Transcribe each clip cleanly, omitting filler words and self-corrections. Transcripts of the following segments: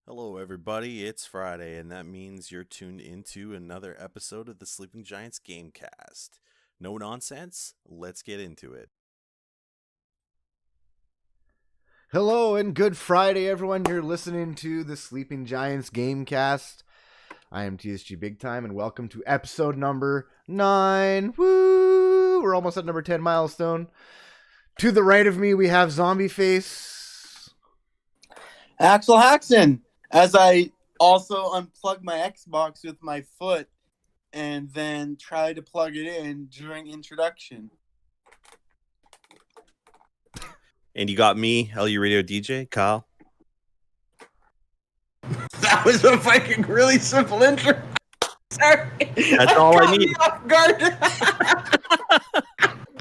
Hello, everybody. It's Friday, and that means you're tuned into another episode of the Sleeping Giants Gamecast. No nonsense. Let's get into it. Hello and good Friday, everyone. You're listening to the Sleeping Giants Gamecast. I am TSG Big Time, and welcome to episode number 9. Woo! We're almost at number 10 milestone. To the right of me, we have Zombie Face. Axel Haxon, as I also unplug my Xbox with my foot and then try to plug it in during introduction. And you got me, LU Radio DJ, Kyle. That was a fucking really simple intro. Sorry. That's all I need. Off guard.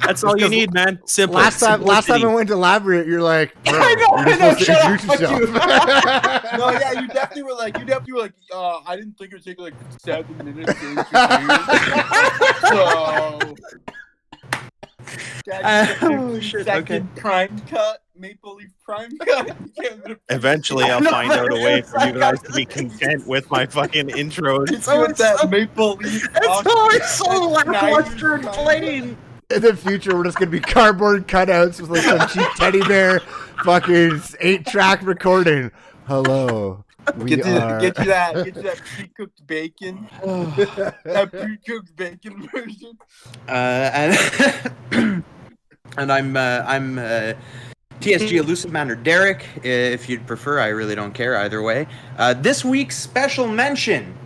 That's all you need, man. Simple. Last time I went to elaborate, you're like, bro, I know, you're supposed to shut up, introduce fuck yourself. No, yeah, you definitely were like, I didn't think it would take like 7 minutes to introduce. So, Shit, second prime cut, Maple Leaf prime cut. Eventually, I'll find out a way for you guys to be content with my fucking intros. It's with that Maple Leaf. It's always so lackluster and plain. In the future, we're just going to be cardboard cutouts with like some cheap teddy bear fucking 8-track recording. Hello. Get you that pre-cooked bacon. That pre-cooked bacon version. And I'm TSG Elusive Manor Derek. If you'd prefer, I really don't care either way. This week's special mention.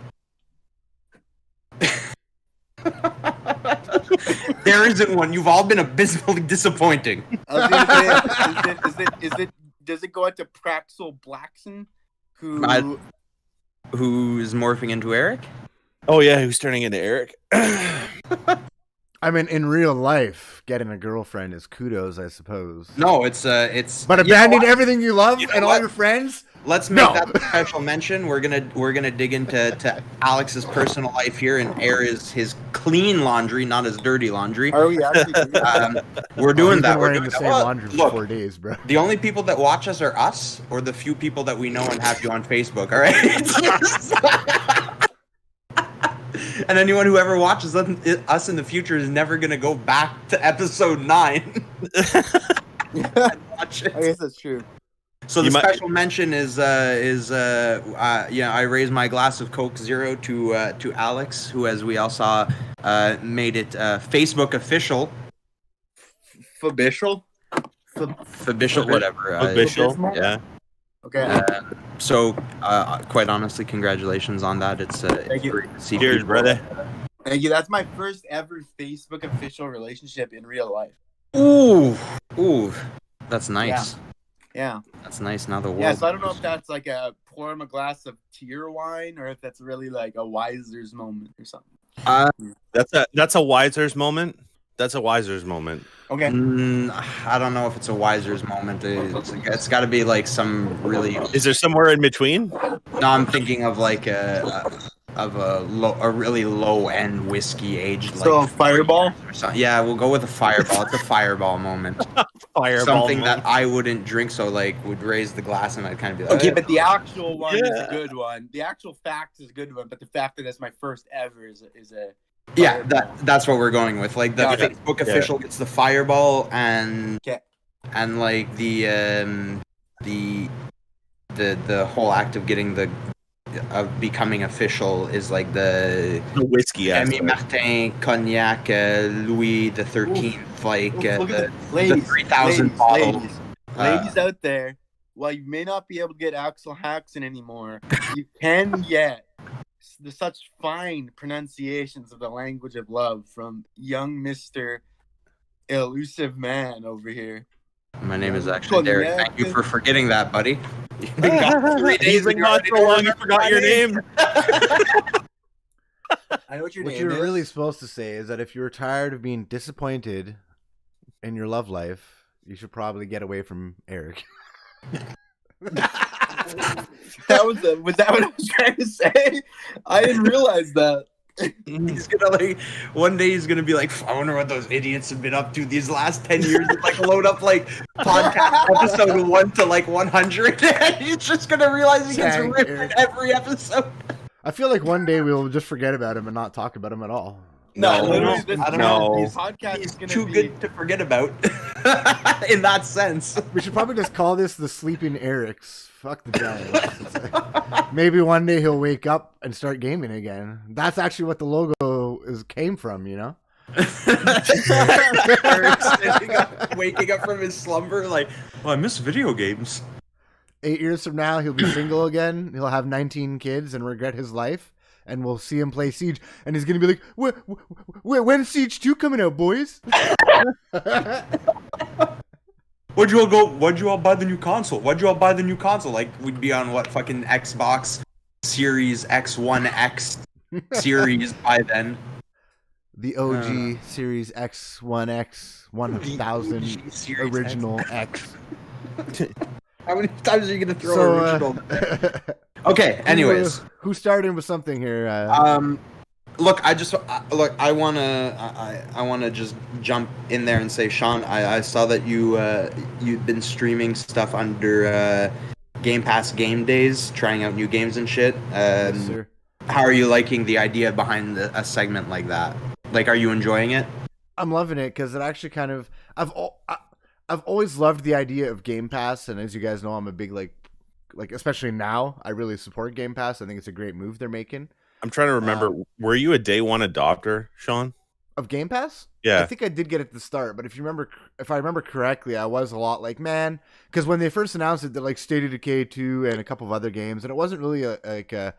There isn't one. You've all been abysmally disappointing. I was gonna say, does it go out to Praxel Blackson, Who's morphing into Erik? Oh, yeah, who's turning into Erik? I mean, in real life, getting a girlfriend is kudos, I suppose. No, it's. But abandoning everything you love You know and all what? your friends? Let's make that a special mention. We're gonna dig into Alex's personal life here and air his clean laundry, not his dirty laundry. Are we actually doing that? We're doing We've that. been We're wearing doing the that. same Well, laundry for look, 4 days, bro. the only people that watch us are us, or the few people that we know and have you on Facebook. All right. And anyone who ever watches us in the future is never gonna go back to episode 9. Watch it. I guess that's true. So the special mention is I raised my glass of Coke Zero to Alex, who, as we all saw, made it Facebook official. Fabishal? Fabishal, whatever. Official, yeah. Okay. So, quite honestly, congratulations on that. It's Thank you. great to see Cheers, people. brother. Thank you. That's my first ever Facebook official relationship in real life. Ooh, that's nice. Yeah. That's nice. Now the world. Yeah, so I don't know if that's like a pour him a glass of tear wine or if that's really like a Weiser's moment or something. That's a Weiser's moment. That's a Weiser's moment. Okay. I don't know if it's a Weiser's moment. It's got to be like some really. Is there somewhere in between? No, I'm thinking of like a really low end whiskey aged. So like a Fireball? or something. Yeah, we'll go with a Fireball. It's a Fireball moment. Fireball Something moment. that I wouldn't drink, so like would raise the glass and I'd kind of be like. Okay, but the actual one is Yeah. a good one. The actual fact is a good one, but the fact that it's my first ever is a Yeah, that's what we're going with. Like the Gotcha. Facebook official gets the Fireball and Okay. and like the whole act of getting of becoming official is like the whiskey Remy aspect. Martin cognac Louis the 13th, like Look at the ladies, 3,000 bottles. ladies out there, while you may not be able to get Axel Haxon anymore, you can get such fine pronunciations of the language of love from young Mr. Elusive Man over here. My name is actually Derek. Thank you for forgetting that, buddy. You've been gone 3 days. You've been and you gone already so don't long, you remember forgot my your name. I know what your What name you're is. really supposed to say is that if you're tired of being disappointed in your love life, you should probably get away from Erik. was that what I was trying to say? I didn't realize that. He's gonna like one day he's gonna be like, I wonder what those idiots have been up to these last 10 years. And, like load up like podcast episode 1 to like 100, and he's just gonna realize he gets Dang, ripped Erik. in every episode. I feel like one day we'll just forget about him and not talk about him at all. No, literally, I don't know. This podcast He's is gonna too be good to forget about in that sense. We should probably just call this the Sleeping Eriks. Fuck the Giants. Maybe one day he'll wake up and start gaming again. That's actually what the logo came from, you know? Eric standing up, waking up from his slumber, like, well, I miss video games. 8 years from now, he'll be single again. He'll have 19 kids and regret his life. And we'll see him play Siege. And he's going to be like, when's Siege 2 coming out, boys? Why'd you all buy the new console? Like, we'd be on what, fucking Xbox Series X1X series by then. The OG Series X1X 1000 Series original X. How many times are you going to throw original? Okay, anyways. Who's starting with something here? Look, I wanna just jump in there and say, Sean, I saw that you'd been streaming stuff under Game Pass Game Days, trying out new games and shit. Yes, sir. How are you liking the idea behind a segment like that? Like, are you enjoying it? I'm loving it because it actually kind of I've always loved the idea of Game Pass, and as you guys know, I'm a big like especially now, I really support Game Pass. I think it's a great move they're making. I'm trying to remember. Were you a day one adopter, Sean? Of Game Pass? Yeah. I think I did get it at the start, but if I remember correctly, I was a lot like, man, because when they first announced it, they're like State of Decay 2 and a couple of other games, and it wasn't really a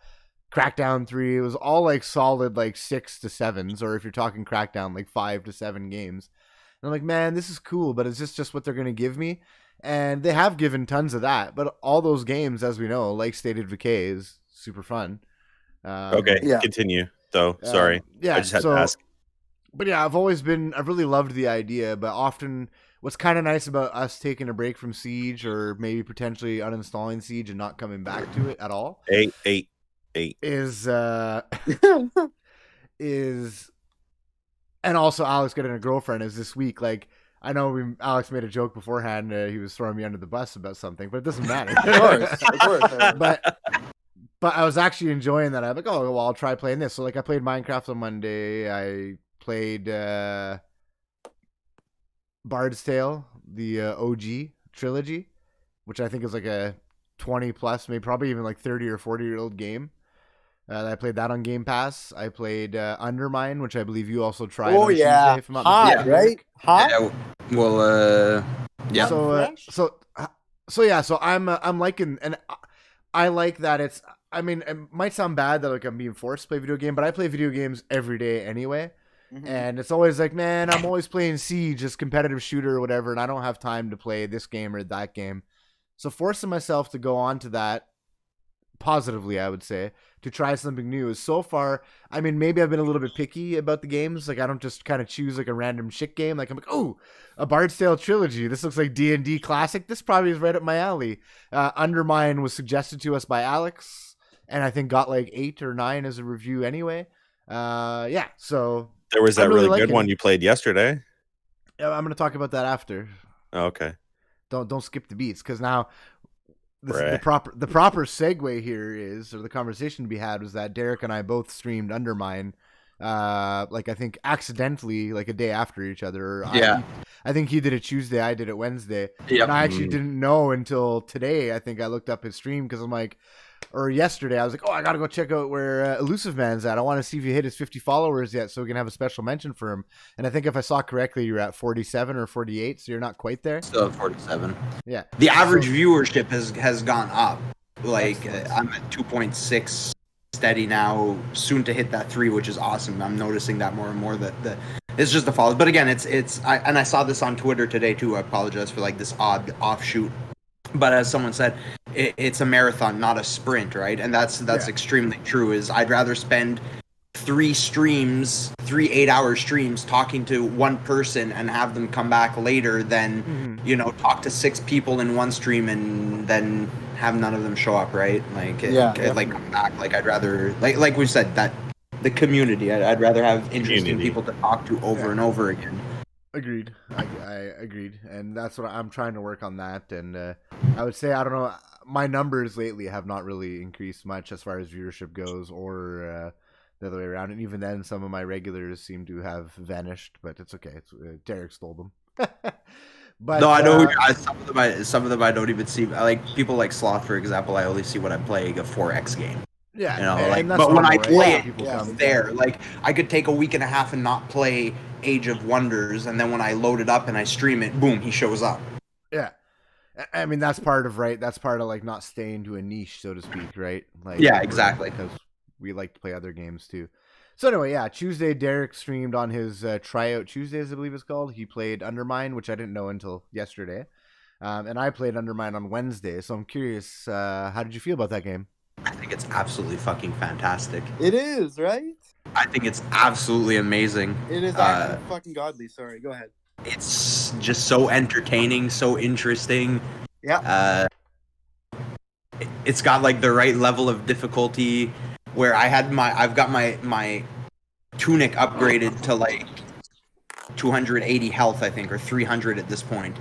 Crackdown 3. It was all like solid like 6 to 7s, or if you're talking Crackdown, like 5 to 7 games. And I'm like, man, this is cool, but is this just what they're going to give me? And they have given tons of that, but all those games, as we know, like State of Decay, is super fun. Okay, yeah. Continue, though. Sorry. Yeah, I just had to ask. But yeah, I've really loved the idea, but often what's kind of nice about us taking a break from Siege or maybe potentially uninstalling Siege and not coming back to it at all Eight. is and also Alex getting a girlfriend is this week. Like, I know Alex made a joke beforehand. He was throwing me under the bus about something, but it doesn't matter. Of course. But I was actually enjoying that. I'm like, oh, well, I'll try playing this. So, like, I played Minecraft on Monday. I played Bard's Tale, the OG trilogy, which I think is like a 20 plus, maybe probably even like 30 or 40-year-old game. I played that on Game Pass. I played Undermine, which I believe you also tried. Oh, on yeah. Tuesday, if I'm not Hot, mistaken. right? Hot? Yeah, well, yeah. So I'm liking, and I like that it's. I mean, it might sound bad that like I'm being forced to play video game, but I play video games every day anyway. Mhm. And it's always like, man, I'm always playing Siege, this competitive shooter or whatever, and I don't have time to play this game or that game. So forcing myself to go on to that positively, I would say, to try something new is so far. I mean, maybe I've been a little bit picky about the games. Like, I don't just kind of choose like a random shit game. Like, I'm like, oh, a Bard's Tale trilogy. This looks like D&D classic. This probably is right up my alley. Undermine was suggested to us by Alex, and I think got like 8 or 9 as a review anyway. Yeah, so There was that I'm really really good liking one it. you played yesterday. I'm going to talk about that after. Oh, okay. Don't skip the beats, because now Right. the proper segue here is, or the conversation to be had was that Derek and I both streamed Undermine, like I think accidentally, like a day after each other. Yeah. I think he did it Tuesday, I did it Wednesday, Yep. and I actually didn't know until today. I think I looked up his stream because I'm like, or yesterday I was like, oh, I gotta go check out where Elusive Man's at. I want to see if he hit his 50 followers yet, so we can have a special mention for him. And I think if I saw correctly, you're at 47 or 48, so you're not quite there. Still at 47. Yeah. The average viewership has gone up. Like, I'm at 2.6 steady now, soon to hit that 3, which is awesome. I'm noticing that more and more that it's just the follows. But again, I saw this on Twitter today too. I apologize for like this odd offshoot. But as someone said, it's a marathon, not a sprint, right? And that's extremely true. Is I'd rather spend 3 8-hour streams talking to one person and have them come back later than talk to 6 people in one stream and then have none of them show up, right? Like, like come back. Like, I'd rather like we said, that the community. I'd rather have interesting Community. people to talk to over and over again. Agreed. I agreed, and that's what I'm trying to work on that. And I would say I don't know. My numbers lately have not really increased much as far as viewership goes, or the other way around. And even then, some of my regulars seem to have vanished. But it's okay. It's Derek stole them. But No, I know some of them I don't even see. Like people like Sloth, for example. I only see when I'm playing a 4X game. yeah, You know, and like, that's but when I normal, right? play Yeah, it, people yeah. come. there, like I could take a week and a half and not play Age of Wonders, and then when I load it up and I stream it, boom, he shows up. Yeah. I mean, that's part of that's part of like not staying to a niche, so to speak, right? Like, Yeah, exactly. Because we like to play other games too. So anyway, yeah, Tuesday Derek streamed on his tryout Tuesdays, I believe it's called. He played Undermine, which I didn't know until yesterday, and I played Undermine on Wednesday. So I'm curious, how did you feel about that game? I think it's absolutely fucking fantastic. It is, right? I think it's absolutely amazing. It is actually fucking godly. Sorry, go ahead. It's just so entertaining, so interesting. Yeah. It's got like the right level of difficulty where I've got my tunic upgraded to like 280 health, I think, or 300 at this point.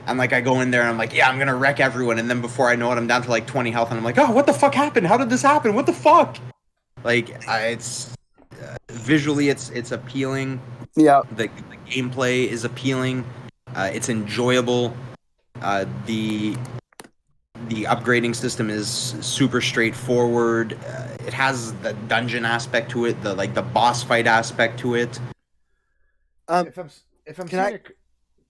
And like I go in there and I'm like, yeah, I'm gonna wreck everyone, and then before I know it, I'm down to like 20 health, and I'm like, oh, what the fuck happened? How did this happen? What the fuck? Like it's visually, it's appealing. Yeah. The gameplay is appealing. It's enjoyable. The upgrading system is super straightforward. It has the dungeon aspect to it, the boss fight aspect to it. If I'm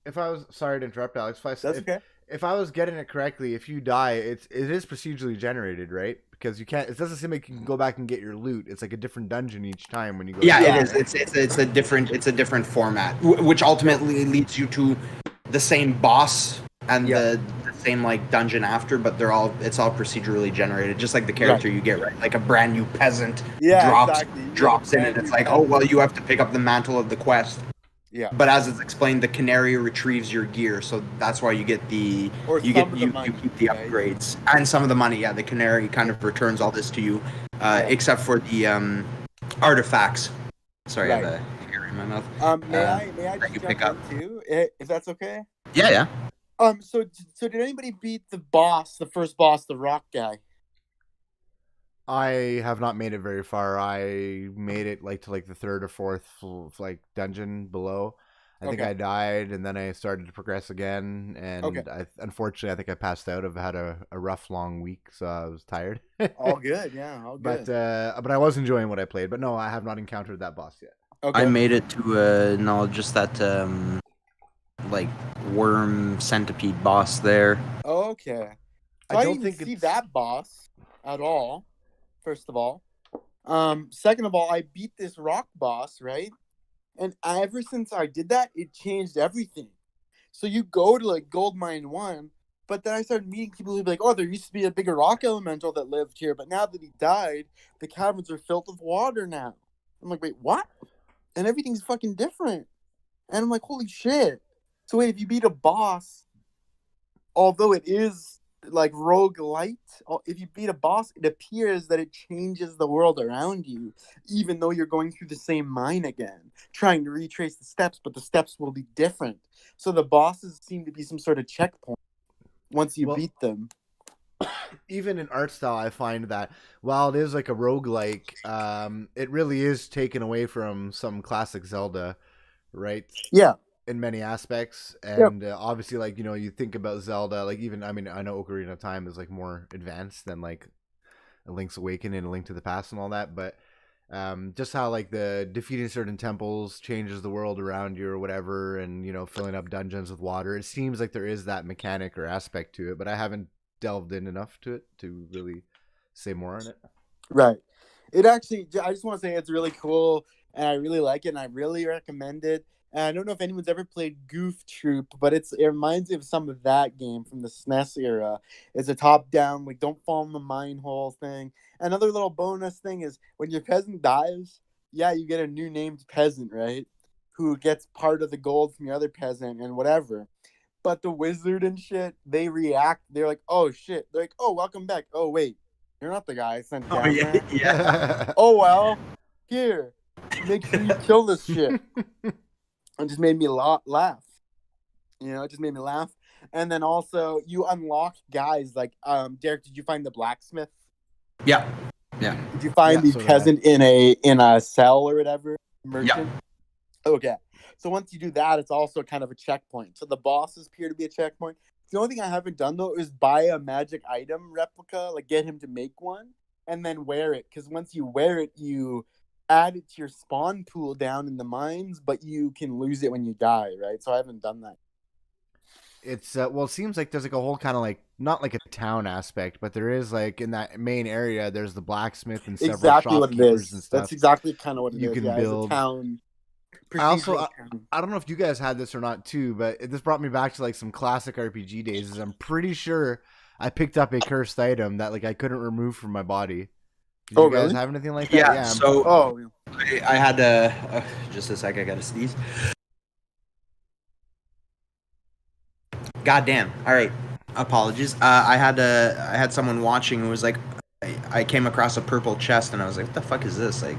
if I was sorry to interrupt, Alex. That's okay. If I was getting it correctly, if you die, it is procedurally generated, right? Because you can't. It doesn't seem like you can go back and get your loot. It's like a different dungeon each time when you go. Yeah, Yeah. it is. It's a different format, which ultimately leads you to the same boss and the same like dungeon after, but it's all procedurally generated, just like the character you get, right? Like a brand new peasant drops in, and it's like, oh well, you have to pick up the mantle of the quest. Yeah. But as it's explained, the canary retrieves your gear, so that's why you get you keep the upgrades and some of the money. Yeah, the canary kind of returns all this to you, except for the artifacts. Sorry, I have a hair in my mouth. May I just jump in too, if that's okay? Yeah. So did anybody beat the first boss, the rock guy? I have not made it very far. I made it like to like the third or fourth like dungeon below. I think I died, and then I started to progress again. And unfortunately, I think I passed out. I've had a rough long week, so I was tired. All good, yeah, all good. But I was enjoying what I played. But no, I have not encountered that boss yet. Okay. I made it to just that like worm centipede boss there. Okay. So I don't think see that boss at all. First of all, second of all, I beat this rock boss, right? And ever since I did that, it changed everything. So you go to like Gold Mine 1, but then I started meeting people who'd be like, oh, there used to be a bigger rock elemental that lived here, but now that he died, the caverns are filled with water now. I'm like, wait, what? And everything's fucking different. And I'm like, holy shit. So wait, if you beat a boss, although it is like roguelite, if you beat a boss, it appears that it changes the world around you, even though you're going through the same mine again, trying to retrace the steps, but the steps will be different. So the bosses seem to be some sort of checkpoint once you beat them. Even in art style, I find that while it is like a roguelike, it really is taken away from some classic Zelda, right? Yeah. In many aspects, and obviously, like, you know, you think about Zelda, like, even, I mean, I know Ocarina of Time is like more advanced than like a Link's Awakening and A Link to the Past and all that, but just how like the defeating certain temples changes the world around you or whatever, and, you know, filling up dungeons with water, it seems like there is that mechanic or aspect to it, but I haven't delved in enough to it to really say more on it. Right. It actually, I just want to say it's really cool, and I really like it, and I really recommend it. And I don't know if anyone's ever played Goof Troop, but it reminds me of some of that game from the SNES era. It's a top-down, like, don't fall in the mine hole thing. Another little bonus thing is when your peasant dies, you get a new named peasant, right? Who gets part of the gold from your other peasant and whatever. But the wizard and shit, they react. They're like, oh, shit. They're like, oh, welcome back. Oh, wait. You're not the guy I sent down there. Yeah. Oh, well. Here, make sure you kill this shit. It just made me laugh. You know, it just made me laugh. And then also, you unlock guys like Derek. Did you find the blacksmith? Yeah. Yeah. Did you find the so did I. peasant in a cell or whatever? Merchant. Yeah. Okay. So once you do that, it's also kind of a checkpoint. So the bosses appear to be a checkpoint. The only thing I haven't done though is buy a magic item replica, like get him to make one, and then wear it. Because once you wear it, you add it to your spawn pool down in the mines, but you can lose it when you die, right? So I haven't done that. It's well, it seems like there's like a whole kind of like not like a town aspect, but there is like in that main area. There's the blacksmith and several Exactly what it shopkeepers and is. stuff. That's exactly kind of what it You is. can Yeah, build. it's a town. I Town. don't know if you guys had this or not too, but this brought me back to like some classic RPG days. Is I'm pretty sure I picked up a cursed item that like I couldn't remove from my body. Did you guys really? have anything like that? Yeah. So I had just a sec. I gotta sneeze. God damn. All right. Apologies. I had someone watching who was like, I came across a purple chest and I was like, what the fuck is this? Like,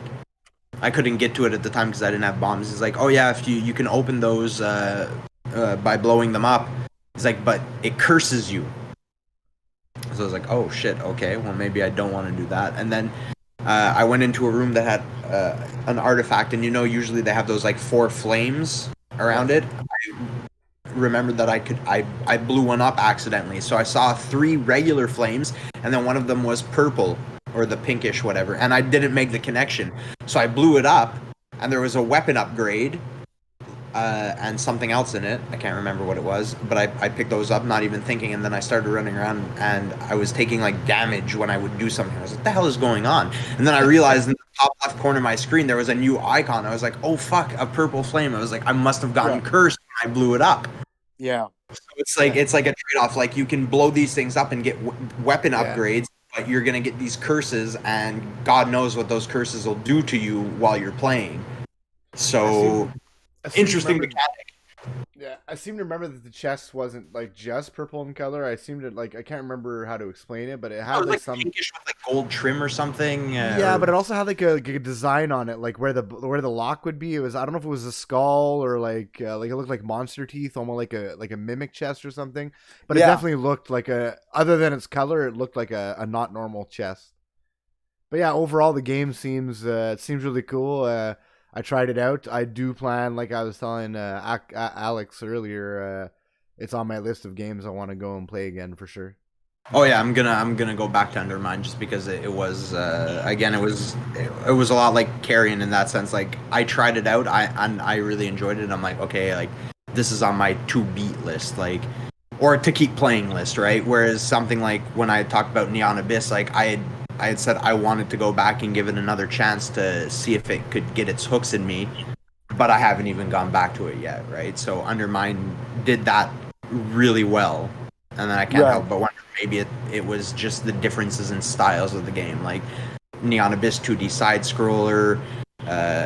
I couldn't get to it at the time because I didn't have bombs. He's like, oh yeah, if you can open those by blowing them up. He's like, but it curses you. So I was like, oh shit, okay, well maybe I don't want to do that. And then I went into a room that had an artifact, and usually they have those like 4 flames around it. I remembered that I blew one up accidentally. So I saw 3 regular flames, and then one of them was purple, or the pinkish whatever, and I didn't make the connection. So I blew it up, and there was a weapon upgrade and something else in it. I can't remember what it was, but I picked those up not even thinking, and then I started running around, and I was taking like damage when I would do something. I was like, what the hell is going on? And then I realized in the top left corner of my screen there was a new icon. I was like, oh fuck, a purple flame. I was like, I must have gotten cursed when I blew it up. Yeah. So it's like a trade-off. Like you can blow these things up and get weapon upgrades, but you're gonna get these curses, and God knows what those curses will do to you while you're playing. So interesting mechanic. Yeah, I seem to remember that the chest wasn't like just purple in color. I seem to like I can't remember how to explain it, but it had like some pinkish with like gold trim or something. But it also had like a design on it, like where the lock would be. It was I don't know if it was a skull or like it looked like monster teeth, almost like a mimic chest or something. But it definitely looked like other than its color, it looked like a not normal chest. But yeah, overall the game seems really cool. I tried it out. I do plan, like I was telling Alex earlier, it's on my list of games I want to go and play again for sure. Oh yeah, I'm gonna go back to Undermine just because it was again it was a lot like Carrion in that sense. Like I tried it out, I really enjoyed it. And I'm like, okay, like this is on my to beat list, like or to keep playing list, right? Whereas something like when I talked about Neon Abyss, like I had said I wanted to go back and give it another chance to see if it could get its hooks in me, but I haven't even gone back to it yet, right? So Undermine did that really well, and then I can't help but wonder maybe it was just the differences in styles of the game, like Neon Abyss 2D side scroller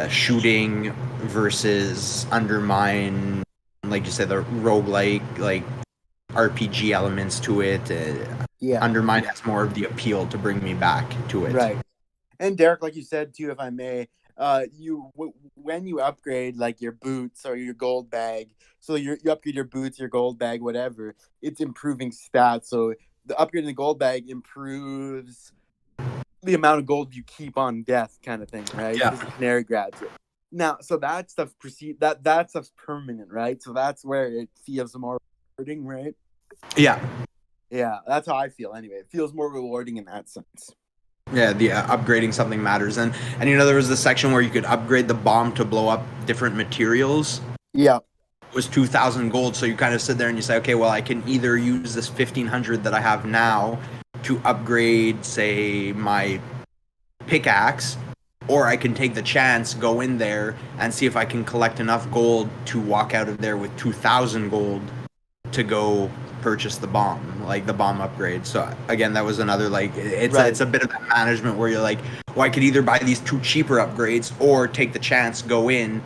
shooting versus Undermine, like you said, the roguelike like RPG elements to it. Undermine has more of the appeal to bring me back to it. Right. And Derek, like you said too, if I may, when you upgrade like your boots or your gold bag, so you upgrade your boots, your gold bag, whatever, it's improving stats. So the upgrade in the gold bag improves the amount of gold you keep on death, kind of thing, right? Yeah. Because Canary grabs it. Now, so that stuff that stuff's permanent, right? So that's where it feels more rewarding, right? Yeah. Yeah, that's how I feel anyway. It feels more rewarding in that sense. Yeah, the upgrading something matters. And there was the section where you could upgrade the bomb to blow up different materials. Yeah. It was 2,000 gold, so you kind of sit there and you say, okay, well, I can either use this 1,500 that I have now to upgrade, say, my pickaxe, or I can take the chance, go in there, and see if I can collect enough gold to walk out of there with 2,000 gold to go purchase the bomb, like the bomb upgrade. So again, that was another like it's a bit of that management where you're like, well, I could either buy these 2 cheaper upgrades or take the chance, go in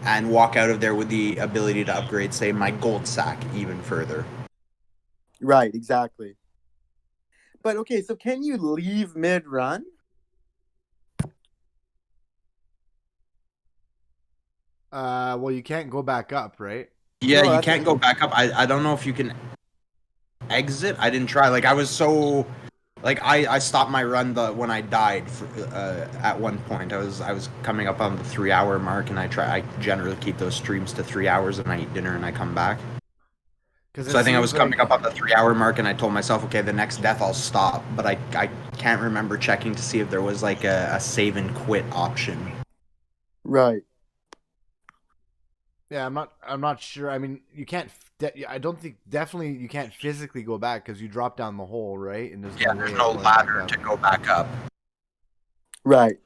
and walk out of there with the ability to upgrade, say, my gold sack even further. Right, exactly. But okay, so can you leave mid-run? Well, you can't go back up, right? Yeah, No, you that's can't go back up. I don't know if you can exit. I didn't try. Like I was so like I stopped my run when I died at one point. I was coming up on the 3 hour mark, and I generally keep those streams to 3 hours, and I eat dinner and I come back. So I think I was coming up on the 3 hour mark, and I told myself, okay, the next death I'll stop. But I can't remember checking to see if there was like a save and quit option. right. Yeah, I'm not sure. I mean, you can't. I don't think definitely you can't physically go back because you drop down the hole, right? And there's Yeah, no there's way no of going back ladder up. to go back up. Right.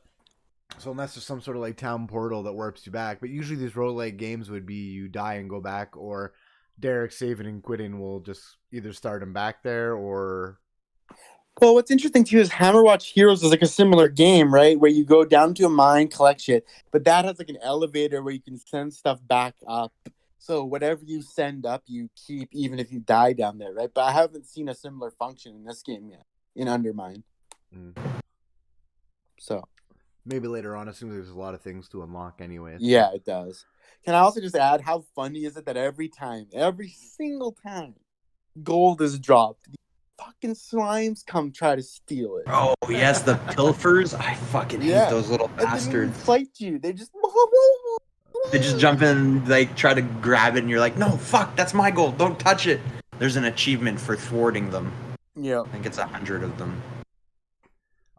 So unless there's some sort of like town portal that warps you back, but usually these roguelike games would be you die and go back, or Derek saving and quitting will just either start him back there or. Well, what's interesting too is Hammerwatch Heroes is like a similar game, right? Where you go down to a mine, collect shit, but that has like an elevator where you can send stuff back up. So whatever you send up, you keep, even if you die down there, right? But I haven't seen a similar function in this game yet, in Undermine. So Maybe later on, as soon as there's a lot of things to unlock anyway. yeah, it does. Can I also just add, how funny is it that every single time, gold is dropped, the fucking slimes come try to steal it. Oh yes, the pilfers. I fucking hate those little And they don't even bastards. fight you. They just They just jump in, like try to grab it, and you're like, no, fuck, that's my gold. Don't touch it. There's an achievement for thwarting them. Yeah. I think it's 100 of them.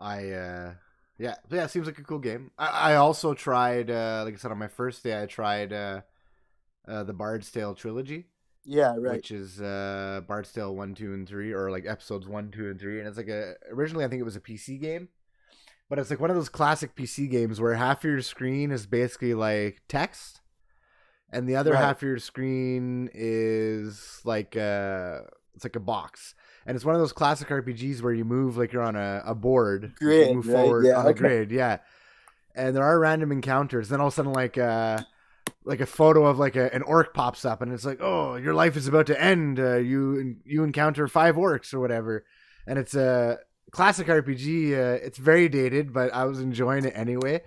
Yeah, it seems like a cool game. I also tried, like I said, on my first day, I tried the Bard's Tale trilogy. Yeah, right. Which is Bard's Tale 1, 2, and 3, or like episodes 1, 2, and 3. And it's like originally I think it was a PC game, but it's like one of those classic PC games where half of your screen is basically like text, and the other half of your screen is like it's like a box. And it's one of those classic RPGs where you move like you're on a board. Grid, you move right? forward Yeah, on a grid, yeah. And there are random encounters. Then all of a sudden, like a photo of like an orc pops up, and it's like, oh, your life is about to end. You encounter 5 orcs or whatever, and it's a classic RPG. It's very dated, but I was enjoying it anyway.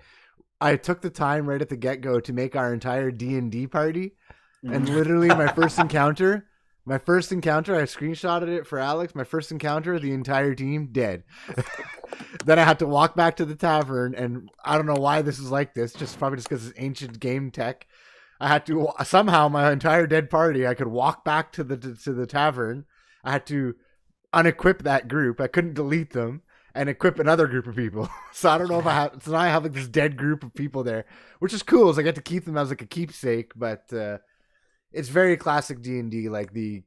I took the time right at the get go to make our entire D&D party, and literally my first encounter, I screenshotted it for Alex. My first encounter, the entire team dead. Then I had to walk back to the tavern, and I don't know why this is like this. Probably just because it's ancient game tech. I had to somehow my entire dead party. I could walk back to the tavern. I had to unequip that group. I couldn't delete them and equip another group of people. So I don't know if I have. So now I have like this dead group of people there, which is cool. So I get to keep them as like a keepsake. But it's very classic D&D, like the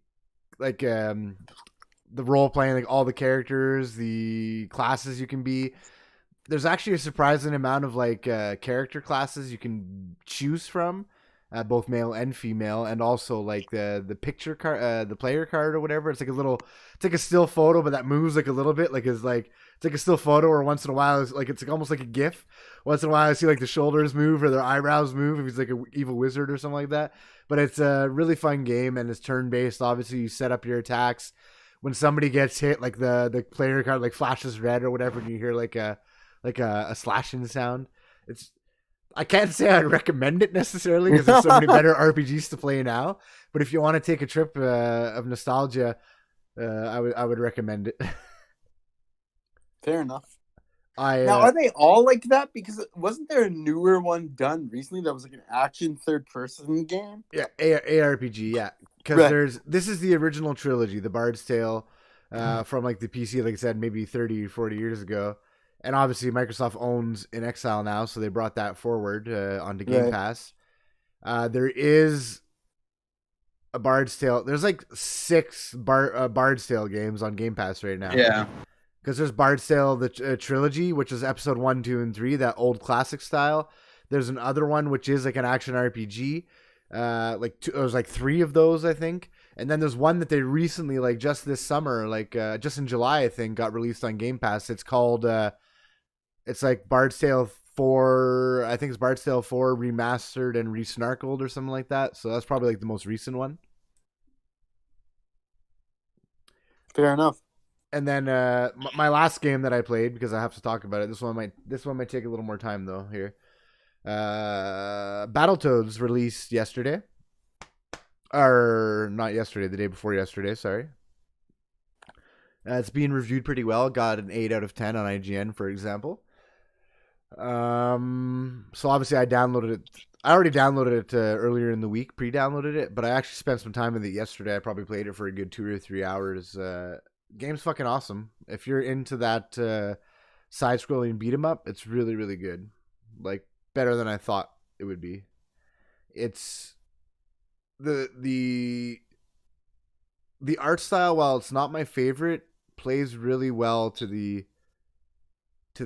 role playing, like all the characters, the classes you can be. There's actually a surprising amount of like character classes you can choose from, both male and female, and also like the picture card, the player card or whatever. It's like a still photo, but that moves like a little bit. It's like a still photo, or once in a while it's like almost like a GIF. Once in a while I see like the shoulders move or their eyebrows move if he's like an evil wizard or something like that. But it's a really fun game, and it's turn based. Obviously, you set up your attacks. When somebody gets hit, like the player card like flashes red or whatever, and you hear like a slashing sound. I can't say I'd recommend it necessarily because there's so many better RPGs to play now. But if you want to take a trip of nostalgia, I would recommend it. Fair enough. Now, are they all like that? Because wasn't there a newer one done recently that was like an action third-person game? Yeah, ARPG, yeah. Because this is the original trilogy, the Bard's Tale, from like the PC, like I said, maybe 30 or 40 years ago. And obviously Microsoft owns In Exile now, so they brought that forward onto Game Pass. There is a Bard's Tale. There's like 6 Bard's Tale games on Game Pass right now. Yeah. Because there's Bard's Tale, the trilogy, which is episode 1, 2, and 3, that old classic style. There's another one, which is like an action RPG. There's like 3 of those, I think. And then there's one that they recently, like just this summer, like just in July, I think, got released on Game Pass. It's called, it's like Bard's Tale 4, I think it's Bard's Tale 4 remastered and resnarkled or something like that. So that's probably like the most recent one. Fair enough. And then my last game that I played, because I have to talk about it. This one might take a little more time though here. Battletoads released yesterday. Or not yesterday, the day before yesterday, sorry. It's being reviewed pretty well. Got an 8 out of 10 on IGN, for example. So obviously I downloaded it. I already downloaded it earlier in the week, pre-downloaded it, but I actually spent some time with it yesterday. I probably played it for a good 2 or 3 hours. Game's fucking awesome. If you're into that side-scrolling beat 'em up, it's really, really good. Like, better than I thought it would be. It's the art style, while it's not my favorite, plays really well to the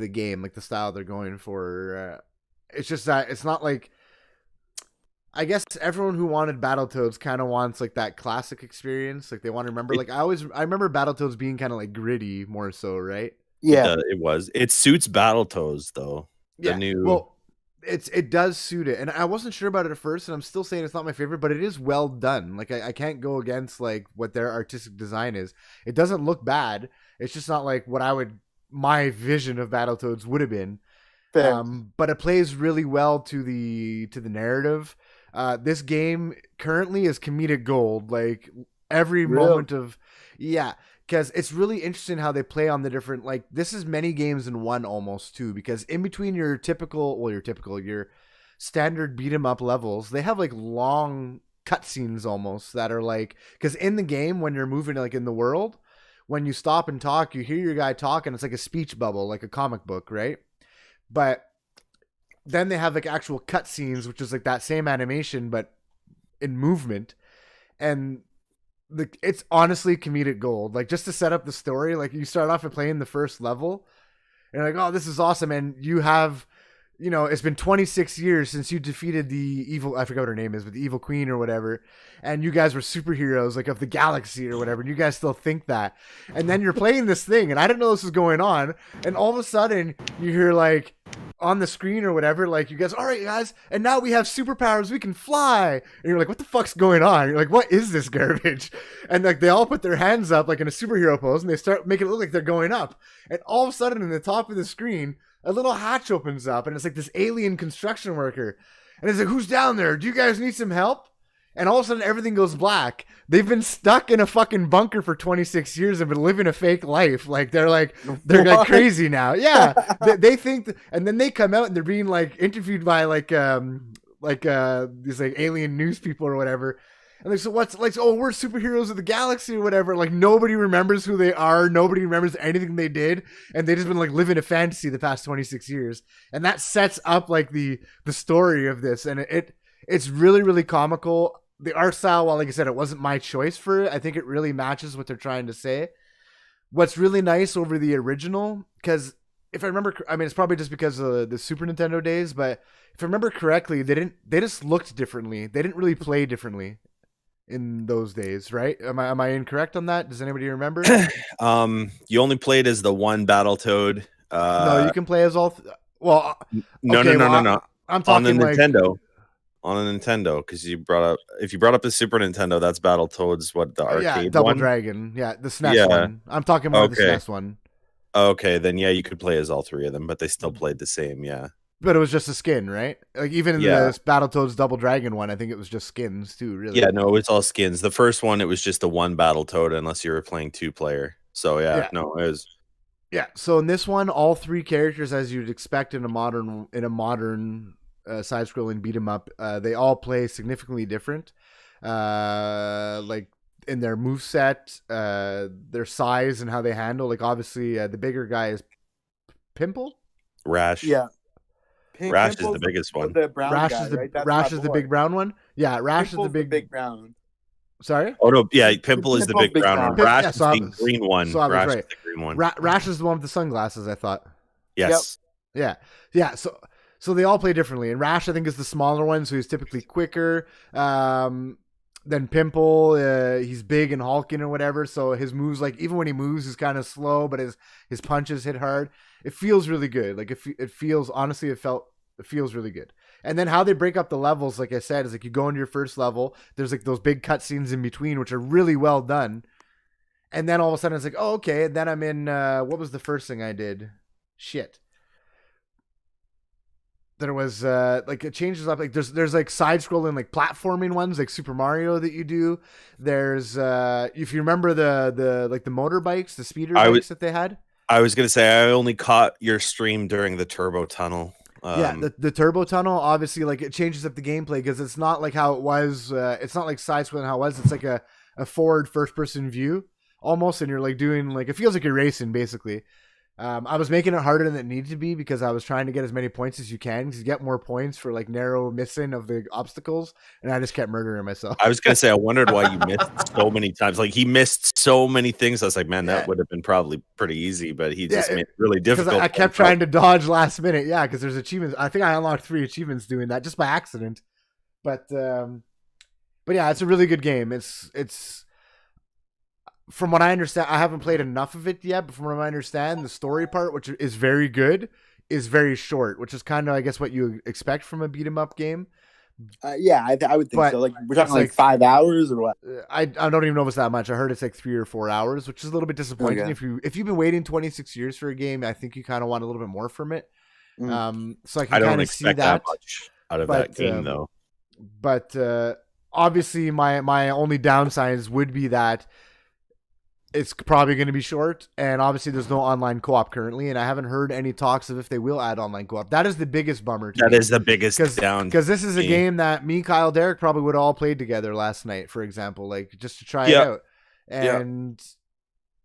game, like the style they're going for. It's just that it's not like, I guess everyone who wanted Battletoads kind of wants like that classic experience. Like they want to remember. Like I remember Battletoads being kind of like gritty more so, right? Yeah. It was. It suits Battletoads though. The new. Well, it does suit it, and I wasn't sure about it at first, and I'm still saying it's not my favorite, but it is well done. Like I can't go against like what their artistic design is. It doesn't look bad. It's just not like what my vision of Battletoads would have been. Fair. But it plays really well to the narrative. This game currently is comedic gold. Like every moment of, because it's really interesting how they play on the different, like this is many games in one almost too, because in between your standard beat 'em up levels, they have like long cutscenes almost that are like, because in the game when you're moving like in the world, when you stop and talk, you hear your guy talk and it's like a speech bubble, like a comic book, right? But then they have like actual cutscenes, which is like that same animation but in movement, and it's honestly comedic gold. Like just to set up the story, like you start off at playing the first level, and you're like, oh, this is awesome, and you have, it's been 26 years since you defeated the evil, I forgot what her name is, but the evil queen or whatever, and you guys were superheroes like of the galaxy or whatever, and you guys still think that, and then you're playing this thing, and I didn't know this was going on, and all of a sudden you hear like on the screen or whatever, like you guys, all right guys, and now we have superpowers, we can fly, and you're like, what the fuck's going on? You're like, what is this garbage? And like they all put their hands up like in a superhero pose, and they start making it look like they're going up, and all of a sudden in the top of the screen a little hatch opens up, and it's like this alien construction worker, and it's like, who's down there? Do you guys need some help? And all of a sudden everything goes black. They've been stuck in a fucking bunker for 26 years and been living a fake life. Like they're like crazy now. Yeah. they think and then they come out and they're being like interviewed by these like alien news people or whatever. And like, so what's like, oh, we're superheroes of the galaxy or whatever. Like nobody remembers who they are. Nobody remembers anything they did. And they just been like living a fantasy the past 26 years. And that sets up like the story of this. And it's really, really comical. The art style, while like I said, it wasn't my choice for it, I think it really matches what they're trying to say. What's really nice over the original, because if I remember, I mean, it's probably just because of the Super Nintendo days, but if I remember correctly, they just looked differently. They didn't really play differently in those days, right? Am I incorrect on that? Does anybody remember? You only played as the one Battletoad. No, you can play as all. No. I'm talking on the like Nintendo. On a Nintendo, because if you brought up the Super Nintendo, that's Battletoads, what, the arcade Double one? Dragon, the SNES one. I'm talking about the SNES one. Okay, then you could play as all three of them, but they still played the same, But it was just a skin, right? Like even in the Battletoads Double Dragon one, I think it was just skins too, really. Yeah, no, it's all skins. The first one, it was just the one Battletoad, unless you were playing 2-player. So no, it was. Yeah, so in this one, all three characters, as you'd expect in a modern side-scrolling beat 'em up, they all play significantly different, like in their moveset, their size, and how they handle. Like obviously, the bigger guy is Pimple. Rash. Yeah. Rash is the biggest one. The brown Rash guy, is the right? That's Rash my is the boy. big brown one. Yeah, Rash Pimple's is the big brown. Sorry. Oh no, yeah, Pimple is the Pimple's big big brown one. brown. Rash Yeah, is so the green one. so I was Rash right. is the green one. Rash is the one with the sunglasses, I thought. Yes. Yeah. So they all play differently, and Rash I think is the smaller one, so he's typically quicker. Then Pimple, he's big and hulking or whatever, so his moves, like even when he moves, is kind of slow, but his punches hit hard. It feels really good. Like it feels honestly, it feels really good. And then how they break up the levels, like I said, is like you go into your first level. There's like those big cutscenes in between, which are really well done. And then all of a sudden it's like, oh, okay. And then I'm in, what was the first thing I did? Shit. there was like it changes up. Like there's like side scrolling like platforming ones like Super Mario that you do. There's if you remember the like the motorbikes, the speeder bikes that they had. I was gonna say I only caught your stream during the turbo tunnel. Yeah, the turbo tunnel, obviously, like it changes up the gameplay because it's not like how it was. It's not like side scrolling how it was. It's like a forward first person view almost, and you're like doing like it feels like you're racing basically. I was making it harder than it needed to be because I was trying to get as many points as you can because you get more points for like narrow missing of the obstacles, and I just kept murdering myself. I was gonna say I wondered why you missed so many times. Like he missed so many things. I was like, man, that would have been probably pretty easy, but he just made it really difficult. I kept trying to dodge last minute, because there's achievements. I think I unlocked 3 achievements doing that just by accident. But yeah, it's a really good game. It's from what I understand, I haven't played enough of it yet, but from what I understand, the story part, which is very good, is very short, which is kind of, I guess, what you expect from a beat 'em up game. Yeah, I would think so. Like we're talking like 5 hours or what? I don't even know if it's that much. I heard it's like 3 or 4 hours, which is a little bit disappointing. Okay. If you've been waiting 26 years for a game, I think you kind of want a little bit more from it. So I don't expect that much out of that game, though. But obviously, my only downsides would be that it's probably going to be short, and obviously there's no online co-op currently, and I haven't heard any talks of if they will add online co-op. That is the biggest bummer to me. That is the biggest down. Because this is a game that me, Kyle, Derek probably would have all played together last night, for example, like just to try it out. And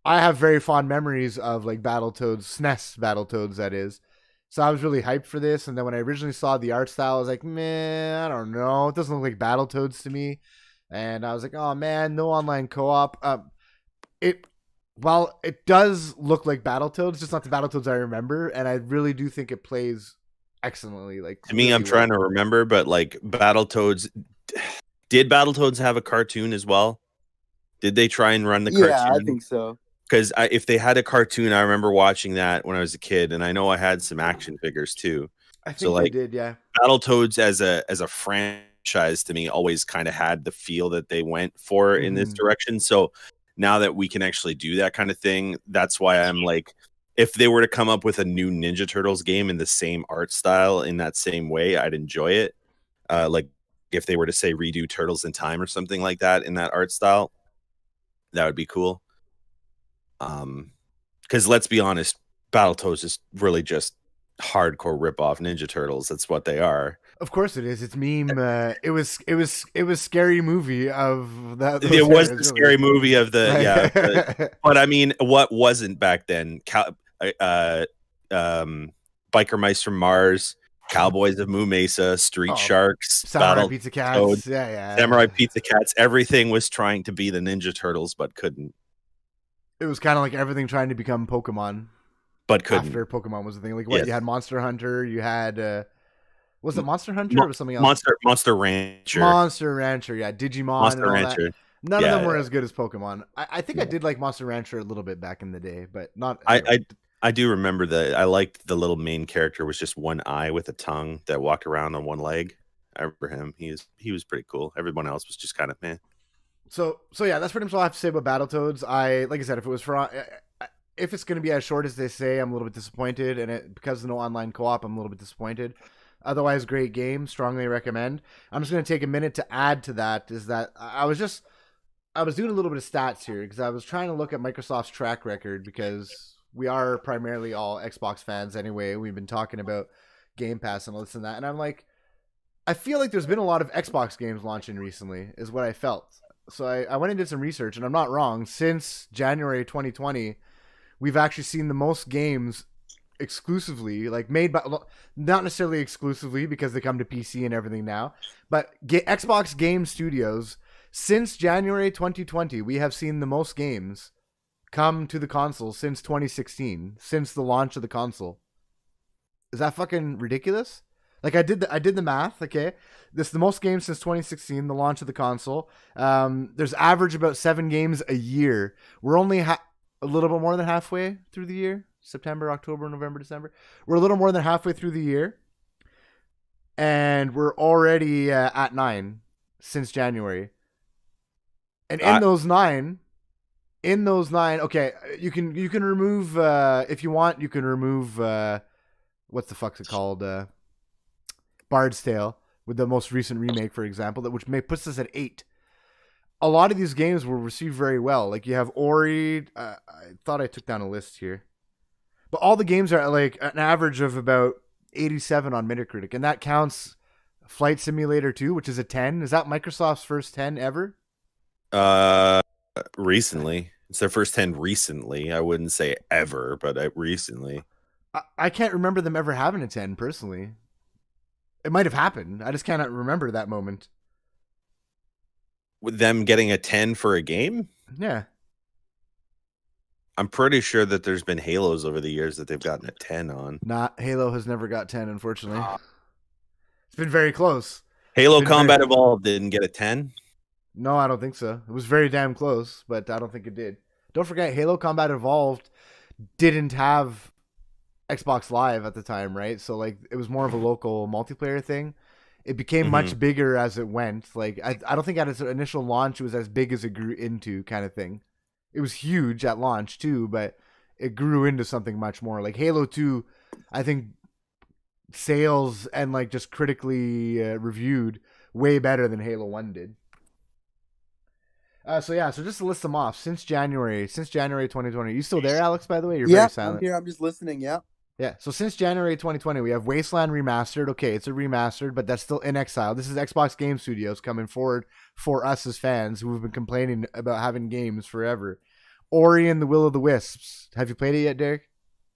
I have very fond memories of like Battletoads, SNES Battletoads, that is. So I was really hyped for this, and then when I originally saw the art style, I was like, man, I don't know. It doesn't look like Battletoads to me. And I was like, oh man, no online co-op. While it does look like Battletoads, it's just not the Battletoads I remember, and I really do think it plays excellently. Like to me, I'm trying to remember, but like Battletoads, did Battletoads have a cartoon as well? Did they try and run the cartoon? Yeah, I think so. Because if they had a cartoon, I remember watching that when I was a kid, and I know I had some action figures too. I think they did, yeah. Battletoads as a franchise to me always kind of had the feel that they went for in this direction. So now that we can actually do that kind of thing, that's why I'm like, if they were to come up with a new Ninja Turtles game in the same art style in that same way, I'd enjoy it. Like if they were to say redo Turtles in Time or something like that in that art style, that would be cool. Because let's be honest, Battletoads is really just hardcore rip-off Ninja Turtles. That's what they are. Of course it is. It's meme. It was scary movie of that. It was the scary movie of the but I mean, what wasn't back then? Biker Mice from Mars, Cowboys of Moo Mesa, Street Sharks, Samurai Pizza Cats, Samurai Pizza Cats. Everything was trying to be the Ninja Turtles, but couldn't. It was kind of like everything trying to become Pokemon, but couldn't. After Pokemon was the thing. Like what you had Monster Hunter, you had. Was it Monster Hunter or was something else? Monster Rancher. Monster Rancher, yeah. Digimon. Monster Rancher. That. None of them were as good as Pokemon. I think I did like Monster Rancher a little bit back in the day, but not. I do remember that. I liked the little main character was just one eye with a tongue that walked around on one leg. I remember him. He was pretty cool. Everyone else was just kind of man. So yeah, that's pretty much all I have to say about Battletoads. Like I said, if it's going to be as short as they say, I'm a little bit disappointed, and because of no online co-op, I'm a little bit disappointed. Otherwise, great game. Strongly recommend. I'm just going to take a minute to add to that. Is that I was doing a little bit of stats here because I was trying to look at Microsoft's track record because we are primarily all Xbox fans anyway. We've been talking about Game Pass and all this and that, and I'm like, I feel like there's been a lot of Xbox games launching recently, is what I felt. So I went and did some research, and I'm not wrong. Since January 2020, we've actually seen the most games exclusively, like made by, not necessarily exclusively because they come to PC and everything now, but Xbox Game Studios, since January 2020, we have seen the most games come to the console since 2016, since the launch of the console. Is that fucking ridiculous? Like I did the math, okay? This is the most games since 2016, the launch of the console. There's average about 7 games a year. We're only a little bit more than halfway through the year. September, October, November, December. We're a little more than halfway through the year. And we're already at 9 since January. And in those nine, okay, you can remove if you want, you can remove what's the fuck's it called? Bard's Tale with the most recent remake, for example, which puts us at 8. A lot of these games were received very well. Like you have Ori. I thought I took down a list here, but all the games are like an average of about 87 on Metacritic, and that counts Flight Simulator 2, which is a 10. Is that Microsoft's first 10 ever? Recently. It's their first 10 recently. I wouldn't say ever, but recently. I can't remember them ever having a 10 personally. It might have happened. I just cannot remember that moment. With them getting a 10 for a game? Yeah. I'm pretty sure that there's been Halos over the years that they've gotten a 10 on. Halo has never got 10, unfortunately. It's been very close. Halo Combat Evolved didn't get a 10? No, I don't think so. It was very damn close, but I don't think it did. Don't forget, Halo Combat Evolved didn't have Xbox Live at the time, right? So like it was more of a local multiplayer thing. It became much bigger as it went. Like I don't think at its initial launch it was as big as it grew into, kind of thing. It was huge at launch too, but it grew into something much more. Like Halo 2, I think sales and like just critically reviewed way better than Halo 1 did. So just to list them off, since January 2020. You still there, Alex, by the way? You're very silent. I'm here. I'm just listening, yeah. Yeah, so since January 2020, we have Wasteland Remastered. Okay, it's a remastered, but that's still in exile. This is Xbox Game Studios coming forward for us as fans who have been complaining about having games forever. Ori and the Will of the Wisps. Have you played it yet, Derek?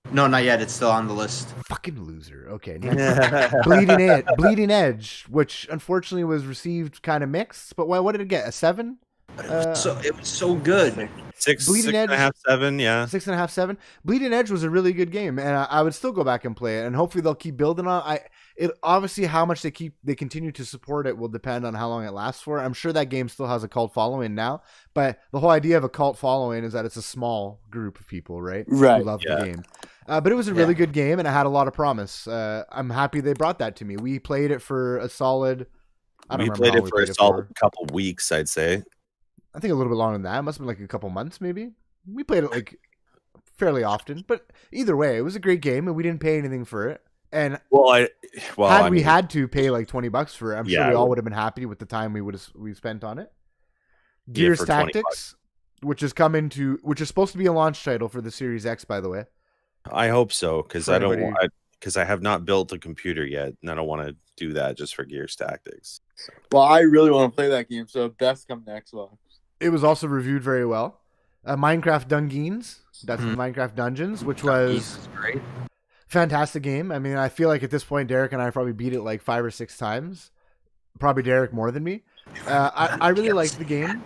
No, not yet. It's still on the list. Fucking loser. Okay, next. Bleeding Edge, which unfortunately was received kind of mixed, but what did it get? A 7? It was so good. Six Edge, and a half, 7, yeah. 6.5, 7. Bleeding Edge was a really good game, and I would still go back and play it, and hopefully they'll keep building on it. Obviously, how much they continue to support it will depend on how long it lasts for. I'm sure that game still has a cult following now, but the whole idea of a cult following is that it's a small group of people, right? Right. Who love the game. But it was a really good game, and it had a lot of promise. I'm happy they brought that to me. We played it for a solid. We played it for a solid couple weeks, I'd say. I think a little bit longer than that. It must have been like a couple months, maybe. We played it like fairly often, but either way, it was a great game, and we didn't pay anything for it. And had we had to pay like $20 for it, I'm sure we all would have been happy with the time we spent on it. Gears Tactics, which is supposed to be a launch title for the Series X, by the way. I hope so, because I have not built a computer yet, and I don't want to do that just for Gears Tactics. So. Well, I really want to play that game, so best come to Xbox. It was also reviewed very well. Minecraft Dungeons, that's the Minecraft Dungeons, which was great. Fantastic game. I mean, I feel like at this point, Derek and I probably beat it like 5 or 6 times. Probably Derek more than me. I really liked the game.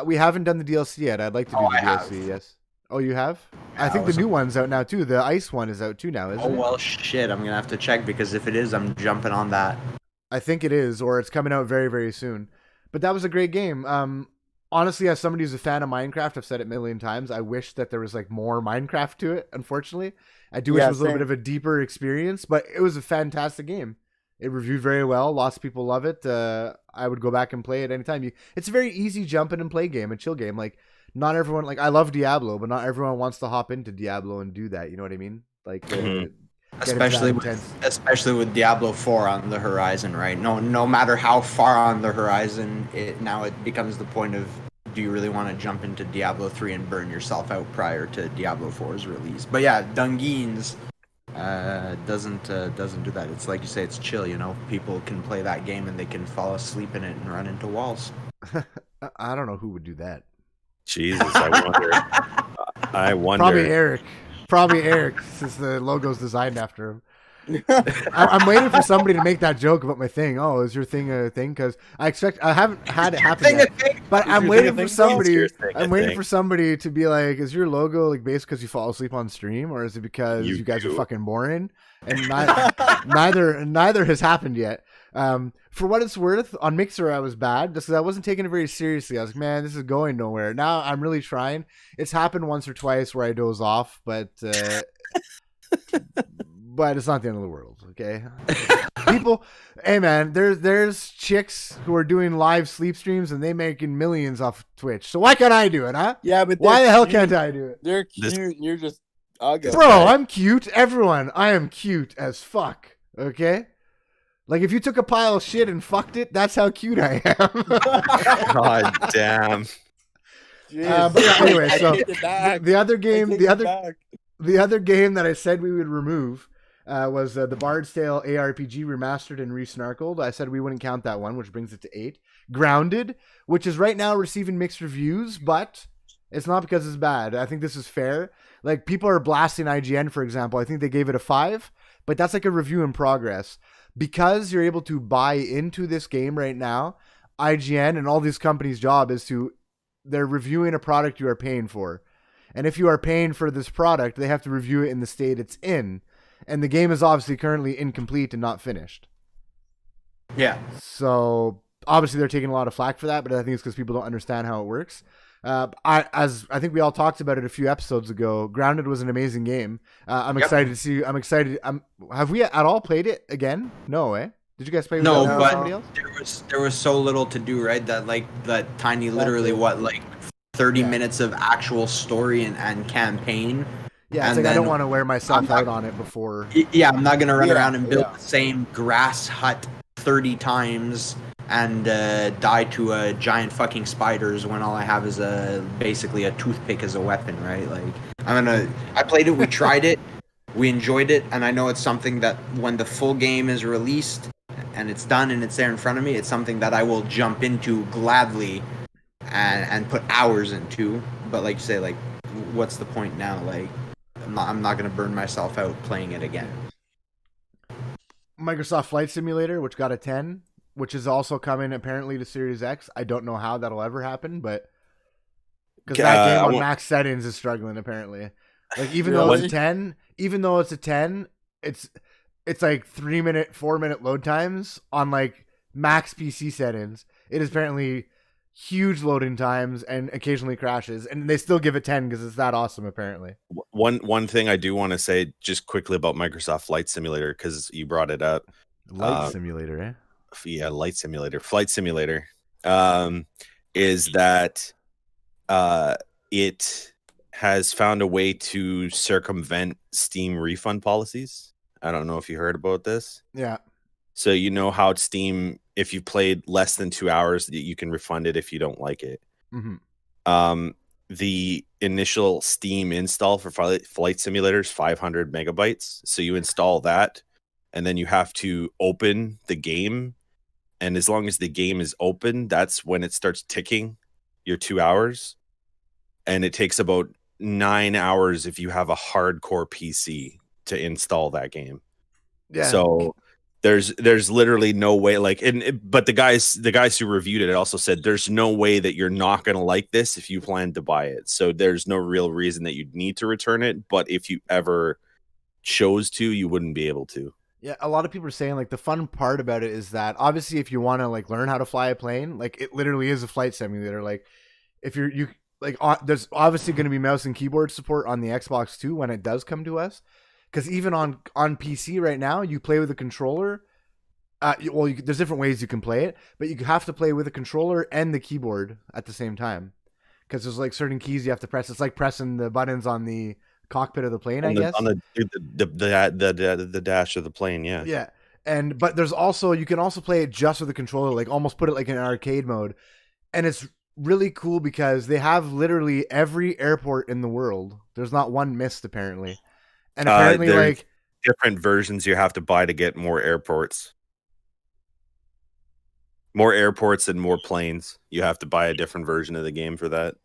We haven't done the DLC yet. I'd like to do the DLC, yes. Oh, you have? Yeah, I think the new one's out now, too. The Ice one is out, too, now, isn't it? Oh, well, shit. I'm going to have to check, because if it is, I'm jumping on that. I think it is, or it's coming out very, very soon. But that was a great game. Honestly, as somebody who's a fan of Minecraft, I've said it a million times, I wish that there was like more Minecraft to it, unfortunately. I do wish it was a little bit of a deeper experience, but it was a fantastic game. It reviewed very well. Lots of people love it. I would go back and play it anytime. It's a very easy jump in and play game, a chill game. Like, not everyone, like, I love Diablo, but not everyone wants to hop into Diablo and do that. You know what I mean? Like, especially with Diablo 4 on the horizon, right? No matter how far on the horizon, it becomes the point of, do you really want to jump into Diablo 3 and burn yourself out prior to Diablo 4's release? But yeah, Dungeons doesn't do that. It's like you say, it's chill, you know? People can play that game and they can fall asleep in it and run into walls. I don't know who would do that. Jesus, I wonder. Probably Erik, since the logo's designed after him. I'm waiting for somebody to make that joke about my thing. Oh, is your thing a thing? Because I haven't had it happen yet. But I'm waiting for somebody. I'm waiting for somebody to be like, "Is your logo like based because you fall asleep on stream, or is it because you guys are fucking boring?" And neither has happened yet. For what it's worth, on Mixer I was bad just because I wasn't taking it very seriously. I was like, man, this is going nowhere. Now I'm really trying. It's happened once or twice where I doze off, but it's not the end of the world, okay? People, hey man, there's chicks who are doing live sleep streams and they making millions off Twitch. So why can't I do it, huh? Yeah, but why the hell can't I do it? They're cute and you're just ugly. Bro, I'm cute. Everyone, I am cute as fuck, okay? Like if you took a pile of shit and fucked it, that's how cute I am. God damn. But yeah, anyway, I so take it back. the other I game, take the it other back. The other game that I said we would remove was the Bard's Tale ARPG remastered and resnarkled. I said we wouldn't count that one, which brings it to 8. Grounded, which is right now receiving mixed reviews, but it's not because it's bad. I think this is fair. Like people are blasting IGN, for example. I think they gave it a 5, but that's like a review in progress. Because you're able to buy into this game right now, IGN and all these companies' job is they're reviewing a product you are paying for. And if you are paying for this product, they have to review it in the state it's in. And the game is obviously currently incomplete and not finished. Yeah. So obviously they're taking a lot of flack for that, but I think it's because people don't understand how it works. As I think we all talked about it a few episodes ago, Grounded was an amazing game. I'm excited to see. I'm excited. Have we at all played it again? No, eh? Did you guys play? No, with but somebody else? there was so little to do, right? That tiny, literally, what, like 30 minutes of actual story and campaign. Yeah, it's and like I don't then want to wear myself out on it before. Yeah, I'm not gonna run around and build yeah. the same grass hut 30 times and die to a giant fucking spiders when all I have is basically a toothpick as a weapon, right? Like I played it, we tried it, we enjoyed it, and I know it's something that when the full game is released and it's done and it's there in front of me, it's something that I will jump into gladly and put hours into. But like you say, like, what's the point now? Like, I'm not gonna burn myself out playing it again. Microsoft Flight Simulator, which got a 10, which is also coming apparently to Series X. I don't know how that'll ever happen, but because that game on max settings is struggling apparently. Like even though it's a 10, it's like 4-minute load times on like max PC settings. It is apparently huge loading times and occasionally crashes, and they still give it 10 because it's that awesome apparently. One thing I do want to say just quickly about Microsoft Flight Simulator, because you brought it up. Light Simulator, eh? Yeah, Flight Simulator, is that it has found a way to circumvent Steam refund policies. I don't know if you heard about this. Yeah. So you know how Steam, if you played less than 2 hours, you can refund it if you don't like it. Mm-hmm. The initial Steam install for Flight Simulator is 500 megabytes. So you install that, and then you have to open the game. And as long as the game is open, that's when it starts ticking your 2 hours. And it takes about 9 hours if you have a hardcore PC to install that game. Yeah. So there's literally no way, like, but the guys who reviewed it also said there's no way that you're not going to like this if you plan to buy it. So there's no real reason that you'd need to return it. But if you ever chose to, you wouldn't be able to. Yeah, a lot of people are saying like the fun part about it is that obviously if you want to like learn how to fly a plane, like it literally is a flight simulator. Like if there's obviously going to be mouse and keyboard support on the Xbox too when it does come to us. Because even on PC right now, you play with a controller. There's different ways you can play it, but you have to play with a controller and the keyboard at the same time. Because there's like certain keys you have to press. It's like pressing the buttons on the cockpit of the plane, I guess. On the dash of the plane, yeah. Yeah, but there's also you can also play it just with a controller, like almost put it like in an arcade mode, and it's really cool because they have literally every airport in the world. There's not one missed apparently. And apparently, like different versions you have to buy to get more airports and more planes. You have to buy a different version of the game for that.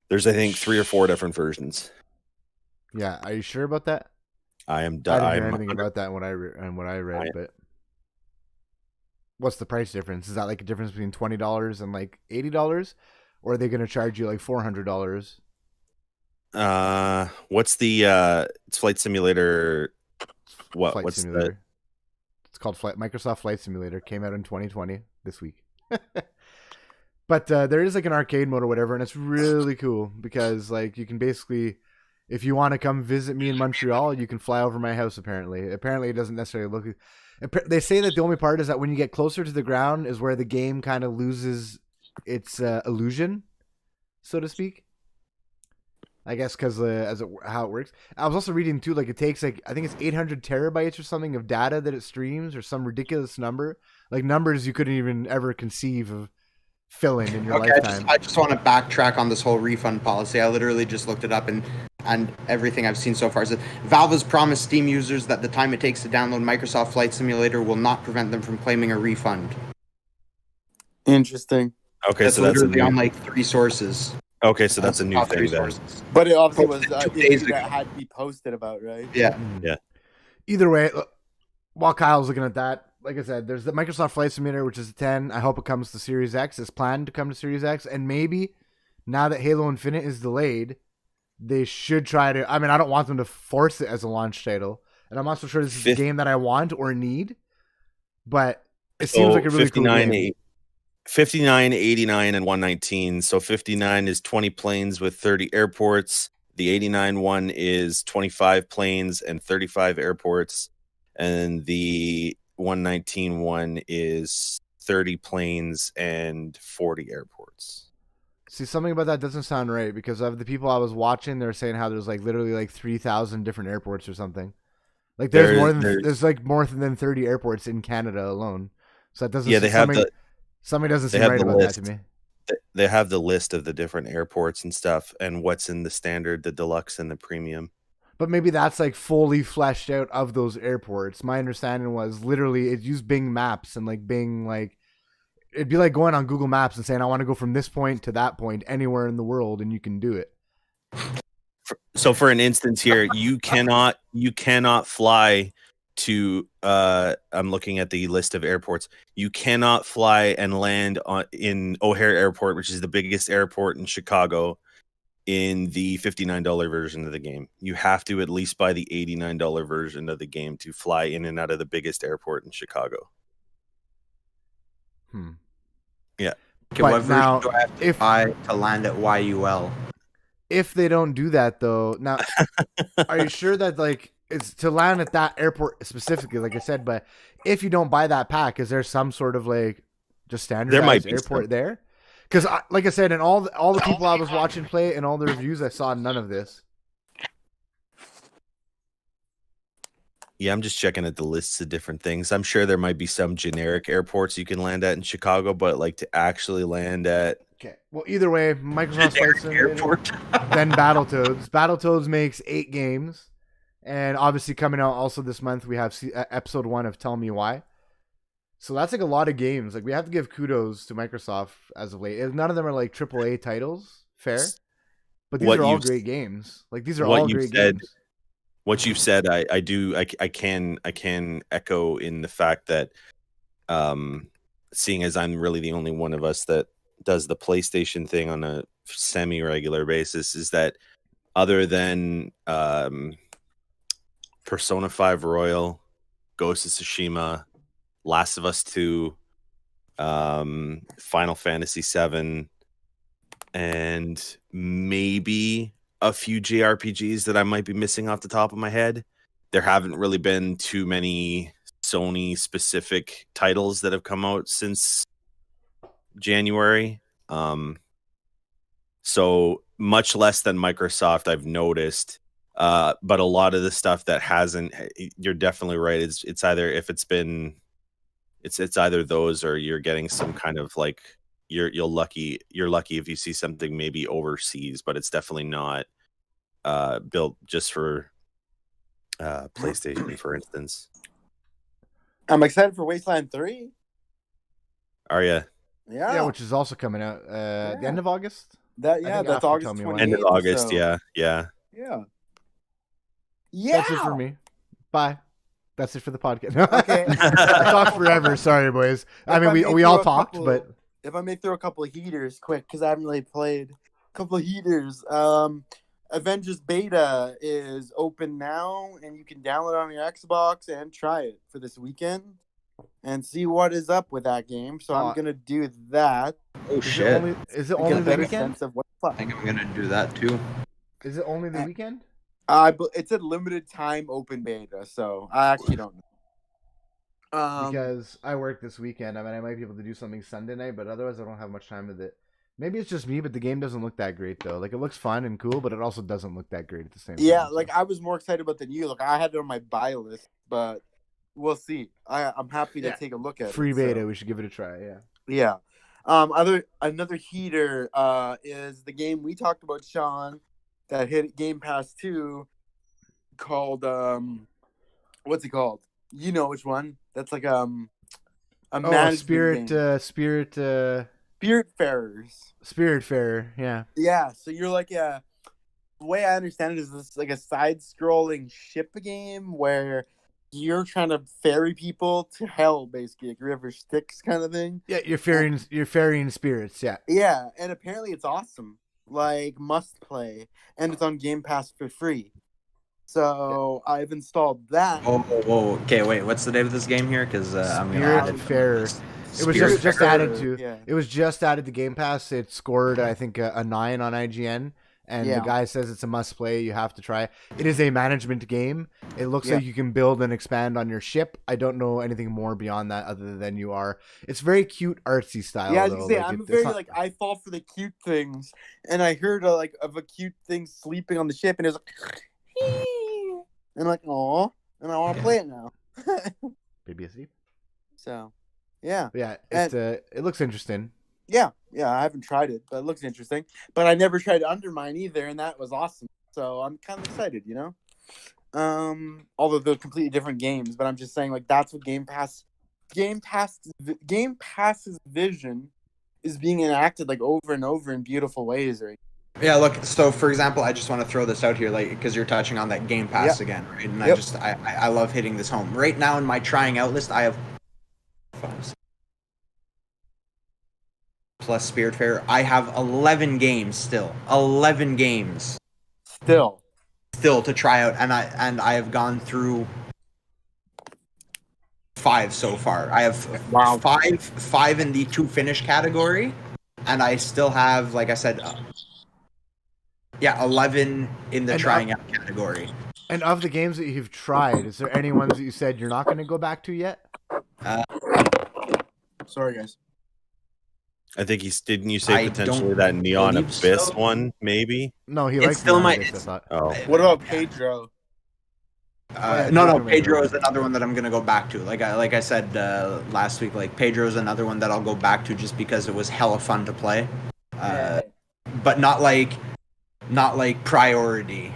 There's, I think, 3 or 4 different versions. Yeah, are you sure about that? I am. I didn't hear anything about that when I read. But what's the price difference? Is that like a difference between $20 and like $80, or are they going to charge you like $400? What's the it's Flight Simulator? What's Simulator. It's called Microsoft Flight Simulator. Came out in 2020 this week. But there is like an arcade mode or whatever, and it's really cool because like you can basically, if you want to come visit me in Montreal, you can fly over my house. Apparently it doesn't necessarily look. They say that the only part is that when you get closer to the ground is where the game kind of loses its illusion, so to speak. I guess because how it works. I was also reading too, like it takes like I think it's 800 terabytes or something of data that it streams, or some ridiculous number, like numbers you couldn't even ever conceive of filling in your Okay, lifetime. I just want to backtrack on this whole refund policy. I literally just looked it up, and everything I've seen so far is that Valve has promised Steam users that the time it takes to download Microsoft Flight Simulator will not prevent them from claiming a refund. Interesting. Okay, That's so that's a literally new. on like 3 sources. Okay, so that's a new Off thing 3 then. sources. But it also was Posted an 2 days issue that ago. had to be posted about, right? Yeah. Yeah. Either way, while Kyle's looking at that, like I said, there's the Microsoft Flight Simulator, which is a 10. I hope it comes to Series X. It's planned to come to Series X, and maybe now that Halo Infinite is delayed, they should try to. I mean, I don't want them to force it as a launch title, and I'm not so sure this is a game that I want or need, but it seems like a really cool game. 59, 89, and 119. So 59 is 20 planes with 30 airports. The 89 one is 25 planes and 35 airports. And the 119 one is 30 planes and 40 airports. See, something about that doesn't sound right, because of the people I was watching, they're saying how there's like literally like 3,000 different airports or something. Like there's like more than 30 airports in Canada alone. So that doesn't. Yeah, they have something doesn't seem right about that to me. They have the list of the different airports and stuff, and what's in the standard, the deluxe, and the premium. But maybe that's like fully fleshed out of those airports. My understanding was literally it used Bing Maps, and like Bing, like it'd be like going on Google Maps and saying I want to go from this point to that point anywhere in the world, and you can do it. So for an instance here, you cannot fly to I'm looking at the list of airports. You cannot fly and land in O'Hare Airport, which is the biggest airport in Chicago, in the $59 version of the game. You have to at least buy the $89 version of the game to fly in and out of the biggest airport in Chicago. Yeah. Okay, But what now, version do I have to buy to land at YUL? If they don't do that though, now are you sure that like it's to land at that airport specifically, like I said, but if you don't buy that pack, is there some sort of like just standardized airport there? Because like I said, and all the people I was watching play and all the reviews, I saw none of this. Yeah, I'm just checking at the lists of different things. I'm sure there might be some generic airports you can land at in Chicago, but like to actually land at. Okay. Well, either way, Microsoft Flight Simulator, then Battletoads. Battletoads makes 8 games, and obviously coming out also this month we have episode 1 of Tell Me Why. So that's like a lot of games. Like we have to give kudos to Microsoft as of late. None of them are like AAA titles, fair, but these are all great games. Like these are all great games. What you've said, I can echo in the fact that, seeing as I'm really the only one of us that does the PlayStation thing on a semi-regular basis, is that other than Persona 5 Royal, Ghost of Tsushima, Last of Us 2, Final Fantasy 7, and maybe a few JRPGs that I might be missing off the top of my head, there haven't really been too many Sony specific titles that have come out since January. So much less than Microsoft, I've noticed. But a lot of the stuff that hasn't, you're definitely right. It's either it's either those, or you're getting some kind of like you're lucky if you see something maybe overseas, but it's definitely not built just for PlayStation, for instance. I'm excited for Wasteland 3. Are you? Yeah, which is also coming out the end of August. That's August 28th. End of August, so. yeah. That's it for me. Bye. That's it for the podcast. Okay. I talked forever. Sorry, boys. I mean, we all talked, but if I may throw a couple of heaters quick, because I haven't really played a couple of heaters. Avengers Beta is open now, and you can download it on your Xbox and try it for this weekend and see what is up with that game. So I'm gonna do that. Oh shit! Is it only the weekend? I think I'm gonna do that too. Is it only the weekend? It's a limited time open beta, so I actually don't know. Because I work this weekend. I mean, I might be able to do something Sunday night, but otherwise I don't have much time with it. Maybe it's just me, but the game doesn't look that great though. Like it looks fun and cool, but it also doesn't look that great at the same time. Yeah, so. like I was more excited about than you. Like I had it on my buy list, but we'll see. I'm happy to take a look at free it. beta. So. We should give it a try. Yeah. Yeah. Another heater is the game we talked about, Sean, that hit Game Pass 2 called what's it called? You know which one? That's like a management game. Spiritfarer, yeah. Yeah, so you're like the way I understand it is this like a side-scrolling ship game where you're trying to ferry people to hell, basically, like River Styx kind of thing. Yeah, you're ferrying spirits, yeah. Yeah, and apparently it's awesome, like must play, and it's on Game Pass for free. So I've installed that. Whoa, okay, wait, what's the name of this game here? Because I'm gonna add it. Spiritfarer. It was just added to. Yeah. It was just added to Game Pass. It scored, I think, a 9 on IGN. And the guy says it's a must play. You have to try. It is a management game. It looks like you can build and expand on your ship. I don't know anything more beyond that other than you are. It's very cute, artsy style. Yeah, I was gonna say, I'm very like I fall for the cute things, and I heard of a cute thing sleeping on the ship, and it was like, and like, aw, and I want to play it now. Maybe asleep. So, yeah, it looks interesting. Yeah, I haven't tried it, but it looks interesting. But I never tried Undermine either, and that was awesome. So I'm kind of excited, you know? Although they're completely different games, but I'm just saying, like, that's what Game Pass's vision is being enacted, like, over and over in beautiful ways, right? Yeah, look, so for example, I just want to throw this out here, like, because you're touching on that Game Pass again, right? And I love hitting this home. Right now in my trying out list, I have plus Spiritfarer. I have 11 games still. 11 games. Still to try out, and I have gone through 5 so far. I have five in the to finish category, and I still have, like I said, 11 in the trying out category. And of the games that you've tried, is there any ones that you said you're not going to go back to yet? Sorry, guys. I think didn't you say potentially that Neon Abyss one, maybe? No, he likes still Neon Abyss, I thought. Oh. What about Pedro? No, Pedro is another one that I'm gonna go back to. Like I said last week, like Pedro is another one that I'll go back to just because it was hella fun to play, but not like priority.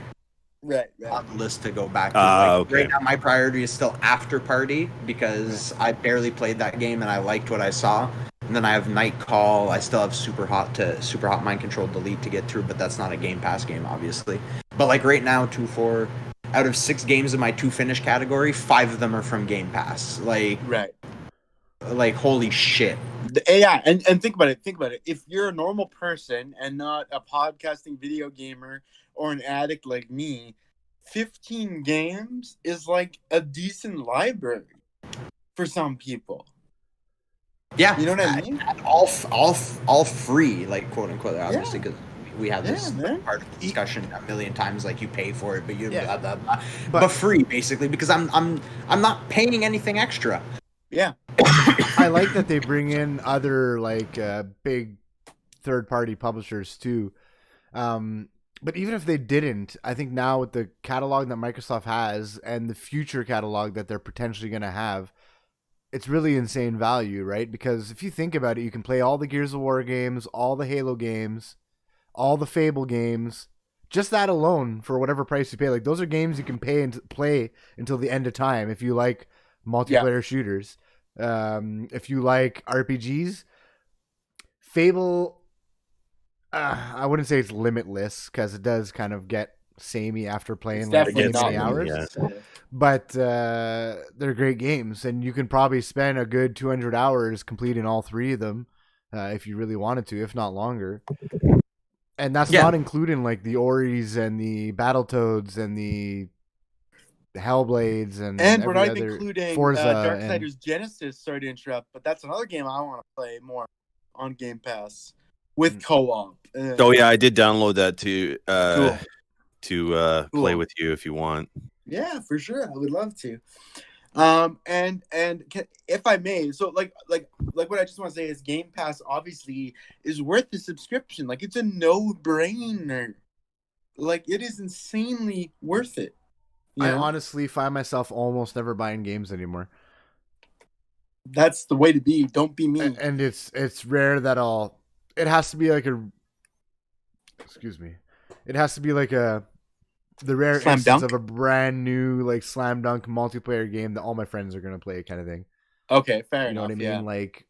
Right. On the list to go back to. Okay. Right now, my priority is still After Party because I barely played that game and I liked what I saw. And then I have Night Call. I still have Super Hot Mind Control Delete to get through, but that's not a Game Pass game, obviously. But like right now, 2-4 out of 6 games in my to finish category, 5 of them are from Game Pass. Like holy shit. Yeah, and think about it. If you're a normal person and not a podcasting video gamer or an addict like me, 15 games is like a decent library for some people. Yeah, you know what I mean? All free, like quote unquote, obviously, because we had this part of the discussion a million times. Like you pay for it, but you blah blah blah, but free basically because I'm not paying anything extra. Yeah, I like that they bring in other like big third-party publishers too. But even if they didn't, I think now with the catalog that Microsoft has and the future catalog that they're potentially going to have, it's really insane value, right? Because if you think about it, you can play all the Gears of War games, all the Halo games, all the Fable games, just that alone for whatever price you pay. Like those are games you can pay and play until the end of time if you like multiplayer shooters. If you like RPGs, Fable, I wouldn't say it's limitless because it does kind of get samey after playing like many hours. Yeah. But they're great games, and you can probably spend a good 200 hours completing all 3 of them if you really wanted to, if not longer. And that's not including like the Oris and the Battletoads and the Hellblades and we're not even including Forza Darksiders Genesis. Sorry to interrupt, but that's another game I want to play more on Game Pass with co-op. Oh yeah, I did download that to cool. play with you if you want. Yeah, for sure. I would love to. If I may, so like what I just want to say is Game Pass obviously is worth the subscription. Like it's a no-brainer. Like it is insanely worth it. I honestly find myself almost never buying games anymore. That's the way to be. Don't be me. And it's rare that it has to be like excuse me. It has to be like the rare Slam instance dunk? of a brand new like slam dunk multiplayer game that all my friends are gonna play kind of thing. Okay, fair You know enough. what I mean? Yeah. Like,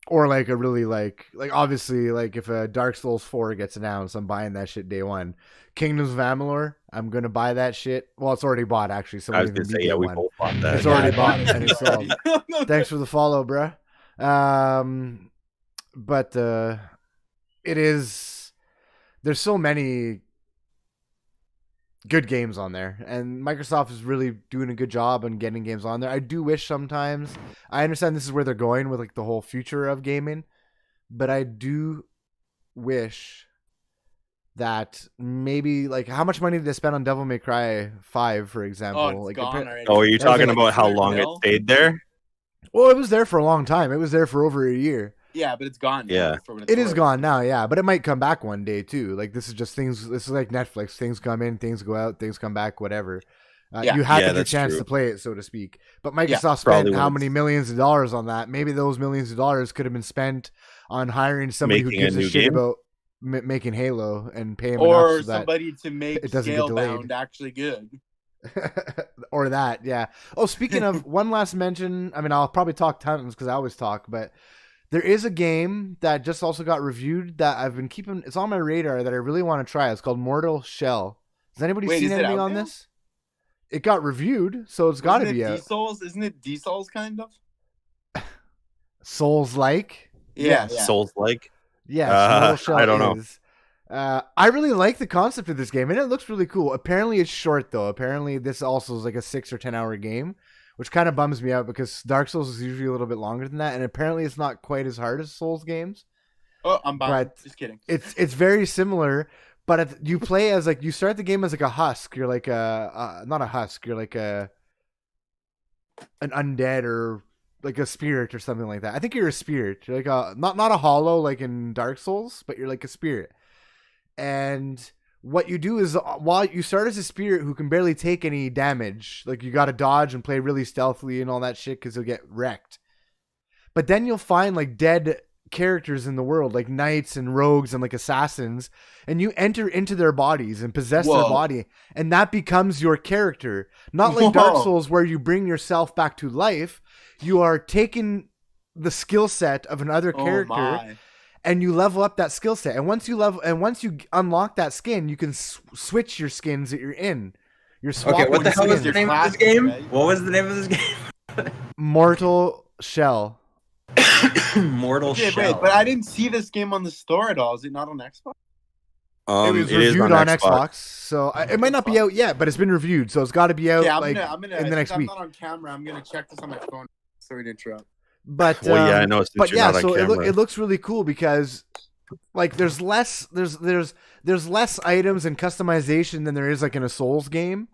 or like a really like obviously like if a Dark Souls 4 gets announced, I'm buying that shit day one. Kingdoms of Amalur, I'm gonna buy that shit. Well, it's already bought actually. So I was gonna say, yeah, we both bought that. It's already Yeah, bought I and it's sold. Thanks for the follow, bruh. But it is. There's so many good games on there, and Microsoft is really doing a good job on getting games on there. I do wish sometimes. I understand this is where they're going with like the whole future of gaming, but I do wish that maybe like how much money did they spend on Devil May Cry 5, for example? Oh, it's like gone already. Oh, are you That was talking like about how 200 long it mil? stayed there? well, it was there for a long time. It was there for over a year. Yeah, but it's gone. Yeah. Now for what it's It is worth. gone now, yeah, but it might come back one day too. Like this is just things. This is like Netflix. Things come in, things go out, things come back, whatever. Yeah. You had Yeah, your that's chance true. to play it, so to speak. But Microsoft Probably spent how when many it's- millions of dollars on that? Maybe those millions of dollars could have been spent on hiring somebody Making who a gives a new shit game? about making Halo and pay him Or enough so that somebody to make it doesn't get delayed. Scalebound actually good. or that, yeah. Oh, speaking of one last mention, I mean, I'll probably talk tons because I always talk, but there is a game that just also got reviewed that I've been keeping. It's on my radar that I really want to try. It's called Mortal Shell. Has anybody Wait, seen is it anything out on now? this? It got reviewed, so it's got to be out. D-Souls? Isn't it D-Souls kind of? Souls like. Yeah. Souls like. Yes, Mortal Shell I don't know. is. I really like the concept of this game, and it looks really cool. Apparently, it's short though. Apparently, this also is like a 6 or 10 hour game, which kind of bums me out because Dark Souls is usually a little bit longer than that, and apparently, it's not quite as hard as Souls games. Oh, I'm buying. But Just kidding. It's very similar, but you play as like you start the game as like a husk. You're like not a husk. You're like an undead or like a spirit or something like that. I think you're a spirit. You're like a not a hollow like in Dark Souls, but you're like a spirit. And what you do is while you start as a spirit who can barely take any damage, like you got to dodge and play really stealthily and all that shit because you'll get wrecked. But then you'll find like dead characters in the world, like knights and rogues and like assassins, and you enter into their bodies and possess their Whoa. body, and that becomes your character. Not like Dark Whoa. Souls where you bring yourself back to life. You are taking the skill set of another character Oh my. and you level up that skill set. And once you unlock that skin, you can switch your skins that you're in. You're swapping Okay, what the hell was skins. the name of this game? What was the name of this game? Mortal Shell. Mortal Okay, Shell. wait, but I didn't see this game on the store at all. Is it not on Xbox? It was It is reviewed on Xbox, so it might not be out yet, but it's been reviewed, so it's got to be out Yeah, I'm gonna, in the next since week. I'm not on camera. I'm gonna check this on my phone. Sorry to interrupt. But Well, yeah, I know. Since but you're yeah, not on so camera. it looks really cool because like there's less items and customization than there is like in a Souls game.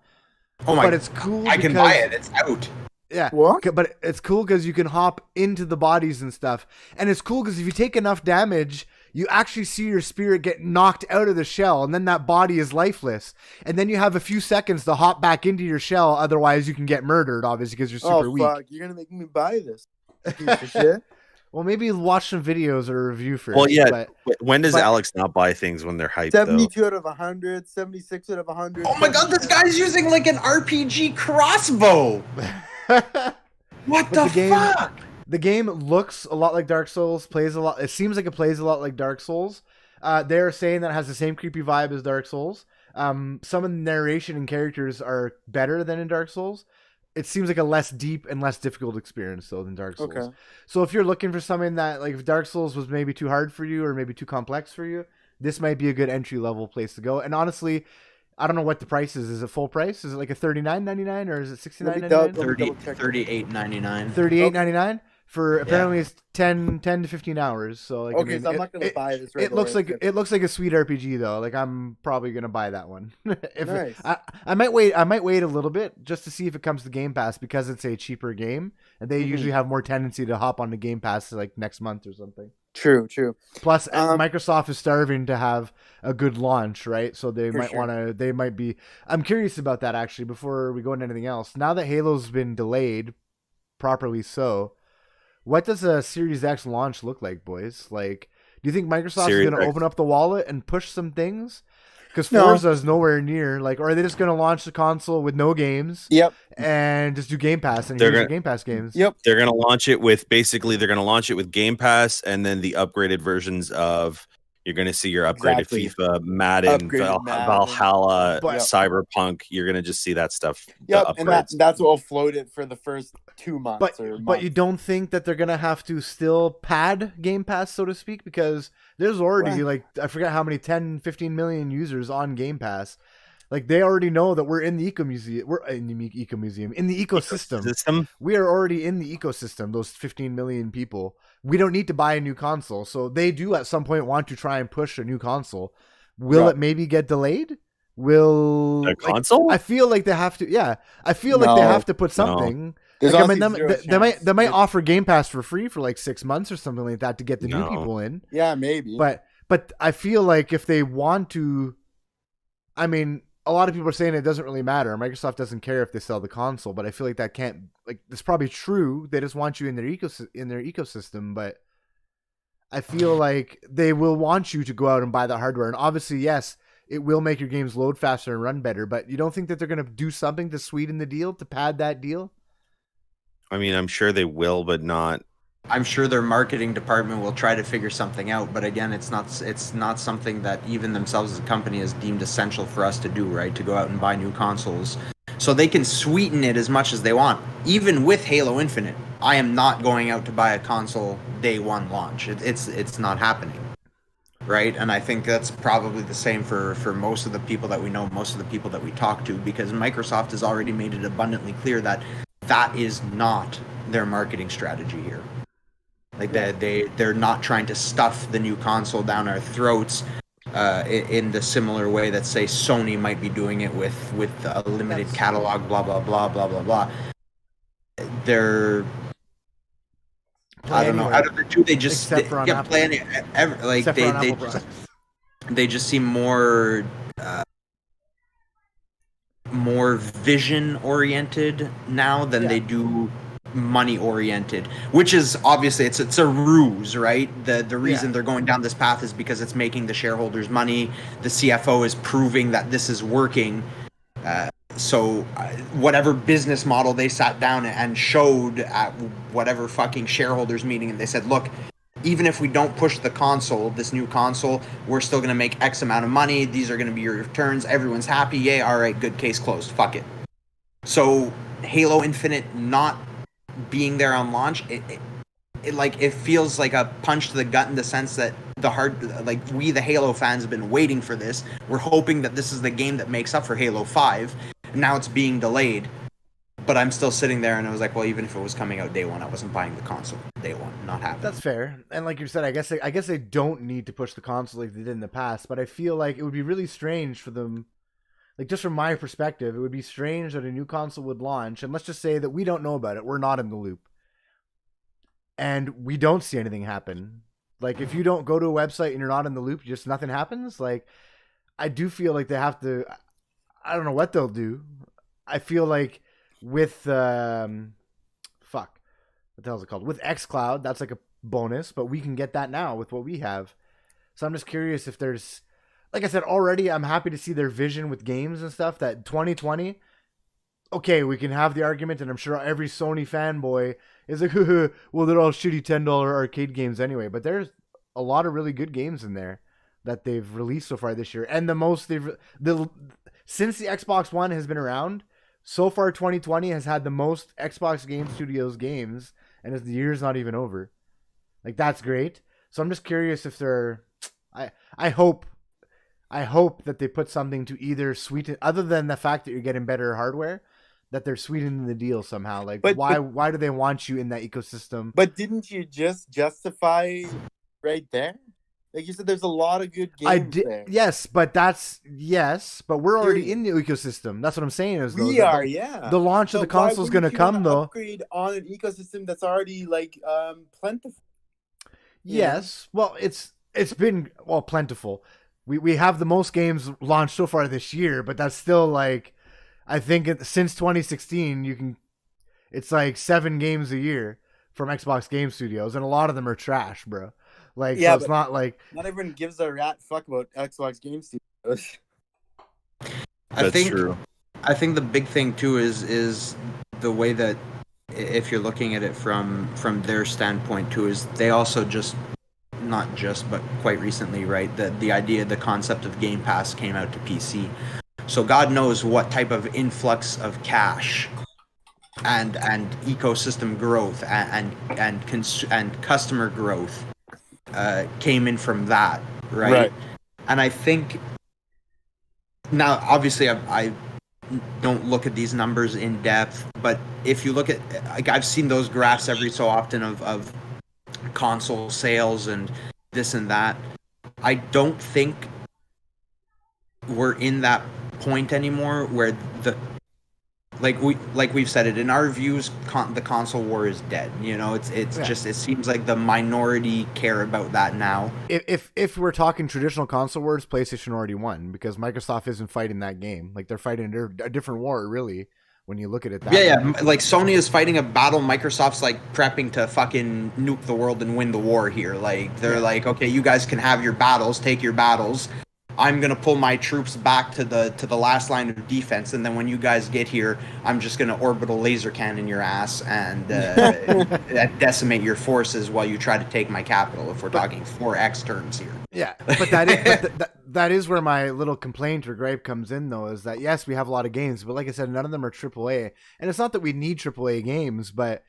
Oh my! But it's cool. I can because- buy it. It's out. Yeah. What? But it's cool because you can hop into the bodies and stuff. And it's cool because if you take enough damage, you actually see your spirit get knocked out of the shell, and then that body is lifeless. And then you have a few seconds to hop back into your shell. Otherwise, you can get murdered, obviously, because you're super weak. Fuck! You're gonna make me buy this. Piece of shit. Well, maybe watch some videos or a review first. Well, yeah. But When does but- Alex not buy things when they're hyped? Though? 72 out of 100, 76 out of 100. Oh my god! This guy's using like an RPG crossbow. What But the fuck? the game looks a lot like Dark Souls, plays a lot. It seems like it plays a lot like Dark Souls. They're saying that it has the same creepy vibe as Dark Souls. Some of the narration and characters are better than in Dark Souls. It seems like a less deep and less difficult experience though than Dark Souls. Okay. So if you're looking for something that like if Dark Souls was maybe too hard for you or maybe too complex for you, this might be a good entry level place to go. And honestly, I don't know what the price is. Is it full price? Is it like a $39.99 or is it $69.99? Let me double check. 38.99. $38.99. for apparently it's 10 to 15 hours. So like, Okay, so I'm not gonna buy this right It looks away. like it looks like a sweet RPG though. Like I'm probably gonna buy that one. Nice. I might wait a little bit just to see if it comes to Game Pass because it's a cheaper game and they usually have more tendency to hop on the Game Pass like next month or something. True. Plus, Microsoft is starving to have a good launch, right? So they might sure. want to. They might be. I'm curious about that actually. Before we go into anything else, now that Halo's been delayed, properly so, what does a Series X launch look like, boys? Like, do you think Microsoft is going to open up the wallet and push some things? Because Forza is nowhere near. Like, or are they just going to launch the console with no games? Yep. And just do Game Pass and They're use the Game Pass games. Yep. They're going to launch it with Game Pass and then the upgraded versions of. You're going to see your upgraded FIFA, Madden, Valhalla, Cyberpunk. You're going to just see that stuff. Yep, and that's what will float it for the first 2 months. But you don't think that they're going to have to still pad Game Pass, so to speak? Because there's already, I forget how many, 10, 15 million users on Game Pass. Like, they already know that we're in the ecosystem. We are already in the ecosystem, those 15 million people. We don't need to buy a new console. So they do at some point want to try and push a new console. Will it maybe get delayed? Will a console? I feel like they have to. Yeah, I feel like they have to put something. Like, I mean, they might offer Game Pass for free for like 6 months or something like that to get the new people in. Yeah, maybe. But I feel like if they want to, I mean, a lot of people are saying it doesn't really matter. Microsoft doesn't care if they sell the console, but I feel like that can't. Like, it's probably true. They just want you in their ecosystem, but I feel like they will want you to go out and buy the hardware. And obviously, yes, it will make your games load faster and run better. But you don't think that they're going to do something to sweeten the deal, to pad that deal? I mean, I'm sure they will, but not. I'm sure their marketing department will try to figure something out, but again, it's not something that even themselves as a company has deemed essential for us to do, right? To go out and buy new consoles. So they can sweeten it as much as they want. Even with Halo Infinite, I am not going out to buy a console day one launch. It's not happening, right? And I think that's probably the same for most of the people that we know, most of the people that we talk to, because Microsoft has already made it abundantly clear that that is not their marketing strategy here. Like, they're not trying to stuff the new console down our throats in the similar way that, say, Sony might be doing it with a limited catalog, blah, blah, blah, blah, blah, blah. They're... I don't know. Out of the two, they just play any, like they just seem more vision oriented now than they do money oriented, which is obviously it's a ruse, right? The reason they're going down this path is because it's making the shareholders money. The CFO is proving that this is working. So whatever business model they sat down and showed at whatever fucking shareholders meeting, and they said, look, even if we don't push the console, this new console, we're still going to make X amount of money. These are going to be your returns. Everyone's happy. Yay. All right. Good, case closed. Fuck it. So Halo Infinite not being there on launch, it feels like a punch to the gut in the sense that we the Halo fans have been waiting for this. We're hoping that this is the game that makes up for Halo 5. Now it's being delayed, but I'm still sitting there and I was like, well, even if it was coming out day one, I wasn't buying the console day one. Not happening. That's fair. And like you said, I guess they don't need to push the console like they did in the past, but I feel like it would be really strange for them. Like, just from my perspective, it would be strange that a new console would launch, and let's just say that we don't know about it. We're not in the loop. And we don't see anything happen. Like, if you don't go to a website and you're not in the loop, just nothing happens. Like, I do feel like they have to... I don't know what they'll do. I feel like with... what the hell is it called? With xCloud, that's like a bonus, but we can get that now with what we have. So I'm just curious if there's... Like I said, already I'm happy to see their vision with games and stuff, that 2020, okay, we can have the argument, and I'm sure every Sony fanboy is like, well, they're all shitty $10 arcade games anyway, but there's a lot of really good games in there that they've released so far this year. And since the Xbox One has been around, so far 2020 has had the most Xbox Game Studios games, and the year's not even over. Like, that's great. So I'm just curious if they're... I hope that they put something to either sweeten, other than the fact that you're getting better hardware, that they're sweetening the deal somehow. Like, But- why do they want you in that ecosystem? But didn't you just justify right there? Like you said, there's a lot of good games I did, there. yes, but we're already Period. in the ecosystem. That's what I'm saying. Is We though, are, the, yeah. the launch of the console is going to come though. Upgrade on an ecosystem that's already like plentiful. Yes, well, it's been plentiful. We have the most games launched so far this year, but that's still like, I think since 2016 it's like 7 games a year from Xbox Game Studios, and a lot of them are trash, bro. Like, Yeah, so it's not like not everyone gives a rat fuck about Xbox Game Studios. That's true. I think the big thing too is the way that, if you're looking at it from their standpoint too, is they also but quite recently, right? The concept of Game Pass came out to PC. So God knows what type of influx of cash and ecosystem growth and customer growth came in from that, right? And I think now, obviously, I don't look at these numbers in depth, but if you look at, like, I've seen those graphs every so often of console sales and this and that. I don't think we're in that point anymore where we've said it in our views, the console war is dead. You know, it's just, it seems like the minority care about that now. If we're talking traditional console wars, PlayStation already won, because Microsoft isn't fighting that game. Like, they're fighting a different war, really, when you look at it that way. Like Sony is fighting a battle. Microsoft's like prepping to fucking nuke the world and win the war here. Like, they're like, okay, you guys can have your battles, take your battles. I'm gonna pull my troops back to the last line of defense, and then when you guys get here, I'm just gonna orbital laser cannon your ass and decimate your forces while you try to take my capital. If we're talking 4x turns here. Yeah, but that is where my little complaint or gripe comes in, though, is that yes, we have a lot of games, but like I said, none of them are AAA, and it's not that we need AAA games, but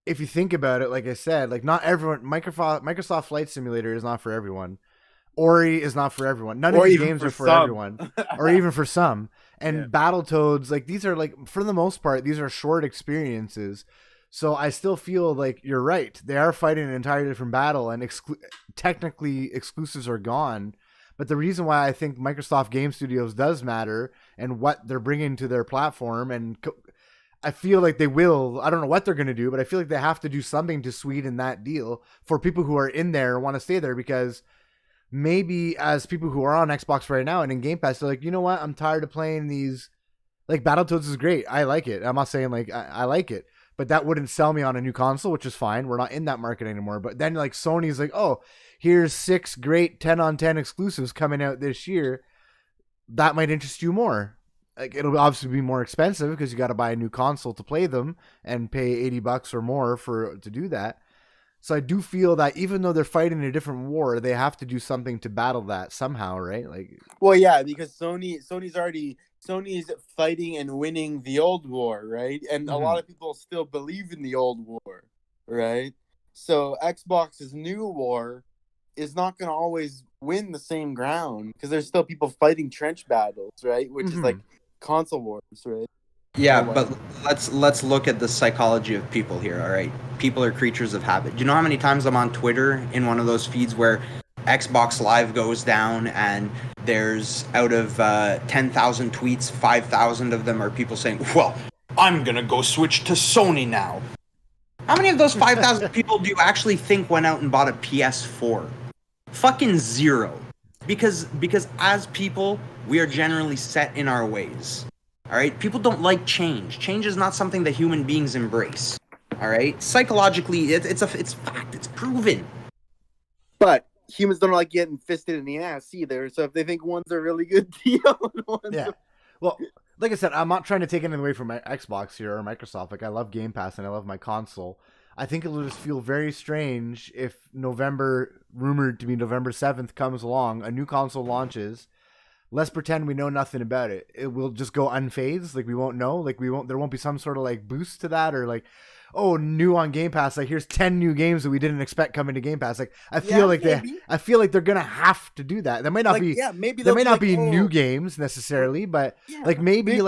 if you think about it, like I said, like, not everyone, Microsoft Flight Simulator is not for everyone. Ori is not for everyone. None of these games are for everyone, or even for some. And Battletoads, like, these are, like, for the most part, these are short experiences. So I still feel like you're right. They are fighting an entirely different battle, and technically exclusives are gone. But the reason why I think Microsoft Game Studios does matter, and what they're bringing to their platform, and I feel like they will. I don't know what they're going to do, but I feel like they have to do something to sweeten that deal for people who are in there and want to stay there, because maybe as people who are on Xbox right now and in Game Pass, they're like, you know what? I'm tired of playing these. Like, Battletoads is great. I like it. I'm not saying, like, I like it, but that wouldn't sell me on a new console, which is fine. We're not in that market anymore. But then, like, Sony's like, oh, here's 6 great 10-on-10 exclusives coming out this year. That might interest you more. Like, it'll obviously be more expensive because you got to buy a new console to play them and pay $80 or more to do that. So I do feel that even though they're fighting a different war, they have to do something to battle that somehow, right? Like, well, yeah, because Sony's fighting and winning the old war, right? And a lot of people still believe in the old war, right? So Xbox's new war is not going to always win the same ground, because there's still people fighting trench battles, right? Which is like console wars, right? Yeah, but let's look at the psychology of people here, all right? People are creatures of habit. Do you know how many times I'm on Twitter in one of those feeds where Xbox Live goes down and there's, out of 10,000 tweets, 5,000 of them are people saying, well, I'm going to go switch to Sony now. How many of those 5,000 people do you actually think went out and bought a PS4? Fucking zero. Because as people, we are generally set in our ways. All right, people don't like change. Change is not something that human beings embrace. All right, psychologically, it's fact. It's proven. But humans don't like getting fisted in the ass either. So if they think one's a really good deal, well, like I said, I'm not trying to take anything away from my Xbox here or Microsoft. Like, I love Game Pass and I love my console. I think it'll just feel very strange if rumored to be November 7th, comes along, a new console launches. Let's pretend we know nothing about it. It will just go unfazed. Like, we won't know. Like, there won't be some sort of, like, boost to that, or like, oh, new on Game Pass. Like here's 10 new games that we didn't expect coming to Game Pass. Like I feel like they're gonna have to do that. There might not like, be maybe there may not like, be new games necessarily, but maybe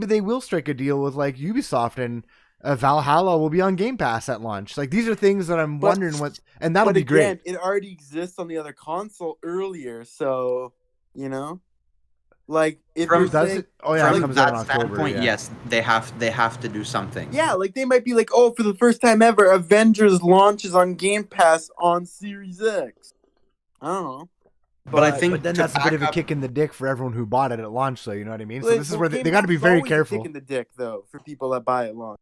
they will strike a deal with like Ubisoft and Valhalla will be on Game Pass at launch. Like these are things that I'm wondering what, and that'll be great. It already exists on the other console earlier, so like if From- you're Does saying, it? Oh yeah, it From comes out that in October. standpoint, Yeah. yes, they have to do something. yeah, like they might be like, oh, for the first time ever, Avengers launches on Game Pass on Series X. I don't know. But I think But then to that's a bit of a back up- kick in the dick for everyone who bought it at launch, though. You know what I mean? So Like, this is where Game they got to Pass be is very always a careful. kick in the dick, though, for people that buy it long.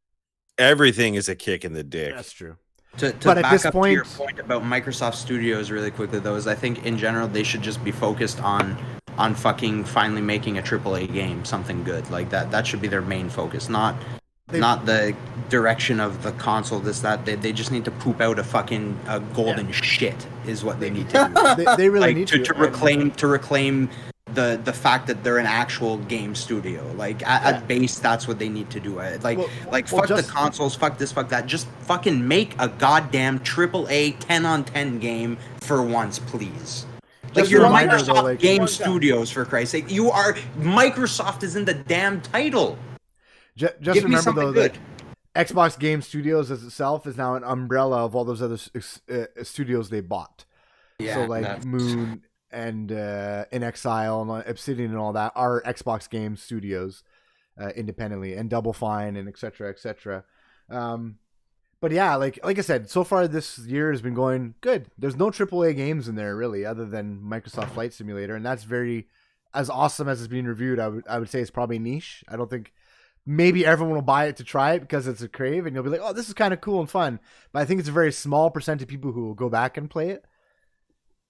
Everything is a kick in the dick. That's true. To But at back this up point- to your point about Microsoft Studios really quickly, though, is I think in general they should just be focused on fucking finally making a AAA game, something good like that. That should be their main focus, not the direction of the console. They just need to poop out a fucking golden shit is what they need to do. They really Like need to reclaim the fact that they're an actual game studio. Like at base, that's what they need to do. Fuck the consoles, fuck this, fuck that. Just fucking make a goddamn AAA 10 on 10 game for once, please. Like Just you're a reminder, Microsoft though, like- Game Studios, for Christ's sake. You are Microsoft is in the damn title. Just Give me remember something though good. that Xbox Game Studios as itself is now an umbrella of all those other studios they bought. So like that's- Moon and In Exile and Obsidian and all that are Xbox Game Studios independently, and Double Fine and etc. etc. But yeah, like I said, so far this year has been going good. There's no AAA games in there really, other than Microsoft Flight Simulator, and that's very as awesome as it's being reviewed. I would say it's probably niche. I don't think maybe everyone will buy it to try it because it's a crave, and you'll be like, oh, this is kind of cool and fun. But I think it's a very small percent of people who will go back and play it.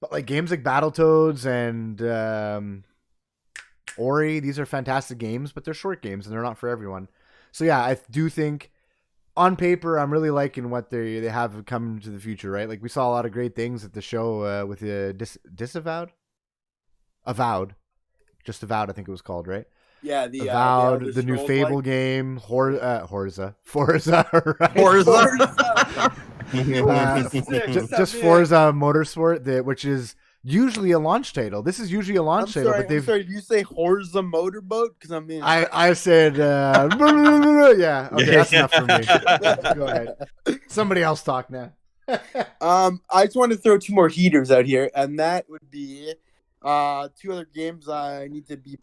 But like games like Battletoads and Ori, these are fantastic games, but they're short games and they're not for everyone. So yeah, I do think on paper, I'm really liking what they have come to the future, right? Like we saw a lot of great things at the show with the Disavowed? Avowed. Just Avowed, I think it was called, right? Yeah, the Avowed, Elder the new Scrolls Fable like- game, Forza, right? Just Forza Motorsport, which is usually a launch title. This is usually a launch title, but they've. I'm sorry, did you say Horza Motorboat? Because I'm in. I said, yeah. Okay, that's enough for me. Go ahead. Somebody else talk now. I just want to throw two more heaters out here, and that would be two other games I need to be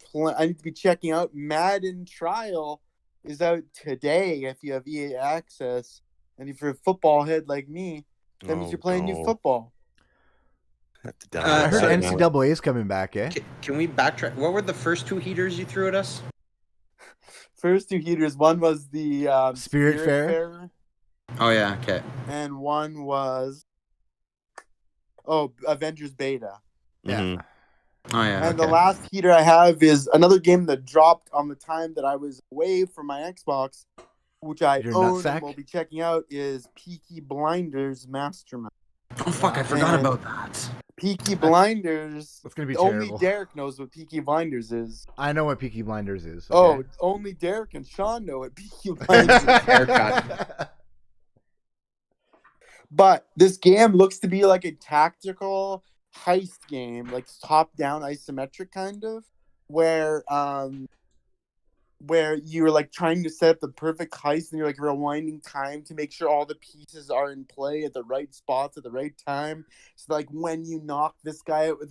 checking out. Madden Trial is out today if you have EA access, and if you're a football head like me, that means you're playing new football. I heard NCAA is coming back, eh? Can we backtrack? What were the first two heaters you threw at us? First two heaters, one was the Spirit Fair. Oh yeah, okay. And one was Avengers Beta. Yeah. Mhm. Oh yeah. And the last heater I have is another game that dropped on the time that I was away from my Xbox, which I Your own nutsack? and will be checking out, is Peaky Blinders Mastermind. Oh fuck, I forgot And- about that. Peaky Blinders. It's gonna be Only terrible. Derek knows what Peaky Blinders is. I know what Peaky Blinders is. Oh, okay? only Derek and Sean know what Peaky Blinders is. Haircut. But this game looks to be like a tactical heist game, like top-down isometric kind of, where you're like trying to set up the perfect heist and you're like rewinding time to make sure all the pieces are in play at the right spots at the right time. So like when you knock this guy out with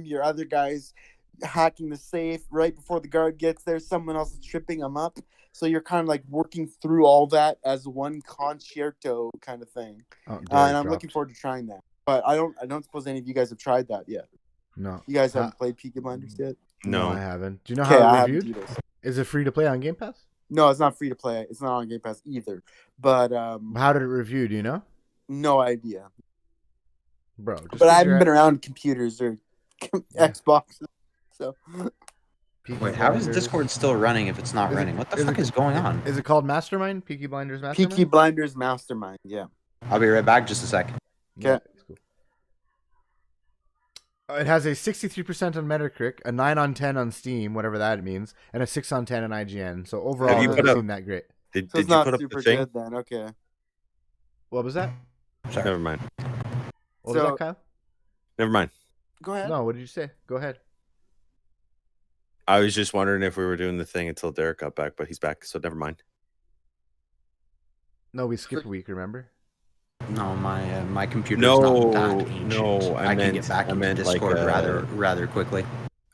your other guy's hacking the safe right before the guard gets there, someone else is tripping him up. So you're kind of like working through all that as one concerto kind of thing. Oh, Derek And I'm dropped. looking forward to trying that. But I don't suppose any of you guys have tried that yet. No. You guys haven't played Peaky Blinders yet? I No. haven't. Do you know Okay, how I it haven't reviewed? either. Is it free to play on Game Pass? No, it's not free to play. It's not on Game Pass either. But How did it review? Do you know? no idea. Bro. Just But I 'cause haven't you're been at around computers or Yeah. Xboxes. So Peaky Wait, how is Blinders. Discord still running if it's not Is it- running? What the is fuck it- is going on? Is it called Mastermind? Peaky Blinders Mastermind? Peaky Blinders Mastermind, yeah. I'll be right back. Just a second. Yeah, Okay. it's cool. It has a 63% on Metacritic, a 9 on 10 on Steam, whatever that means, and a 6 on 10 on IGN. So overall, Have it you doesn't put a- seem that great. Did So it's you not put up the super thing? good then. Okay. What was that? Sorry. Never mind. What was So- that, Kyle? Never mind. Go ahead. No, what did you say? Go ahead. I was just wondering if we were doing the thing until Derek got back, but he's back, so never mind. No, we skipped a week, remember? No, my computer's No, not that ancient. no, I can meant- get back I into meant like Discord a- rather quickly.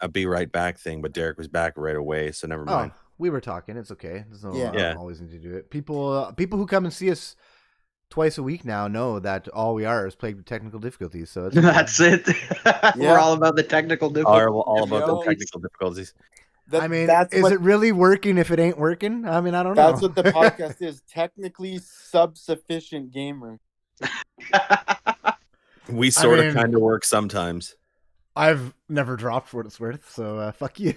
A be right back thing, but Derek was back right away, so never mind. Oh, we were talking. It's okay. There's no, Yeah. I don't always need to do it. People who come and see us twice a week now know that all we are is plagued with technical difficulties. So it's okay. That's it. Yeah. We're all about the technical difficulties. All about the Yo. technical difficulties. That- I mean, that's is what, it really working if it ain't working? I mean, I don't know. That's what the podcast is. Technically sub-sufficient gamer. We sort mean- of kind of work sometimes. I've never dropped for what it's worth, so fuck you.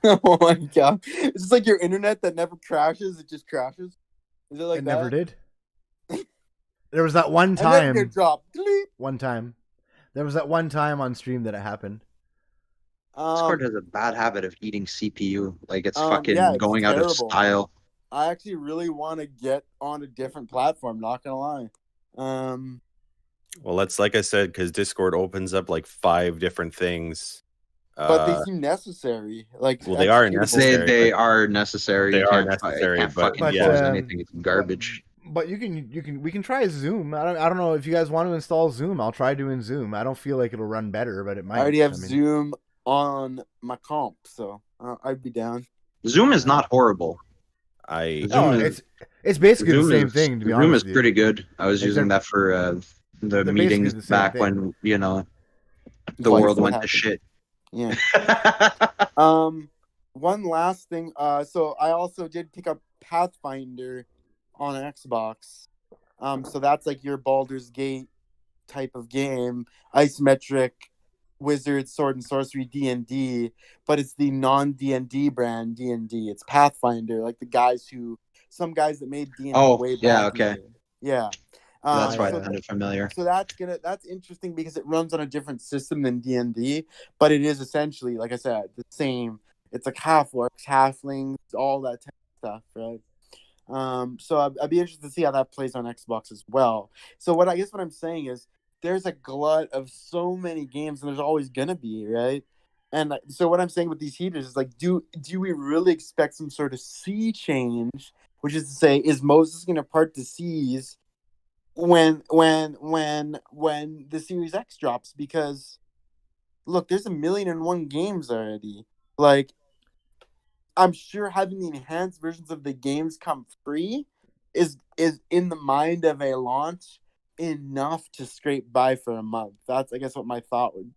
Oh my god! It's just like your internet that never crashes; it just crashes. Is it like It that? never did. There was that one And then time. you drop. Delete. One time. There was that one time on stream that it happened. Discord has a bad habit of eating CPU. Like it's fucking yeah, it's going out of terrible. style. I actually really want to get on a different platform. Not gonna lie. Well, that's like I said, because Discord opens up like 5 different things. But they seem necessary. Like, well, they are executable. necessary. They are necessary. They You are can't necessary, can't but- fucking yeah. close anything. It's garbage. But we can try Zoom. I don't know if you guys want to install Zoom. I'll try doing Zoom. I don't feel like it'll run better, but it might. I already have mean, Zoom on my comp, so I'd be down. Zoom is not horrible. I No, Zoom is- it's basically the same is, thing. To be Zoom honest, is with you. pretty good. I was Like, using they're- that for the they're basically meetings the same back thing. when the Twice world what went to happened. shit. Yeah. One last thing. So I also did pick up Pathfinder on Xbox. So that's like your Baldur's Gate type of game, isometric wizard, sword and sorcery D&D, but it's the non D&D brand D&D. It's Pathfinder, like some guys that made D&D Oh, way back. yeah, in the okay. day. Yeah. That's why so it sounded familiar. So that's interesting because it runs on a different system than D&D, but it is essentially, like I said, the same. It's like half orcs, halflings, all that type of stuff, right? So I'd be interested to see how that plays on Xbox as well. So what I'm saying is there's a glut of so many games, and there's always gonna be, right? And so what I'm saying with these heaters is like, do we really expect some sort of sea change, which is to say, is Moses gonna part the seas when the Series X drops? Because look, there's 1,000,001 games already. Like, I'm sure having the enhanced versions of the games come free is in the mind of a launch enough to scrape by for a month. That's, I guess, what my thought would.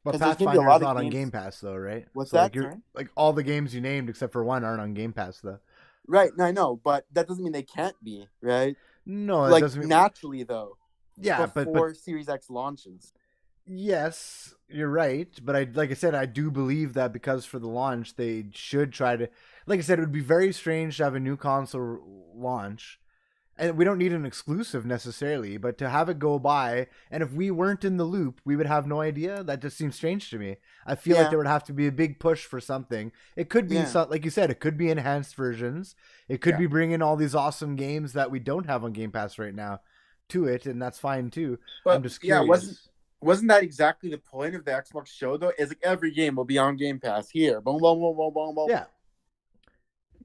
But 'Cause there's gonna be a Pathfinder's lot of not on games- Game Pass though, right? What's So, that? Like, Sorry? like all the games you named except for one aren't on Game Pass though. Right, I know, but that doesn't mean they can't be, right? No, it Like, doesn't mean. naturally though. Yeah, before Series X launches. Yes, you're right, but like I said, I do believe that because for the launch they should try to, like I said, it would be very strange to have a new console launch, and we don't need an exclusive necessarily, but to have it go by, and if we weren't in the loop, we would have no idea. That just seems strange to me. I feel like Yeah. there would have to be a big push for something. It could be Yeah. like you said, it could be enhanced versions. It could be bringing all these awesome games that we don't have on Game Pass right now to it, and that's fine too. But I'm just curious. wasn't that exactly the point of the Xbox show though? Is like every game will be on Game Pass here. Boom, boom, boom, boom, boom, boom. Yeah.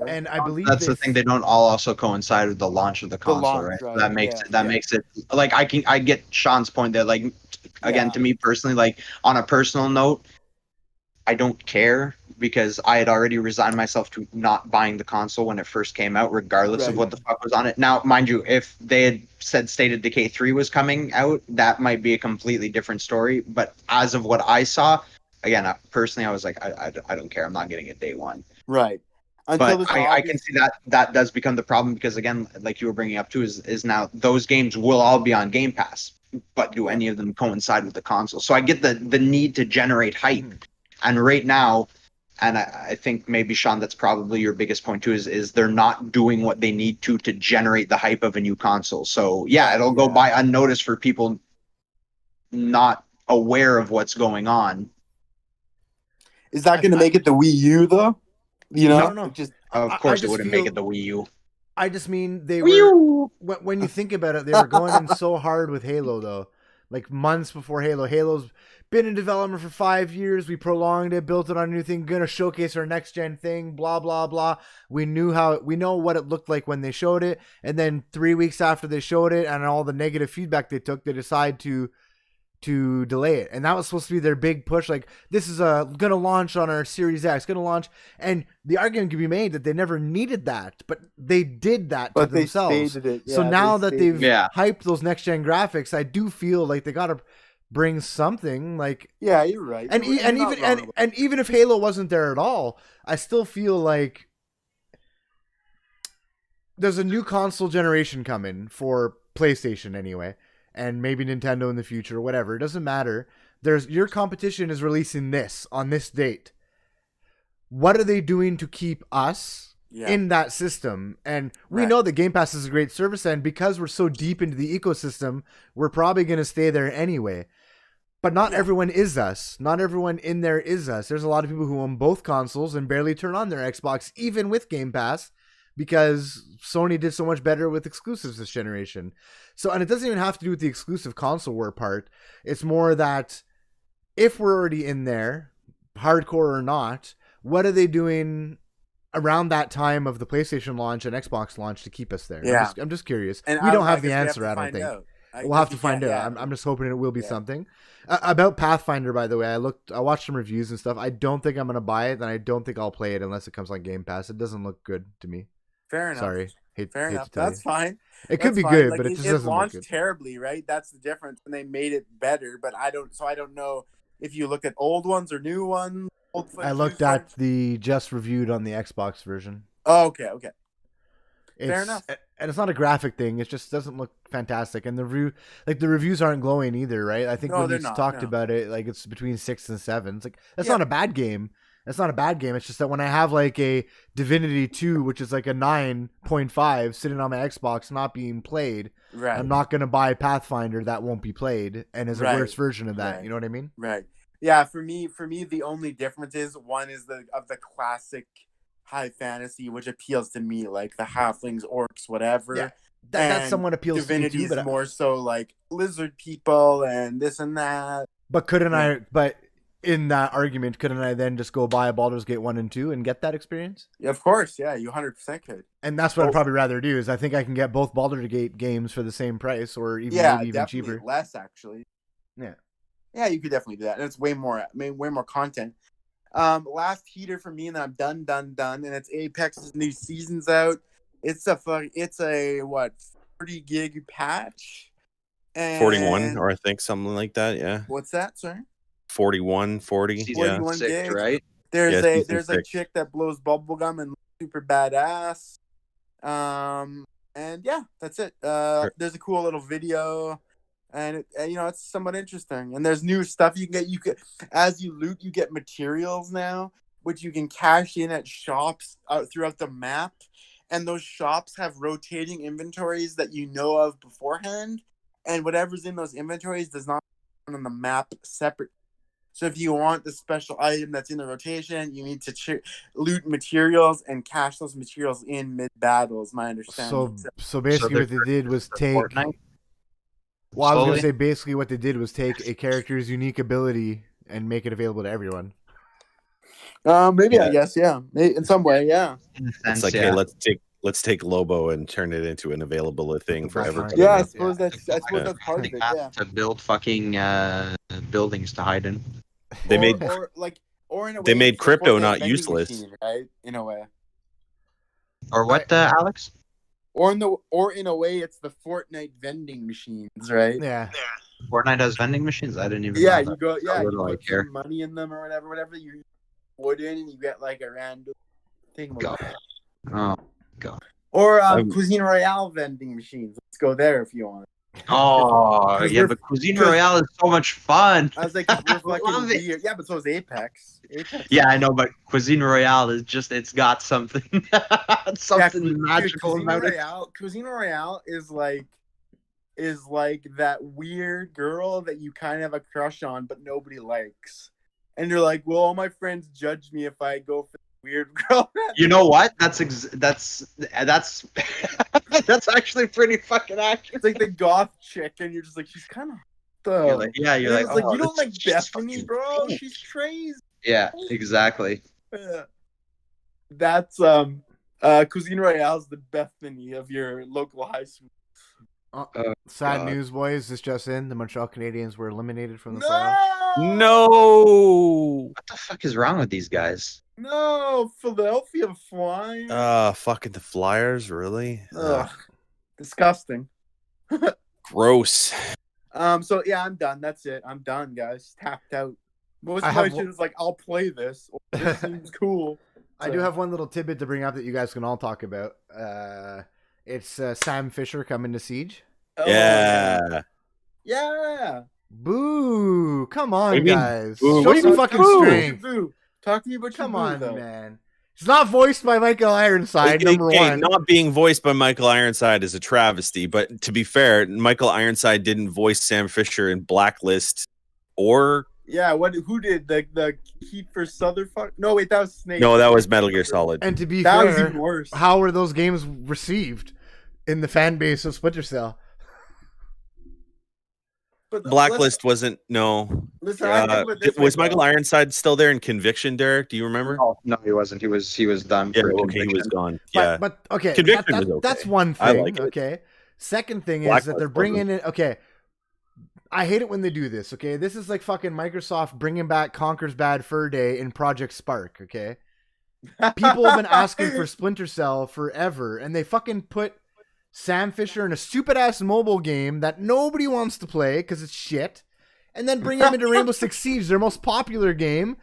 And I believe That's the thing. They don't all also coincide with the launch of the console, launch, right? So right, that makes yeah, it that yeah. makes it like I get Sean's point that like again Yeah. to me personally, like on a personal note, I don't care because I had already resigned myself to not buying the console when it first came out, regardless of Right. what the fuck was on it. Now, mind you, if they had said State of Decay 3 was coming out, that might be a completely different story. But as of what I saw, again, personally, I was like, I don't care. I'm not getting it day one. Right. But I can see that does become the problem because again, like you were bringing up too, is now those games will all be on Game Pass, but do any of them coincide with the console? So I get the need to generate hype, and right now, and I think maybe Sean, that's probably your biggest point too, is they're not doing what they need to generate the hype of a new console. So yeah, it'll go by unnoticed for people not aware of what's going on. Is that going to make it the Wii U though? You know, No. Just Of I course, it just wouldn't feel- make it the Wii U. I just mean they were, when you think about it, they were going in so hard with Halo, though. Like months before Halo. Halo's been in development for 5 years. We prolonged it, built it on a new thing, gonna showcase our next gen thing, blah, blah, blah. We know what it looked like when they showed it. And then 3 weeks after they showed it and all the negative feedback they took, they decide to delay it. And that was supposed to be their big push. Like, this is gonna launch on our Series X, gonna launch. And the argument can be made that they never needed that, but they did that to themselves. Stated it. So now that they've Yeah. hyped those next gen graphics, I do feel like they gotta bring something. Like, Yeah, you're right. and even if Halo wasn't there at all, I still feel like there's a new console generation coming for PlayStation anyway. And maybe Nintendo in the future, whatever. It doesn't matter. Your competition is releasing this on this date. What are they doing to keep us in that system? And we know that Game Pass is a great service, and because we're so deep into the ecosystem, we're probably going to stay there anyway. But not everyone is us. Not everyone in there is us. There's a lot of people who own both consoles and barely turn on their Xbox, even with Game Pass, because Sony did so much better with exclusives this generation. So, and it doesn't even have to do with the exclusive console war part. It's more that if we're already in there, hardcore or not, what are they doing around that time of the PlayStation launch and Xbox launch to keep us there? Yeah. I'm just curious. And we don't have the answer, I don't think. We'll have to find out. Yeah. I'm just hoping it will be something. About Pathfinder, by the way, I watched some reviews and stuff. I don't think I'm going to buy it, and I don't think I'll play it unless it comes on Game Pass. It doesn't look good to me. Fair enough. Sorry. Fair enough. That's fine. It could be fine. good, like, but it just doesn't look launched good. terribly, right? That's the difference. And they made it better, but I don't know if you look at old ones or new ones. I looked at the just reviewed on the Xbox version. Oh, okay. Fair enough. And it's not a graphic thing. It just doesn't look fantastic. And the reviews aren't glowing either, right? I think when you talked about it, like it's between 6 and 7. It's like that's not a bad game. It's not a bad game. It's just that when I have like a Divinity 2, which is like a 9.5 sitting on my Xbox not being played, I'm not going to buy Pathfinder that won't be played and is a worse version of that. You know what I mean? Right. Yeah, for me the only difference is one is the classic high fantasy, which appeals to me, like the halflings, orcs, whatever. Yeah. That somewhat appeals Divinity to me too, but more so like lizard people and this and that. But in that argument, couldn't I then just go buy a Baldur's Gate 1 and 2 and get that experience? Yeah, of course, yeah, you 100% could. And that's what I'd probably rather do, is I think I can get both Baldur's Gate games for the same price, or maybe even cheaper. Less, actually. Yeah. Yeah, you could definitely do that. And it's way more content. Last heater for me, and then I'm done. And it's Apex's new season's out. It's a 40 gig patch. And 41, or I think something like that. Yeah. What's that, sir? 41, 40. Season Yeah. 41 6, gigs. right? There's season a 6. chick that blows bubblegum and looks super badass. And yeah, that's it. There's a cool little video, and it's somewhat interesting. And there's new stuff you can get. You could, as you loot, you get materials now, which you can cash in at shops throughout the map. And those shops have rotating inventories that you know of beforehand, and whatever's in those inventories does not on the map separate. So if you want the special item that's in the rotation, you need to loot materials and cash those materials in mid-battle, is my understanding. So basically what they did was take... Fortnite? Well, I was going to say basically what they did was take a character's unique ability and make it available to everyone. Maybe, I guess, yeah. In some way, yeah. It's like, hey, let's take Lobo and turn it into an available thing for everybody. Yeah, I suppose that's part of it, yeah. To build fucking buildings to hide in. They made in a way, they made it's crypto a not vending useless. machine, right? In a way. Or what, Alex? Or in a way, it's the Fortnite vending machines, right? Yeah. Fortnite has vending machines? I didn't even Yeah, know you go. Yeah, What you do I put care? some money in them or whatever you wood in, and you get like a random thing. God. Oh, God. Or Cuisine Royale vending machines. Let's go there if you want. Oh, yeah, but Cuisine Royale is so much fun. I was like, I we're fucking love it. weird. Yeah, but so is Apex. Yeah, I know, but Cuisine Royale is just, it's got something, something Dude, magical Cuisine about it. Royale, Cuisine Royale is like that weird girl that you kind of have a crush on, but nobody likes. And you're like, well, all my friends judge me if I go for weird girl. You know what? That's that's actually pretty fucking accurate. It's like the goth chick, and you're just like, she's kind of. You're like, yeah, you're And like, it's like, oh, you don't like she's Bethany, fucking bro. cool. She's crazy. Yeah, exactly. That's Cuisine Royale is the Bethany of your local high school. Sad God. news, boys. This just in: the Montreal Canadiens were eliminated from the No, playoffs. No. What the fuck is wrong with these guys? no, Philadelphia Flying. Fucking the Flyers, really? Ugh, disgusting. Gross. So yeah, I'm done. That's it. I'm done, guys. Tapped out. Most I of my have- shit is like, I'll play this. Or, this seems cool. I do have one little tidbit to bring up that you guys can all talk about. It's Sam Fisher coming to Siege. Oh, Yeah. Yeah. Boo! Come on, What do you mean, guys. boo? Show What do some you mean, fucking boo? strength. Boo. Talk to me about Come your boo, on, though. man. It's not voiced by Michael Ironside, number Okay, one. not being voiced by Michael Ironside is a travesty, but to be fair, Michael Ironside didn't voice Sam Fisher in Blacklist or Yeah, who did the Kiefer Sutherland? No, wait, that was Snake. no, that was Metal Gear Solid. And to be That was fair, even worse. how were those games received in the fan base of Splinter Cell? But Blacklist wasn't no. Listen, I think with this Was way, Michael though. Ironside still there in Conviction, Derek? Do you remember? Oh, no, he wasn't. He was done. Yeah, for okay, he Conviction. was gone. But, Yeah. but okay, Conviction was okay. that's one I thing. like it. Okay. Second thing is Blacklist that they're bringing in. Okay, I hate it when they do this. Okay, this is like fucking Microsoft bringing back Conker's Bad Fur Day in Project Spark. Okay, people have been asking for Splinter Cell forever, and they fucking put Sam Fisher in a stupid ass mobile game that nobody wants to play because it's shit, and then bring him into Rainbow Six Siege, their most popular game,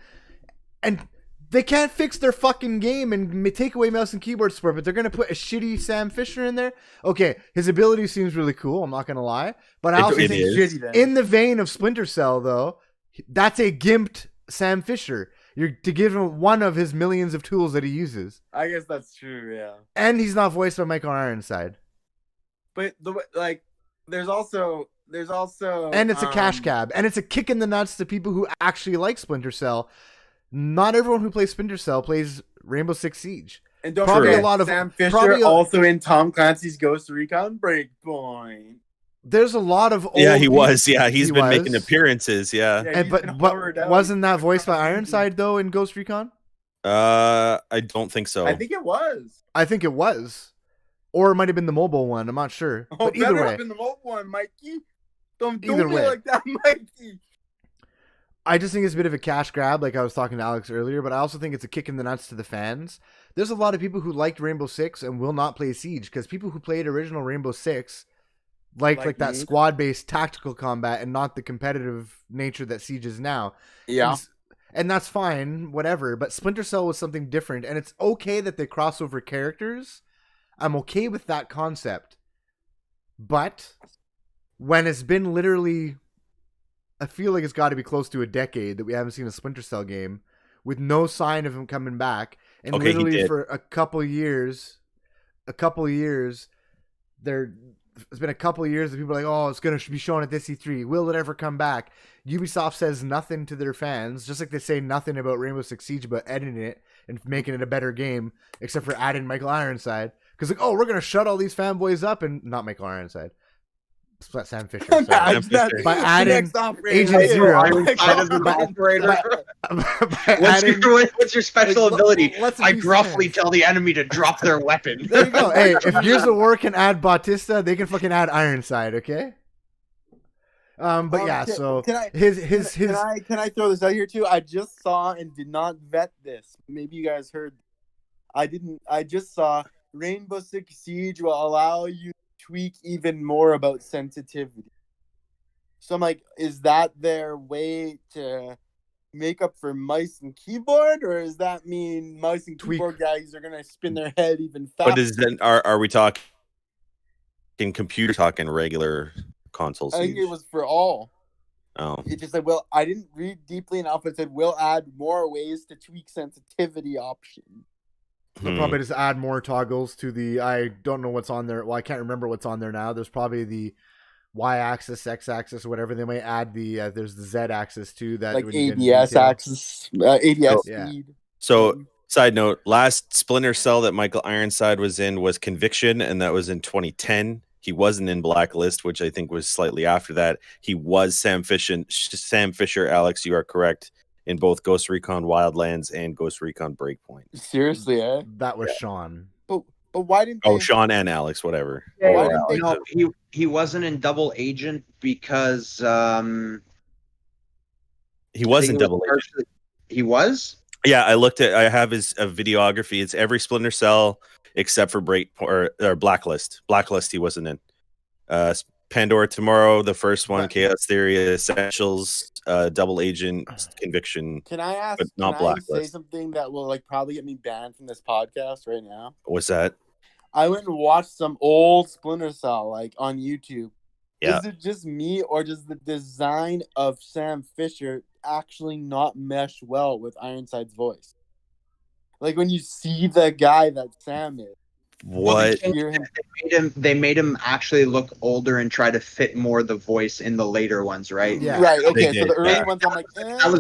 and they can't fix their fucking game and take away mouse and keyboard support, but they're going to put a shitty Sam Fisher in there. Okay, his ability seems really cool, I'm not going to lie. But I also It think, is. Shitty then. in the vein of Splinter Cell, though, that's a gimped Sam Fisher. You're to give him one of his millions of tools that he uses. I guess that's true, yeah. And he's not voiced by Michael Ironside. But there's also And it's a cash cab. And it's a kick in the nuts to people who actually like Splinter Cell. Not everyone who plays Splinter Cell plays Rainbow Six Siege. And don't probably forget, a lot of- Sam Fisher probably a- also in Tom Clancy's Ghost Recon Breakpoint. There's a lot of old Yeah, he people- was. Yeah, he's He been was. making appearances. Yeah. Yeah, And, he's but been horrored out. wasn't that voiced by Ironside, though, in Ghost Recon? I don't think so. I think it was. I think it was. Or it might have been the mobile one. I'm not sure. Oh, But either better way, up in the mobile one, Mikey. Don't Either be way. like that, Mikey. I just think it's a bit of a cash grab, like I was talking to Alex earlier, but I also think it's a kick in the nuts to the fans. There's a lot of people who liked Rainbow Six and will not play Siege, because people who played original Rainbow Six like that me. squad-based tactical combat and not the competitive nature that Siege is now. Yeah. And that's fine, whatever. But Splinter Cell was something different, and it's okay that they cross over characters. I'm okay with that concept. But when it's been literally, I feel like it's got to be close to a decade that we haven't seen a Splinter Cell game with no sign of him coming back, and Okay, he literally did. for a couple years, there. It's been a couple of years that people are like, oh, it's going to be shown at this E3. Will it ever come back? Ubisoft says nothing to their fans, just like they say nothing about Rainbow Six Siege about editing it and making it a better game, except for adding Michael Ironside. Because, like, oh, we're going to shut all these fanboys up, and not Michael Ironside. Sam Fisher. sorry. By adding Agent Zero. Ironside is an operator. By What's adding- your special like, ability? let's I be gruffly serious. tell the enemy to drop their weapon. There you go. Hey, if Gears of War can add Bautista, they can fucking add Ironside, okay? But yeah, so can I can I throw this out here too? I just saw and did not vet this. Maybe you guys heard. I just saw Rainbow Six Siege will allow you to tweak even more about sensitivity. So I'm like, is that their way to make up for mouse and keyboard, or does that mean mouse and Tweak. keyboard guys are gonna spin their head even faster? But is that are we talking computer, talking regular consoles? I think it was for all. Oh, It just said, well, I didn't read deeply enough. It said, we'll add more ways to tweak sensitivity options. they'll probably just add more toggles to the. I don't know what's on there. Well, I can't remember what's on there now. There's probably the Y-axis, X-axis, or whatever. They might add the. There's the Z-axis too. That Like when you get into ADS detail. axis, ADS Yeah. speed. So Side note: last Splinter Cell that Michael Ironside was in was Conviction, and that was in 2010. He wasn't in Blacklist, which I think was slightly after that. He was Sam Fisher. Alex, you are correct, in both Ghost Recon Wildlands and Ghost Recon Breakpoint. Seriously, eh? That was Sean. But why didn't they? Oh, Sean and Alex, whatever. Why didn't they? No, he wasn't in Double Agent because He was in Double Agent. He was? Yeah, I have his videography. It's every Splinter Cell except for or Blacklist. Blacklist he wasn't in. Pandora Tomorrow, the first one, Chaos Theory, Essentials, Double Agent, Conviction. Can I ask? But not can I Blacklist. say something that will like probably get me banned from this podcast right now? What's that? I went and watched some old Splinter Cell like on YouTube. Yeah. Is it just me, or does the design of Sam Fisher actually not mesh well with Ironside's voice? Like when you see the guy that Sam is. What? They made him actually look older and try to fit more the voice in the later ones, right? Yeah. Right. Okay. They So the did, early yeah. ones, I'm like, That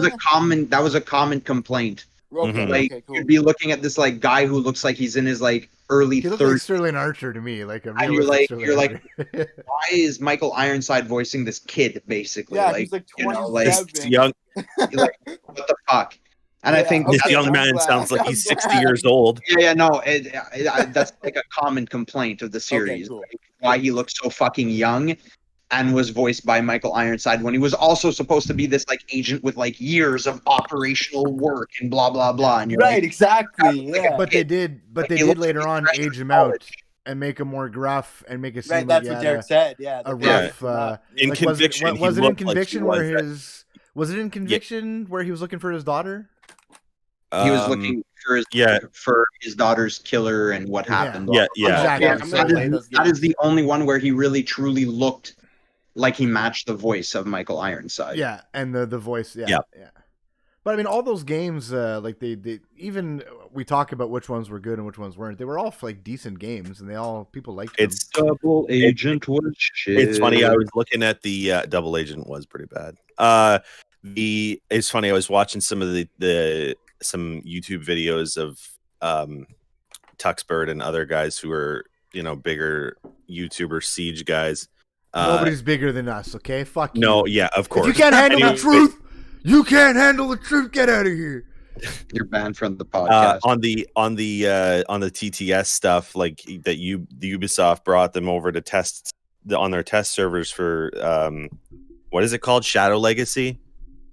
was a common complaint. Okay. Like Okay. Cool. you'd be looking at this like guy who looks like he's in his like early He looked like 30s. Sterling Archer to me, like a And you're realistic like- Sterling you're like- Archer. Why is Michael Ironside voicing this kid basically? Yeah, like, he's like you know, 27. This young like what the fuck? And I Yeah, think okay. this young I'm man glad. sounds like I'm he's 60 glad. years old. no, that's like a common complaint of the series. cool. Like, why he looks so fucking young and was voiced by Michael Ironside when he was also supposed to be this like agent with like years of operational work and blah blah blah. And you're Right. like, Exactly. Yeah. But they did he looks later like on fresh age him college. out and make him more gruff and make it seem Right. like That's he what had Derek said. Yeah. a the- rough. In like, Conviction, was he it in looked like he Conviction was where that- his? Was it in Conviction where he was looking for his daughter? He was looking for his daughter's killer and what Yeah. happened. Yeah, yeah. Exactly. I'm gonna play those That games. is the only one where he really truly looked like he matched the voice of Michael Ironside. Yeah, and the voice. Yeah, Yeah. yeah. But I mean, all those games, like they even we talk about which ones were good and which ones weren't. They were all like decent games, and people liked them. It's Double Agent was shit. It's funny. I was looking at the Double Agent was pretty bad. It's funny. I was watching some of some YouTube videos of Tuxbird and other guys who are bigger YouTuber Siege guys. Nobody's bigger than us, okay? Fuck you. No, yeah, of course. If you can't handle the Anyway, truth, you can't handle the truth. Get out of here. You're banned from the podcast. on the TTS stuff, like that, the Ubisoft brought them over to test on their test servers for what is it called, Shadow Legacy?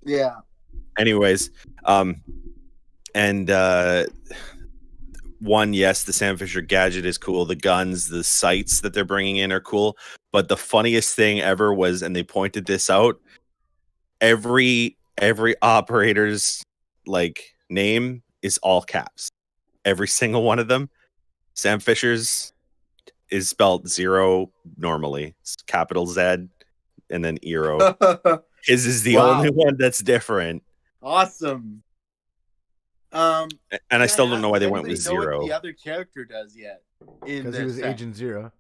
Yeah. Anyways, one, yes, the Sam Fisher gadget is cool. The guns, the sights that they're bringing in are cool. But the funniest thing ever was, and they pointed this out, every operator's like name is all caps. Every single one of them. Sam Fisher's is spelled zero normally. It's capital Z and then Eero. His is the Wow. only one that's different. Awesome. And I still don't know why they went with Does anybody know zero. what the other character does yet? Because he was Agent Zero.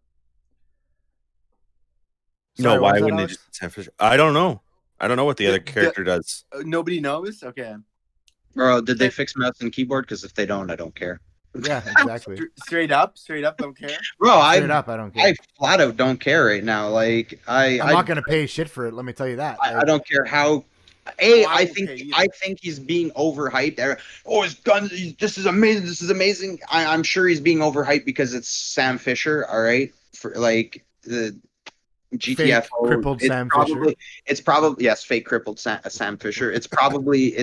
No, Sorry, what why was that, wouldn't they Alex? just Sam Fisher? I don't know. I don't know what the other The- character does. Nobody knows. Okay. Bro, did they fix mouse and keyboard? Because if they don't, I don't care. Yeah, exactly. Straight up, don't care. Bro, Straight up, I don't care. I flat out don't care right now. Like I'm not gonna pay shit for it. Let me tell you that. I don't care how. I I think don't care either. I think he's being overhyped. Oh, his guns! This is amazing. This is amazing. I'm sure he's being overhyped because it's Sam Fisher. All right, for like the GTFO. crippled Sam probably, Fisher. It's probably yes, fake crippled Sam Fisher. It's probably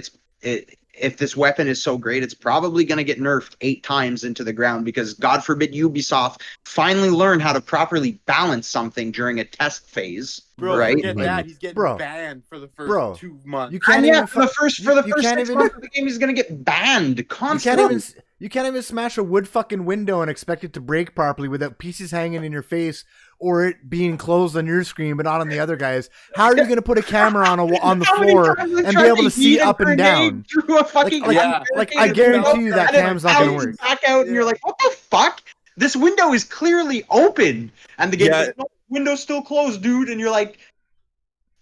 if this weapon is so great, it's probably going to get nerfed 8 times into the ground because God forbid Ubisoft finally learn how to properly balance something during a test phase. Bro, right? forget that. He's getting Bro. banned for the first Bro. 2 months. You can't And even yeah, for the first you can't 6 even- months of the game, he's gonna get banned you constantly. can't even smash a wood fucking window and expect it to break properly without pieces hanging in your face or it being closed on your screen but not on the other guy's. How are you going to put a camera on the How many floor times I've and be tried able to see yeet a up and grenade down? through a fucking Yeah. Like, I guarantee you that and it cam's not going to bounces work. back out, and you're like, what the fuck? This window is clearly open, and the game Yeah. says, no, window's still closed, dude. And you're like,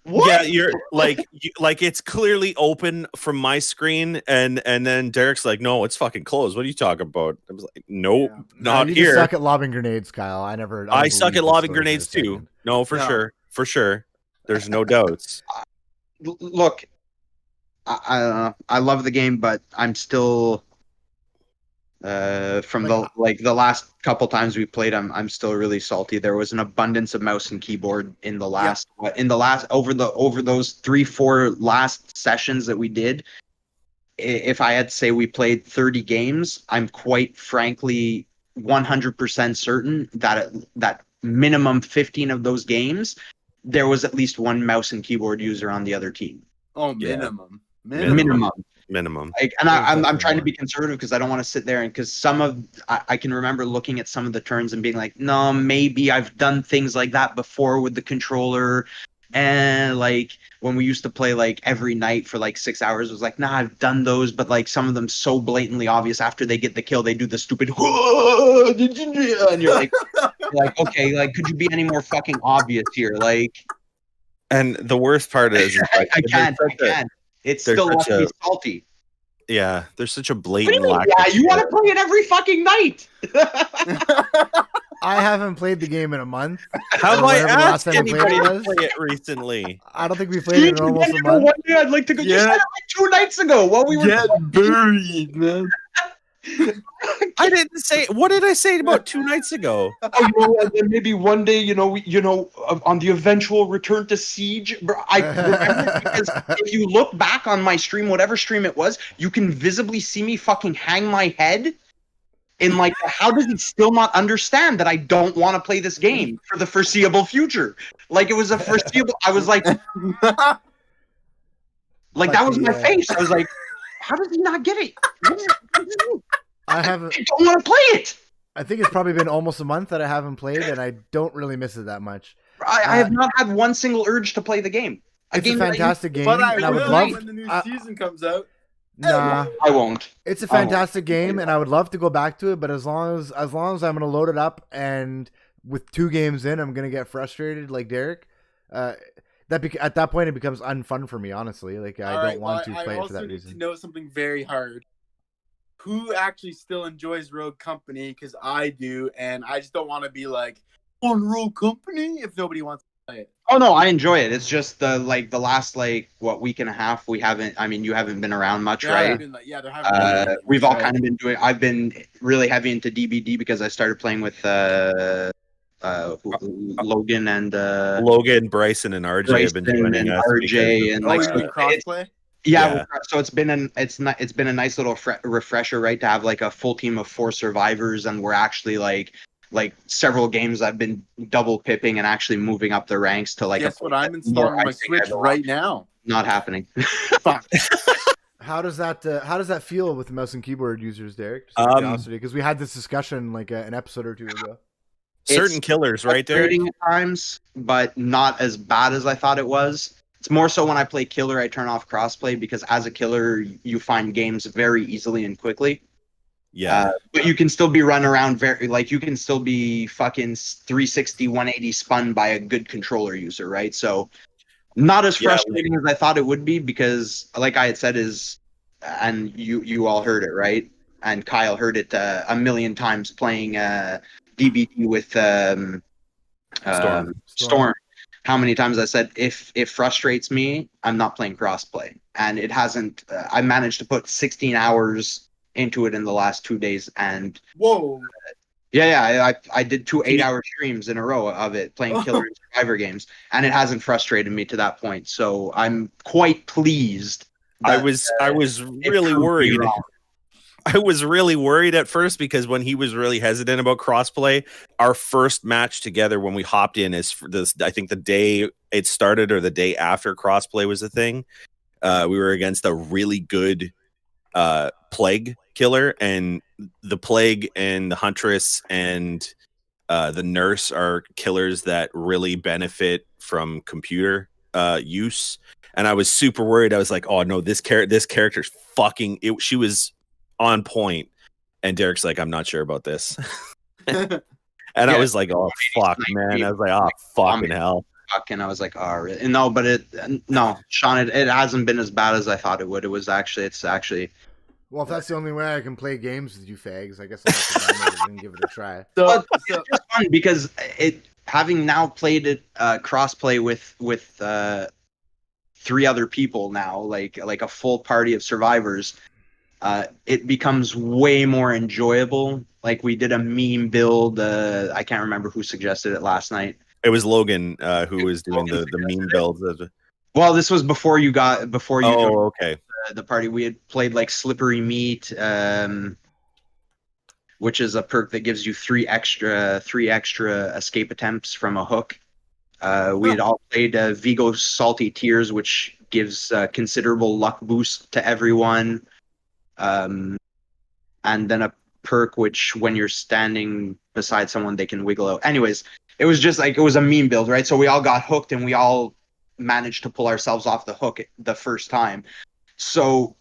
What? Yeah, you're like like it's clearly open from my screen, and then Derek's like, no, it's fucking closed. What are you talking about? I was like, nope, Yeah. not you here. just suck at lobbing grenades, Kyle. I I suck believe at this lobbing story for a grenades too. second. No, for sure. There's no doubts. Look, I love the game, but I'm still from the last couple times we played. I'm still really salty. There was an abundance of mouse and keyboard in the last over those 3-4 last sessions that we did. If I had to say we played 30 games, I'm quite frankly 100% certain that minimum 15 of those games there was at least one mouse and keyboard user on the other team. Oh, Yeah. minimum. Minimum. Like, and I'm trying to be conservative because I don't want to sit there and because I can remember looking at some of the turns and being like, no, maybe I've done things like that before with the controller. And like when we used to play like every night for like 6 hours, it was like, nah, I've done those, but like some of them so blatantly obvious. After they get the kill, they do the stupid, and you're like, okay, like could you be any more fucking obvious here? Like, and the worst part is like, I can't. It's still left me salty. Yeah, there's such a What do blatant you mean? lack. Yeah, you want to play it every fucking night. I haven't played the game in a month. Have or I whatever the last asked time we played anybody it to was. play it recently? I don't think we played it in almost a month. One day I'd like to go. You said it like 2 nights ago while we were Get buried, man. I didn't say. What did I say about 2 nights ago? Oh, and then maybe one day, on the eventual return to Siege. I remember because if you look back on my stream, whatever stream it was, you can visibly see me fucking hang my head. In like, how does he still not understand that I don't want to play this game for the foreseeable future? Like it was a foreseeable. I was like, that was my face. I was like, how does he not get it? I don't want to play it. I think it's probably been almost a month that I haven't played, and I don't really miss it that much. I have not had one single urge to play the game. It's a fantastic game, But and I would love when the new season comes out. Nah, I won't. it's a fantastic game, and I would love to go back to it. But as long as I'm gonna load it up, and with 2 games in, I'm gonna get frustrated like Derek. At that point, it becomes unfun for me. Honestly, like I don't want to play it for that reason. I also need to know something very hard. Who actually still enjoys Rogue Company? Because I do, and I just don't want to be like on Rogue Company if nobody wants to play it. Oh no, I enjoy it. It's just the last week and a half we haven't. I mean, you haven't been around much, right? There haven't. We've all kind of been doing. I've been really heavy into DBD because I started playing with Logan and Logan, Bryson, and RJ have been joining us. RJ and like crossplay. Yeah, so it's been a nice little refresher, right? To have like a full team of 4 survivors, and we're actually like several games I've been double pipping and actually moving up the ranks to like. Guess what? I'm installing my Switch right now. Not happening. Fuck. How does that feel with the mouse and keyboard users, Derek? Just out of curiosity, because we had this discussion like an episode or 2 ago. Certain killers, right there. At times, but not as bad as I thought it was. It's more so when I play killer, I turn off crossplay because as a killer, you find games very easily and quickly. Yeah. But you can still be run around you can still be fucking 360, 180 spun by a good controller user, right? So not as frustrating as I thought it would be because, like I had said, and you all heard it, right? And Kyle heard it a million times playing DBD with Storm. How many times I said, if it frustrates me, I'm not playing crossplay. And it hasn't. I managed to put 16 hours into it in the last 2 days. And whoa. I did 2 8-hour streams in a row of it, playing killer and survivor games. And it hasn't frustrated me to that point. So I'm quite pleased. I was really worried. I was really worried at first because when he was really hesitant about crossplay, our first match together when we hopped in is for this, I think the day it started or the day after crossplay was a thing. We were against a really good plague killer, and the plague and the huntress and the nurse are killers that really benefit from computer use. And I was super worried. I was like, oh no, this character's fucking it. She was on point, and Derek's like, I'm not sure about this. And I was like, oh fuck, man. I was like, oh fucking hell. fuck, and I was like, oh, really? No, but no, Sean, it hasn't been as bad as I thought it would. It's actually. Well, if that's the only way I can play games with you fags, I guess I'll have to download it and give it a try. So, It's just fun because having now played it crossplay with 3 other people now, like a full party of survivors, it becomes way more enjoyable. Like we did a meme build. I can't remember who suggested it last night. It was Logan who was doing the meme builds. Well, this was before you joined okay. the party. We had played like Slippery Meat, which is a perk that gives you 3 extra escape attempts from a hook. We had all played Vigo Salty Tears, which gives considerable luck boost to everyone. And then a perk which, when you're standing beside someone, they can wiggle out. Anyways, it was just like, it was a meme build, right? So we all got hooked and we all managed to pull ourselves off the hook the first time. So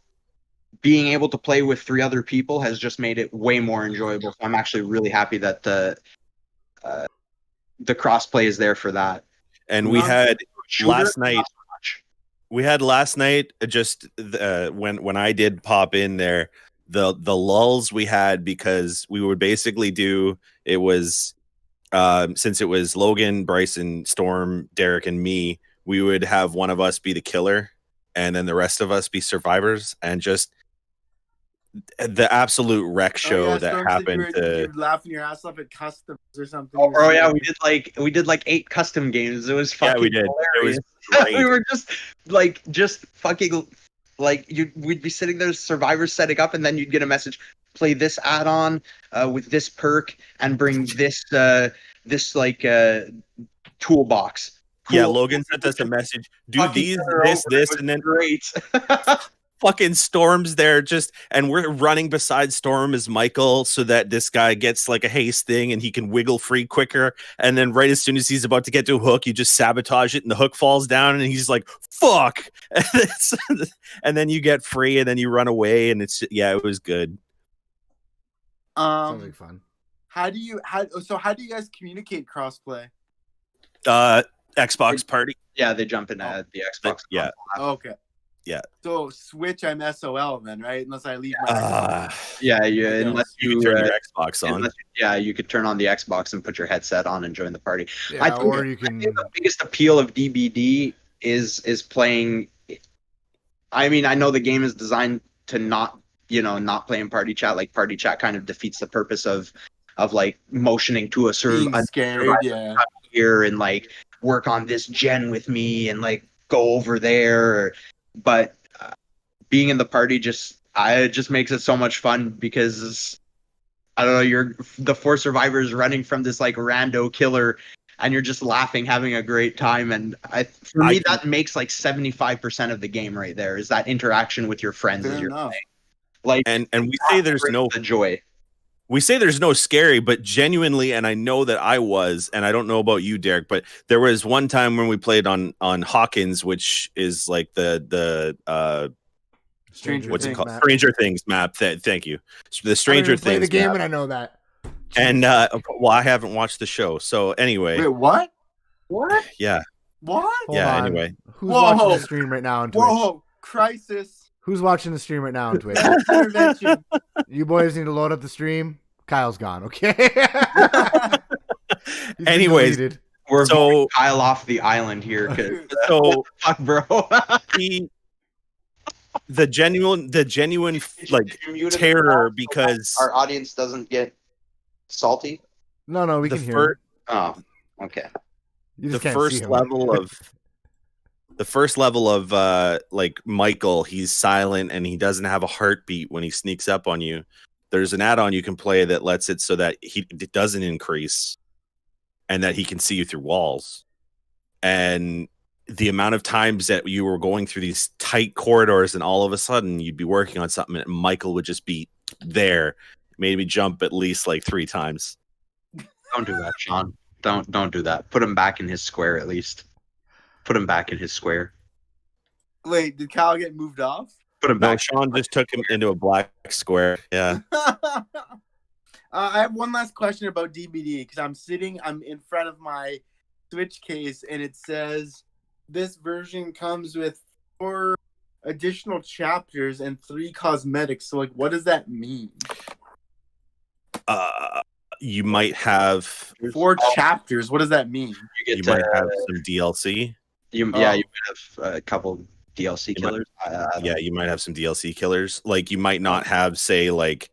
being able to play with 3 other people has just made it way more enjoyable. So I'm actually really happy that the crossplay is there for that. And we had last night. Just when I did pop in there, the lulls we had, because we would basically do, it was since it was Logan, Bryson, Storm, Derek, and me, we would have one of us be the killer and then the rest of us be survivors, and just the absolute wreck show that happened. You were laughing your ass off at customs or something. Oh yeah, we did like 8 custom games. It was fucking we did. hilarious. It was great. We were just fucking like, we'd be sitting there, survivors setting up, and then you'd get a message: play this add-on with this perk and bring this toolbox. Cool. Yeah, Logan sent us a message. Do Fucking this, and then great. fucking Storm's there, and we're running beside Storm as Michael, so that this guy gets like a haste thing and he can wiggle free quicker. And then right as soon as he's about to get to a hook, you just sabotage it and the hook falls down and he's like, fuck. And then you get free and then you run away, and it was good. Sounds like fun. How do you guys communicate crossplay? Xbox party. Yeah, they jump in the Xbox. Yeah. Okay. Yeah. So Switch, I'm SOL then, right? Unless I leave my. Unless you can turn your Xbox on. You could turn on the Xbox and put your headset on and join the party. Yeah, I think the biggest appeal of DBD is playing. I mean, I know the game is designed to not play in party chat. Like, party chat kind of defeats the purpose of like motioning to a certain scared, yeah. Here and like work on this gen with me and like go over there. But being in the party just makes it so much fun, because I don't know, you're the 4 survivors running from this like rando killer, and you're just laughing, having a great time. And for me, that makes like 75% of the game right there, is that interaction with your friends as you're playing. Like, and we say there's no joy. We say there's no scary, but genuinely, and I know that I was, and I don't know about you, Derek, but there was one time when we played on Hawkins, which is like the Stranger Things map. Thank you. The Stranger Things. Play the game, map. and I know that. And I haven't watched the show, so anyway. Wait, what? Yeah. What? Hold yeah. on. Anyway. Who's watching the stream right now on Twitch? Whoa! Crisis. Who's watching the stream right now on Twitch? Intervention. You boys need to load up the stream. Kyle's gone. Okay. Anyways, we're going Kyle off the island here. So fuck, bro. the genuine like terror, because our audience doesn't get salty. No, we can hear. Oh, okay. The first level of like Michael, he's silent and he doesn't have a heartbeat when he sneaks up on you. There's an add-on you can play that lets it so that it doesn't increase and that he can see you through walls. And the amount of times that you were going through these tight corridors and all of a sudden you'd be working on something and Michael would just be there, made me jump at least like 3 times. Don't do that, Sean. Don't do that. Put him back in his square at least. Put him back in his square. Wait, did Kyle get moved off? Put him back. Sean just took him into a black square. Yeah. I have one last question about DBD, because I'm in front of my Switch case, and it says this version comes with 4 additional chapters and 3 cosmetics. So, like, what does that mean? You might have 4 chapters. What does that mean? You you get might have some DLC. you might have a couple DLC You might- killers. Yeah, you might have some DLC killers. Like you might not have like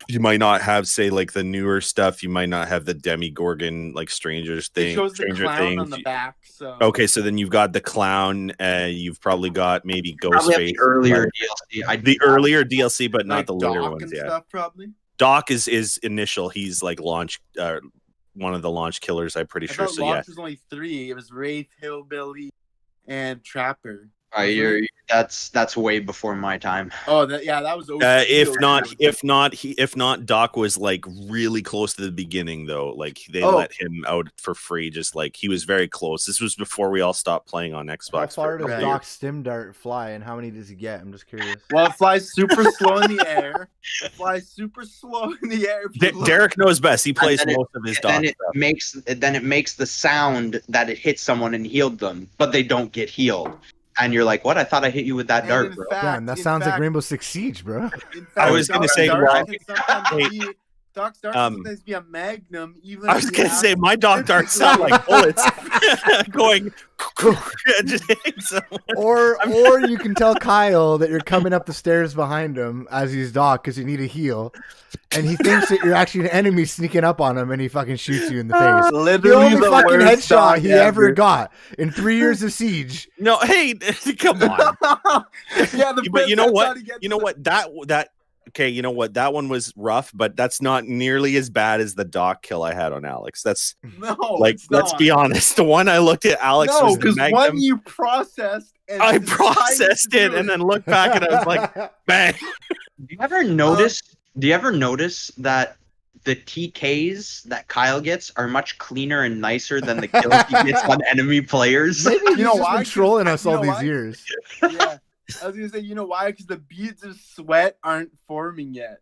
the newer stuff. You might not have the Demigorgon like Strangers thing. It shows the Stranger clown Things. on the back. So Okay, so then you've got the clown. You've probably got maybe Probably have Ghostface. the earlier DLC. The earlier DLC, but not like the later Doc ones. and Yeah, stuff, probably. Doc is initial. He's like launch. One of the launch killers. I'm pretty I sure. thought So Launch yeah. was only 3. It was Wraith, Hillbilly, and Trapper. That's way before my time. Oh, that was. If not, Doc was like really close to the beginning though. Like they let him out for free. Just like he was very close. This was before we all stopped playing on How Xbox. far does Right. Doc's stim dart fly, and how many does he get? I'm just curious. Well, it flies super slow in the air. It flies super slow in the air. If you look. Derek knows best. He plays then most of his Then Doc it makes the sound that it hit someone and healed them, but they don't get healed. And you're like, what? I thought I hit you with that And dart, in bro. fact- Damn, that in sounds like fact- Rainbow Six Siege, bro. In fact, I was gonna Doc's say, dart well, can sometimes be- Doc's dart can sometimes be a magnum. Even I was if you gonna have- say my Doc darts sound like bullets going just hitting someone. Or you can tell Kyle that you're coming up the stairs behind him as he's Doc because you need a heal, and he thinks that you're actually an enemy sneaking up on him, and he fucking shoots you in the face. The Literally only the fucking worst headshot Doc he ever got in 3 years of Siege. No, hey, come on. Yeah, But you know what? headshot he gets You know is- what? That okay. You know what? That one was rough, but that's not nearly as bad as the Doc kill I had on Alex. That's No, like, it's let's not. be honest. The one I looked at Alex No, was the because Magnum. one you processed. And I decided processed to it do and then looked back and I was like, bang. Do you ever notice? Do you ever notice that the TKs that Kyle gets are much cleaner and nicer than the kills he gets on enemy players? Maybe he's You know just why? been trolling us You all know these why? years. Yeah, I was gonna say, you know why? Because the beads of sweat aren't forming yet.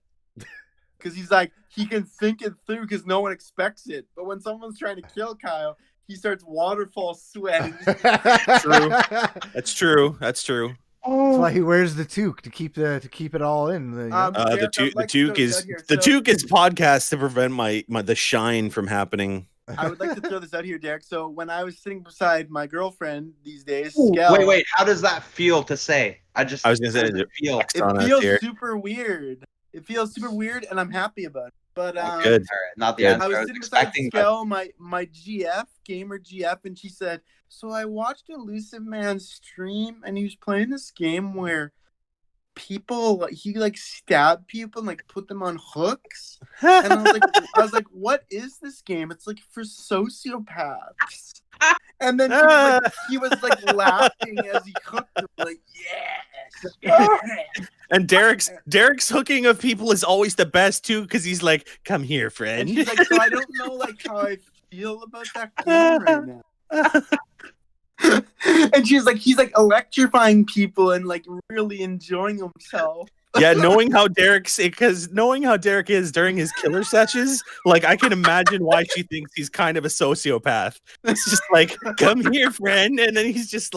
Because he's like, he can think it through because no one expects it. But when someone's trying to kill Kyle, he starts waterfall sweat. And just, True. That's true. That's true. That's why he wears the toque to keep it all in. You know? The Derek, I'd like to toque throw is this out here. the So- toque is podcast to prevent my the shine from happening. I would like to throw this out here, Derek. So when I was sitting beside my girlfriend these days, Ooh, Skel, wait. How does that feel to say? I was gonna say, how does it feel. it on us feels here. super weird. It feels super weird, and I'm happy about it. But Good. All right, not the Good. answer I I was was sitting beside expecting. But Skel, my GF, gamer GF, and she said, so I watched Elusive Man's stream, and he was playing this game where he stabbed people and like put them on hooks. And I was like, what is this game? It's like for sociopaths. And then he was laughing as he hooked them, like, yes. And Derek's hooking of people is always the best too, because he's like, "Come here, And friend." she's like, so I don't know how I feel about that game right now. And she's like, he's electrifying people and really enjoying himself. Yeah, knowing how Derek is during his killer sessions, I can imagine why she thinks he's kind of a sociopath. It's just like, "Come here, friend," and then he's just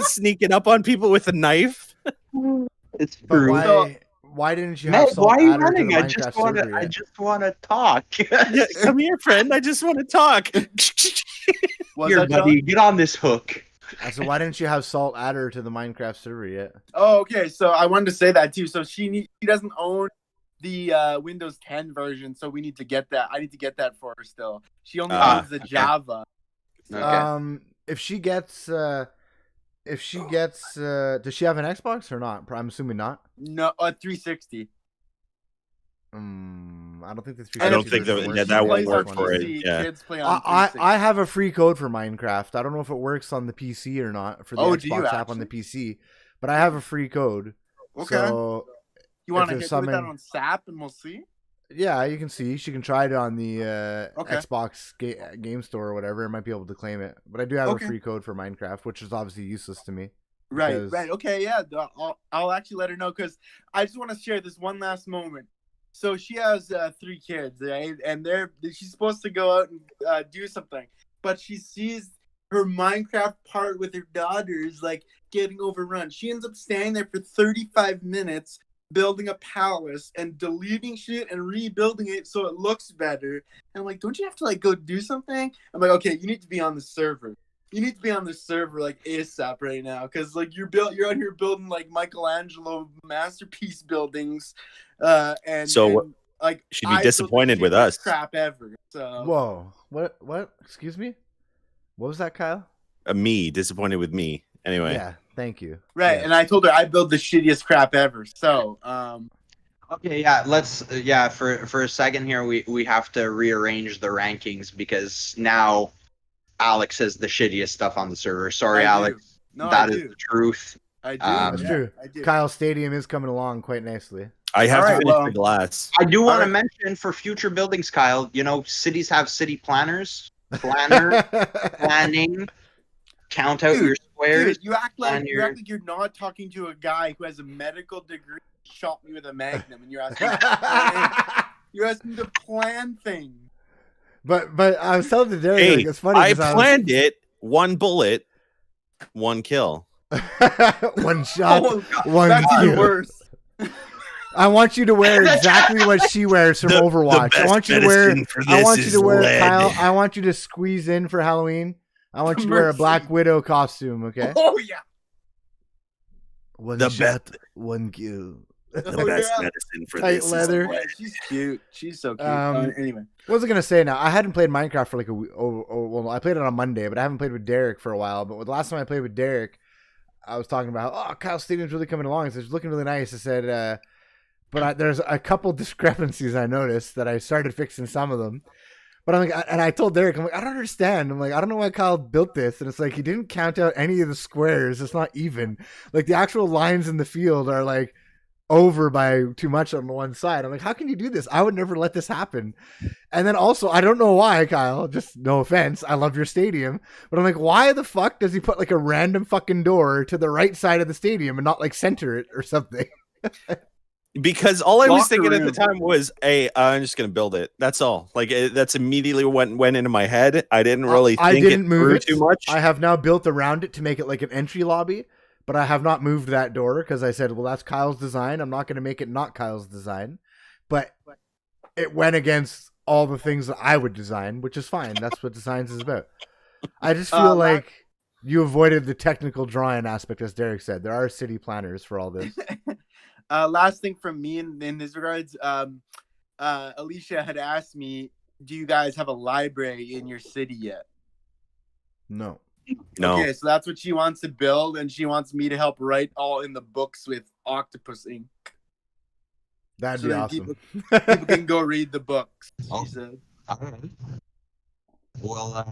sneaking up on people with a knife. it's But true. why didn't you have Matt, Salt why are you add her to running? the I Minecraft just want server to. I yet? just want to talk. Yeah, come here, friend. I just want to talk. Was Here, that John? buddy, get on this hook. So why didn't you have Salt add her to the Minecraft server yet? Oh, okay. So I wanted to say that too. So she doesn't own the Windows 10 version, so we need to get that. I need to get that for her still. She only owns the okay. Java. Okay. If she gets, does she have an Xbox or not? I'm assuming not. No, 360. I don't think the 360. I don't think version that- works. that She won't plays work on for it. PC. Yeah. Kids play on I 360. have a free code for Minecraft. I don't know if it works on the PC or not for the Oh, do you Xbox app on the PC, but I have a free code. Okay. So You want to if hit there's me with that something- on SAP and we'll see? yeah, you can see. She can try it on the Okay. Xbox game store or whatever. I might be able to claim it. But I do have Okay. a free code for Minecraft, which is obviously useless to me. Right, Because- right. Okay, yeah. I'll actually let her know because I just want to share this one last moment. So she has 3 kids, right? And she's supposed to go out and do something. but she sees her Minecraft part with her daughters like getting overrun. She ends up standing there for 35 minutes building a palace and deleting shit and rebuilding it so it looks better. And I'm like, don't you have to like go do something? I'm like, okay, you need to be on the server. You need to be on the server like ASAP right now, because like you're out here building like Michelangelo masterpiece buildings, and like she'd be disappointed with us. Crap ever. So whoa, what? Excuse me. What was that, Kyle? Me disappointed with me. Anyway. Yeah, thank you. Right, yeah. And I told her I build the shittiest crap ever. So, okay, yeah, let's for a second here we have to rearrange the rankings because now Alex has the shittiest stuff on the server. Sorry, Alex. No, that is the truth. I do. That's true. I do. Kyle's Stadium is coming along quite nicely. I have to finish the glass. I do want to mention for future buildings, Kyle, you know, cities have city planners. Planning, count out your squares. Dude, you act like you're not talking to a guy who has a medical degree, shot me with a magnum, and you're asking to plan things. But I was telling the Derek, hey, like, it's funny. I planned it. 1 bullet, 1 kill. 1 shot, Oh, 1 that's kill. even worse. I want you to wear exactly what she wears from Overwatch. I want you to wear. Kyle. I want you to squeeze in for Halloween. I want you to wear a Black Widow costume. Okay. Oh yeah. 1 the shot, best. 1 kill. The best medicine for Tight this. leather. Yeah, she's cute. She's so cute. Anyway, what was I gonna say now? I hadn't played Minecraft for like a week. Well, I played it on Monday, but I haven't played with Derek for a while. But the last time I played with Derek, I was talking about how Kyle Stadium's really coming along. So it's looking really nice. I said. But there's a couple discrepancies I noticed that I started fixing some of them. But I'm like, and I told Derek, I'm like, I don't understand. I'm like, I don't know why Kyle built this. And it's like, he didn't count out any of the squares. It's not even. Like, the actual lines in the field are like over by too much on the one side. I'm like, how can you do this? I would never let this happen. And then also, I don't know why, Kyle, just no offense, I love your stadium. But I'm like, why the fuck does he put like a random fucking door to the right side of the stadium and not like center it or something? Because all I was thinking at the time was, "Hey, I'm just gonna build it." That's all. Like that's immediately what went into my head. I didn't really think it through too much. I have now built around it to make it like an entry lobby, but I have not moved that door because I said, "Well, that's Kyle's design. I'm not going to make it not Kyle's design." But it went against all the things that I would design, which is fine. That's what designs is about. I just feel like you avoided the technical drawing aspect, as Derek said. There are city planners for all this. Last thing from me in this regards, Alicia had asked me, do you guys have a library in your city yet? No. Okay, so that's what she wants to build, and she wants me to help write all in the books with Octopus ink. That'd be awesome. People can go read the books, she said. All right. Well,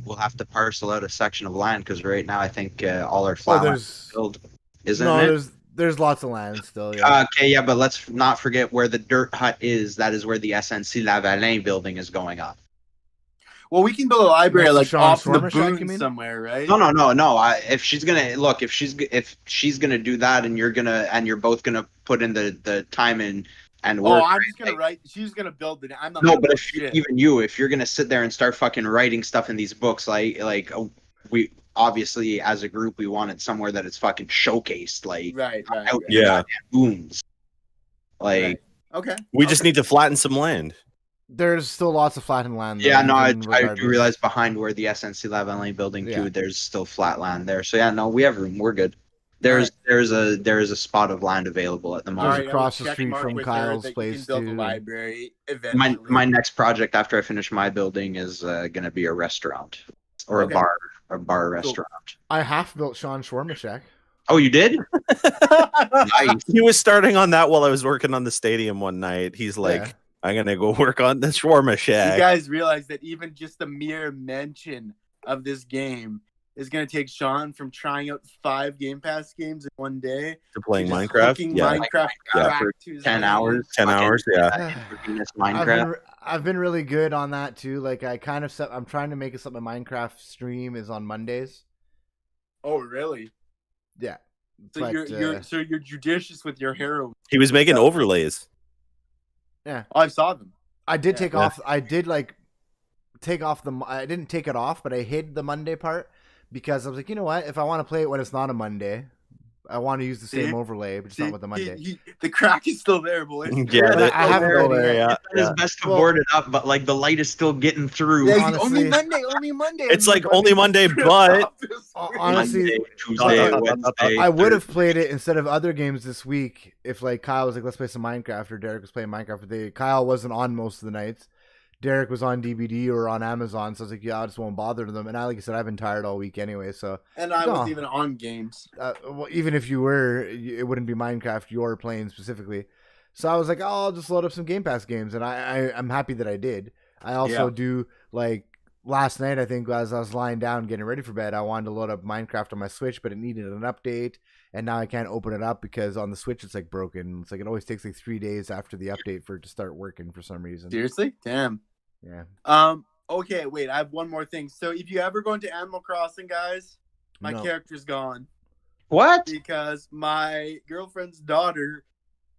we'll have to parcel out a section of land because right now I think all our flat land is filled, isn't it? There's lots of land still. Yeah. Okay, yeah, but let's not forget where the dirt hut is. That is where the SNC Lavalin building is going up. Well, we can build a library like off the boon somewhere, right? No. If she's gonna do that, and you're both gonna put in the time and work. Oh, I'm just gonna write. She's gonna build it. I'm not. No, but if you're gonna sit there and start fucking writing stuff in these books, like we. Obviously, as a group, we wanted somewhere that is fucking showcased, like right. Yeah, booms. Like, okay, we just need to flatten some land. There's still lots of flattened land. Yeah, no, I do realize behind where the SNC Lavalin building too, there's still flat land there. So yeah, no, we have room. We're good. There's a spot of land available at the moment. Right, across the street from Kyle's place build a library eventually. My next project after I finish my building is gonna be a restaurant or a bar. A bar restaurant. I half built Sean Shawarma Shack. Oh, you did? Nice. He was starting on that while I was working on the stadium one night. He's like, I'm gonna go work on the Shawarma Shack. You guys realize that even just the mere mention of this game is gonna take Sean from trying out 5 Game Pass games in one day to playing Minecraft. Minecraft for 10 hours. 10 hours, yeah. Minecraft. I've been really good on that too. Like I'm trying to make it so my Minecraft stream is on Mondays. Oh, really? Yeah. So you're judicious with your heroin. He was making overlays. Yeah. Oh, I saw them. I did take off. I did like take it off, but I hid the Monday part because I was like, you know what? If I want to play it when it's not a Monday, I want to use the same overlay, but just not with the Monday. The crack is still there, boys. Yeah, I haven't read it yet. It's best to board it up, but like the light is still getting through. Yeah, Honestly, only Monday. It's like only Monday, but honestly, Monday, Tuesday, Wednesday. I would have played it instead of other games this week if like Kyle was like, let's play some Minecraft, or Derek was playing Minecraft. Kyle wasn't on most of the nights. Derek was on DVD or on Amazon, so I was like, yeah, I just won't bother them. And like I said, I've been tired all week anyway, so. And I wasn't even on games. Well, even if you were, it wouldn't be Minecraft you're playing specifically. So I was like, oh, I'll just load up some Game Pass games, and I'm happy that I did. I also do, like, last night, I think, as I was lying down getting ready for bed, I wanted to load up Minecraft on my Switch, but it needed an update, and now I can't open it up because on the Switch it's, like, broken. It's like it always takes, like, 3 days after the update for it to start working for some reason. Seriously? Damn. Yeah. Okay, wait, I have one more thing. So if you ever go into Animal Crossing, guys, my character's gone. What? Because my girlfriend's daughter,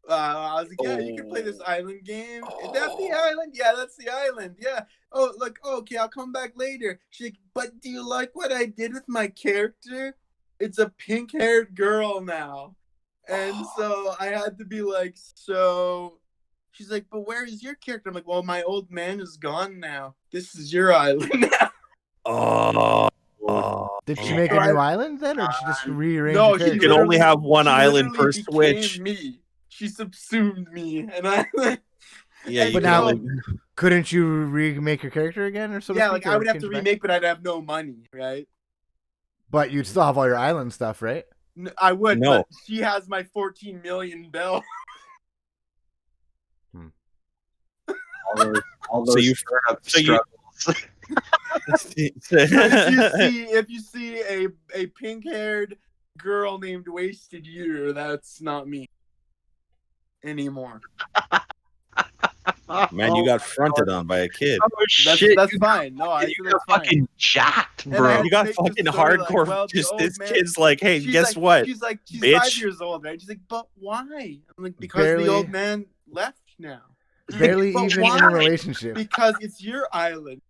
I was like, yeah, you can play this island game. Is that the island? Yeah, that's the island. Yeah. Oh, look, okay, I'll come back later. She's like, but do you like what I did with my character? It's a pink-haired girl now. And so I had to be like, so... She's like, but where is your character? I'm like, well, my old man is gone now. This is your island now. Did she make a new island then, or did she just rearrange? No, she You can only have one island per Switch. Me. She subsumed me, and I. Yeah, but now, couldn't you remake your character again, or something? Yeah, like I would have to remake, but I'd have no money, right? But you'd still have all your island stuff, right? I would. No, but she has my 14 million bell. All those struggles. If you see a pink-haired girl named Wasted Year, that's not me anymore. Man, you got fronted on by a kid. Oh shit! That's fine. No, I you're fucking jacked, bro. You got fucking hardcore. Like, well, just this kid's like, hey, guess what? She's 5 years old, right? She's like, but why? I'm like, because the old man left now. Barely even in a relationship. Because it's your island.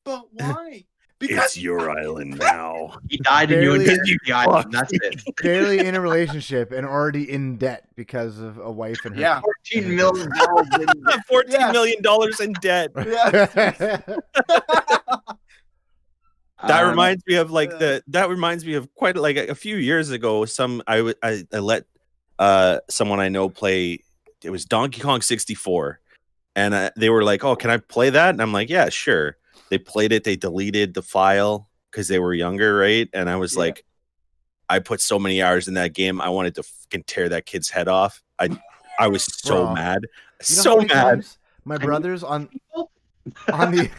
But why? Because it's your island now. He died and you invaded the island. That's it. Barely in a relationship and already in debt because of a wife and her. Yeah. $14 million in debt. $14 million in debt. That reminds me of like that reminds me of quite like a few years ago. I let someone I know play. It was Donkey Kong 64. And they were like, oh, can I play that? And I'm like, yeah, sure. They played it. They deleted the file because they were younger, right? And I was like, I put so many hours in that game. I wanted to fucking tear that kid's head off. I was so mad. So mad. My brothers on the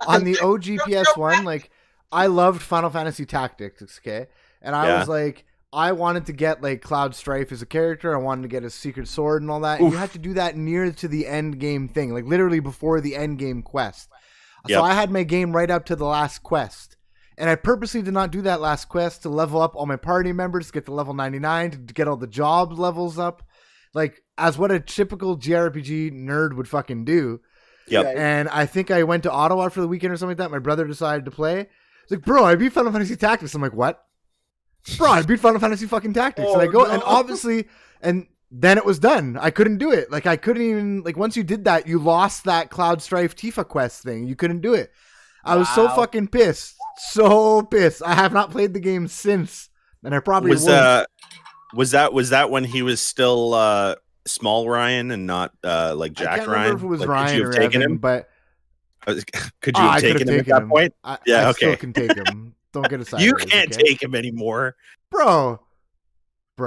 OG PS1, like, I loved Final Fantasy Tactics, okay? And I was like, I wanted to get like Cloud Strife as a character. I wanted to get his secret sword and all that. And you had to do that near to the end game thing, like literally before the end game quest. So I had my game right up to the last quest. And I purposely did not do that last quest to level up all my party members, to get to level 99, to get all the job levels up. Like, as what a typical JRPG nerd would fucking do. Yep. And I think I went to Ottawa for the weekend or something like that. My brother decided to play. It's like, bro, I beat Final Fantasy Tactics. I'm like, what? Bro, I beat Final Fantasy fucking Tactics. And I go, and obviously, and then it was done. I couldn't do it. Like, I couldn't even, like, once you did that, you lost that Cloud Strife Tifa quest thing. You couldn't do it. I was so fucking pissed. So pissed. I have not played the game since. And I probably won't. Was that when he was still small Ryan and not like Jack Ryan? I can't remember if it was like, Ryan or Evan, him? but could you have taken him at that point? I okay. Still can take him. Don't get aside. You can't take him anymore, bro. He's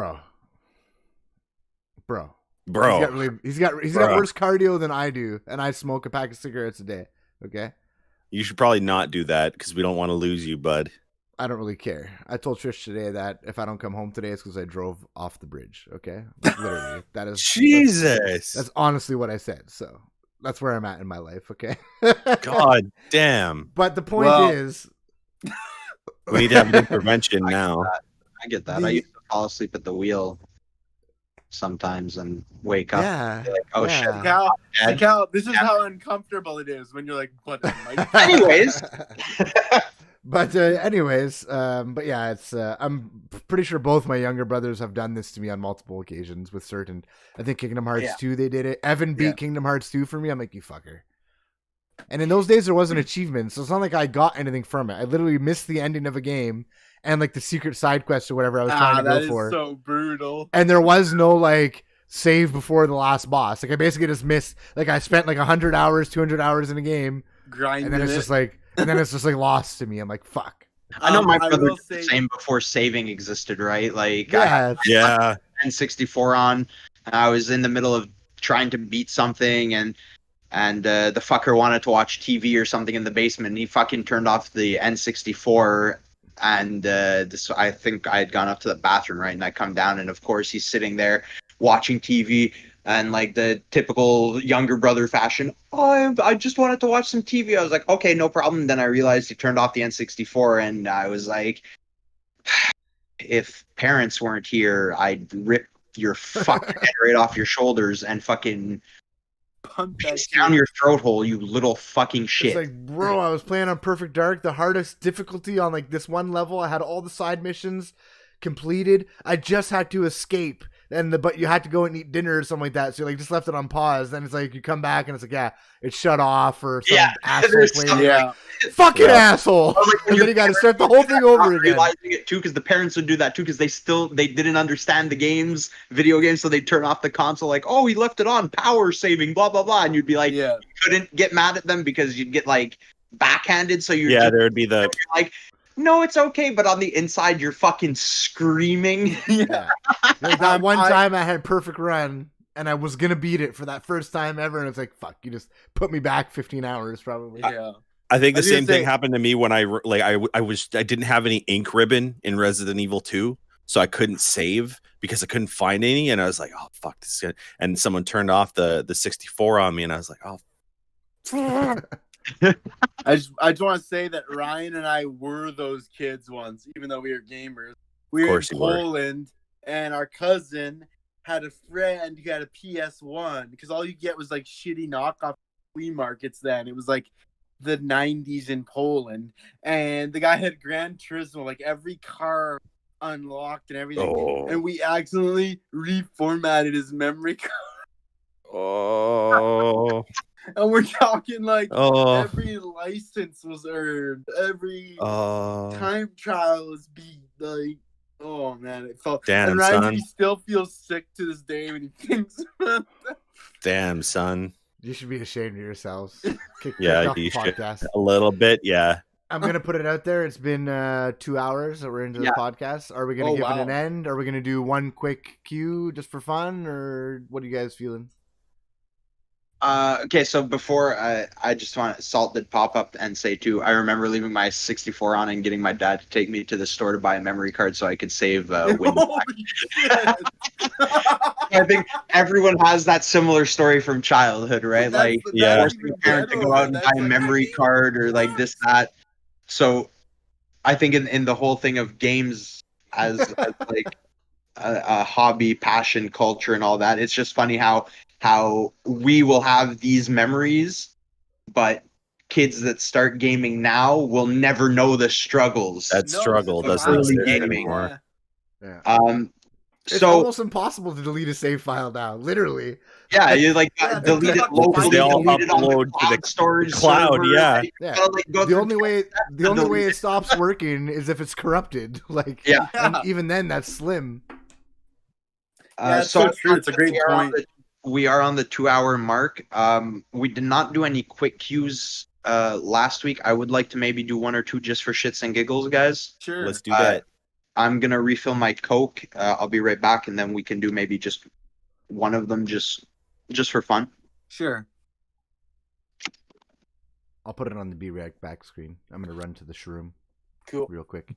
got worse cardio than I do, and I smoke a pack of cigarettes a day. Okay. You should probably not do that because we don't want to lose you, bud. I don't really care. I told Trish today that if I don't come home today, it's because I drove off the bridge. Okay, like, literally, that is Jesus. That's honestly what I said. So that's where I'm at in my life. Okay. God damn. But the point is, we need to have an intervention now. I get that. I used to fall asleep at the wheel. sometimes and wake up. Yeah. Like, oh shit. yeah. Cal, this is how uncomfortable it is when you're like, but Anyways. But but yeah, it's I'm pretty sure both my younger brothers have done this to me on multiple occasions with certain. I think Kingdom Hearts 2 they did it. Evan beat Kingdom Hearts 2 for me. I'm like, you fucker. And in those days there wasn't achievements, so it's not like I got anything from it. I literally missed the ending of a game and like the secret side quest or whatever I was trying to go for. That is so brutal. And there was no like save before the last boss. Like I basically just missed. Like I spent like 100 hours, 200 hours in a game, grinding, and then it's just like. And then it's just like lost to me. I'm like, fuck. I know my brother did the same before saving existed, right? Like, I had N64 on, and I was in the middle of trying to beat something, and the fucker wanted to watch TV or something in the basement, and he fucking turned off the N64, and I think I had gone up to the bathroom, right, and I come down, and of course he's sitting there watching TV, and like the typical younger brother fashion, oh, I just wanted to watch some TV. I was like, okay, no problem. Then I realized he turned off the N64, and I was like, if parents weren't here, I'd rip your fucking head right off your shoulders and fucking pump down your throat hole, you little fucking shit. It's like, bro, I was playing on Perfect Dark, the hardest difficulty on like this one level. I had all the side missions completed. I just had to escape. But you had to go and eat dinner or something like that. So you like just left it on pause. Then it's like you come back and it's like, yeah, it shut off or some asshole playing. Fucking asshole. Like, and then you got to start the whole thing over again. Realizing it too, because the parents would do that too, because they didn't understand the video games, so they'd turn off the console like, oh, he left it on, power saving, blah blah blah, and you'd be like, you couldn't get mad at them because you'd get like backhanded. So there would be the like. No, it's okay, but on the inside, you're fucking screaming. Yeah. Like that one time I had perfect run, and I was going to beat it for that first time ever, and it's like, fuck, you just put me back 15 hours probably. Yeah. I think the same thing happened to me when I didn't have any ink ribbon in Resident Evil 2, so I couldn't save because I couldn't find any, and I was like, oh, fuck, this is good. And someone turned off the 64 on me, and I was like, oh. I just want to say that Ryan and I were those kids once, even though we were gamers. We were in Poland, and our cousin had a friend who had a PS1 because all you get was like shitty knockoff flea markets then. It was like the 90s in Poland, and the guy had Gran Turismo, like every car unlocked and everything, and we accidentally reformatted his memory card. Oh. And we're talking like every license was earned, every time trial was beat. Like, oh man, it felt. Damn, and Ryan, son. he still feels sick to this day when he thinks about that. Damn, son. You should be ashamed of yourselves. Yeah, you should. A little bit, yeah. I'm gonna put it out there. It's been 2 hours that we're into the podcast. Are we gonna give it an end? Are we gonna do one quick cue just for fun, or what are you guys feeling? Okay, so before I just want Salt did pop up and say too. I remember leaving my 64 on and getting my dad to take me to the store to buy a memory card so I could save I think everyone has that similar story from childhood, right? Like, forcing your parent to go out and buy a memory card or like this, that. So, I think in the whole thing of games as like a hobby, passion, culture, and all that, it's just funny how we will have these memories, but kids that start gaming now will never know the struggles. That struggle doesn't exist anymore. Yeah. It's almost impossible to delete a save file now, literally. Yeah, you like delete it locally. They all upload to the storage cloud. Server, Yeah. right? Like, the only way it stops working is if it's corrupted. Like, and even then, that's slim. So true. It's a great point. We are on the 2-hour mark. We did not do any quick cues last week. I would like to maybe do one or two just for shits and giggles, guys. Sure. Let's do that. I'm going to refill my Coke. I'll be right back, and then we can do maybe just one of them just for fun. Sure. I'll put it on the B-Rec back screen. I'm going to run to the shroom. Cool. Real quick.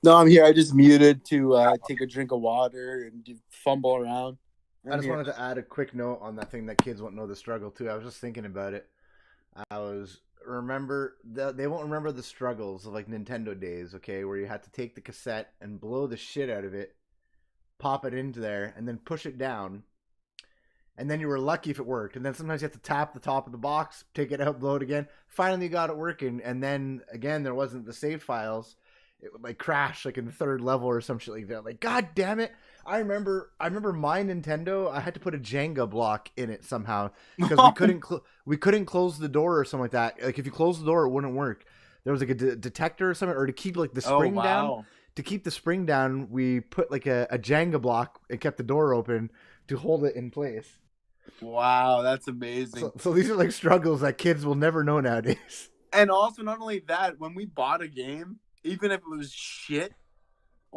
No, I'm here. I just muted to take a drink of water and fumble around. I just wanted to add a quick note on that thing that kids won't know the struggle too. I was just thinking about it. They won't remember the struggles of like Nintendo days, okay, where you had to take the cassette and blow the shit out of it, pop it into there, and then push it down. And then you were lucky if it worked. And then sometimes you have to tap the top of the box, take it out, blow it again. Finally you got it working. And then again, there wasn't the save files. It would like crash like in the third level or some shit like that. Like, God damn it. I remember my Nintendo, I had to put a Jenga block in it somehow because we couldn't close the door or something like that. Like if you close the door, it wouldn't work. There was like a detector or something, or to keep like the spring down. To keep the spring down, we put like a Jenga block and kept the door open to hold it in place. Wow, that's amazing. So these are like struggles that kids will never know nowadays. And also, not only that, when we bought a game, even if it was shit,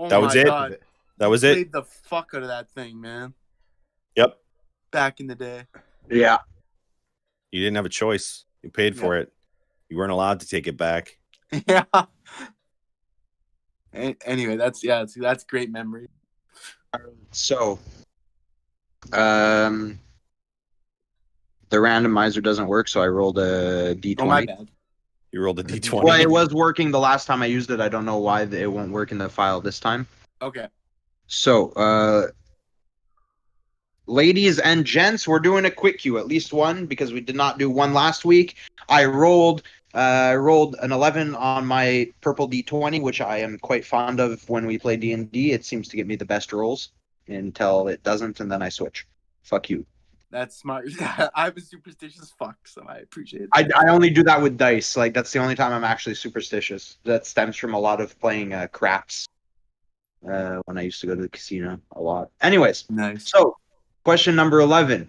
that was it. God, that was it. Played the fuck out of that thing, man. Yep. Back in the day. Yeah. You didn't have a choice. You paid for it. You weren't allowed to take it back. Yeah. Anyway, that's great memory. So, the randomizer doesn't work, so I rolled a D20. Oh, my bad. You rolled a D20. Well, it was working the last time I used it. I don't know why it won't work in the file this time. Okay. So, ladies and gents, we're doing a quick queue, at least one, because we did not do one last week. I rolled an 11 on my purple D20, which I am quite fond of when we play D&D. It seems to get me the best rolls until it doesn't, and then I switch. Fuck you. That's smart. I'm a superstitious fuck, so I appreciate it. I only do that with dice. Like, that's the only time I'm actually superstitious. That stems from a lot of playing craps when I used to go to the casino a lot. Anyways, nice. So, question number 11.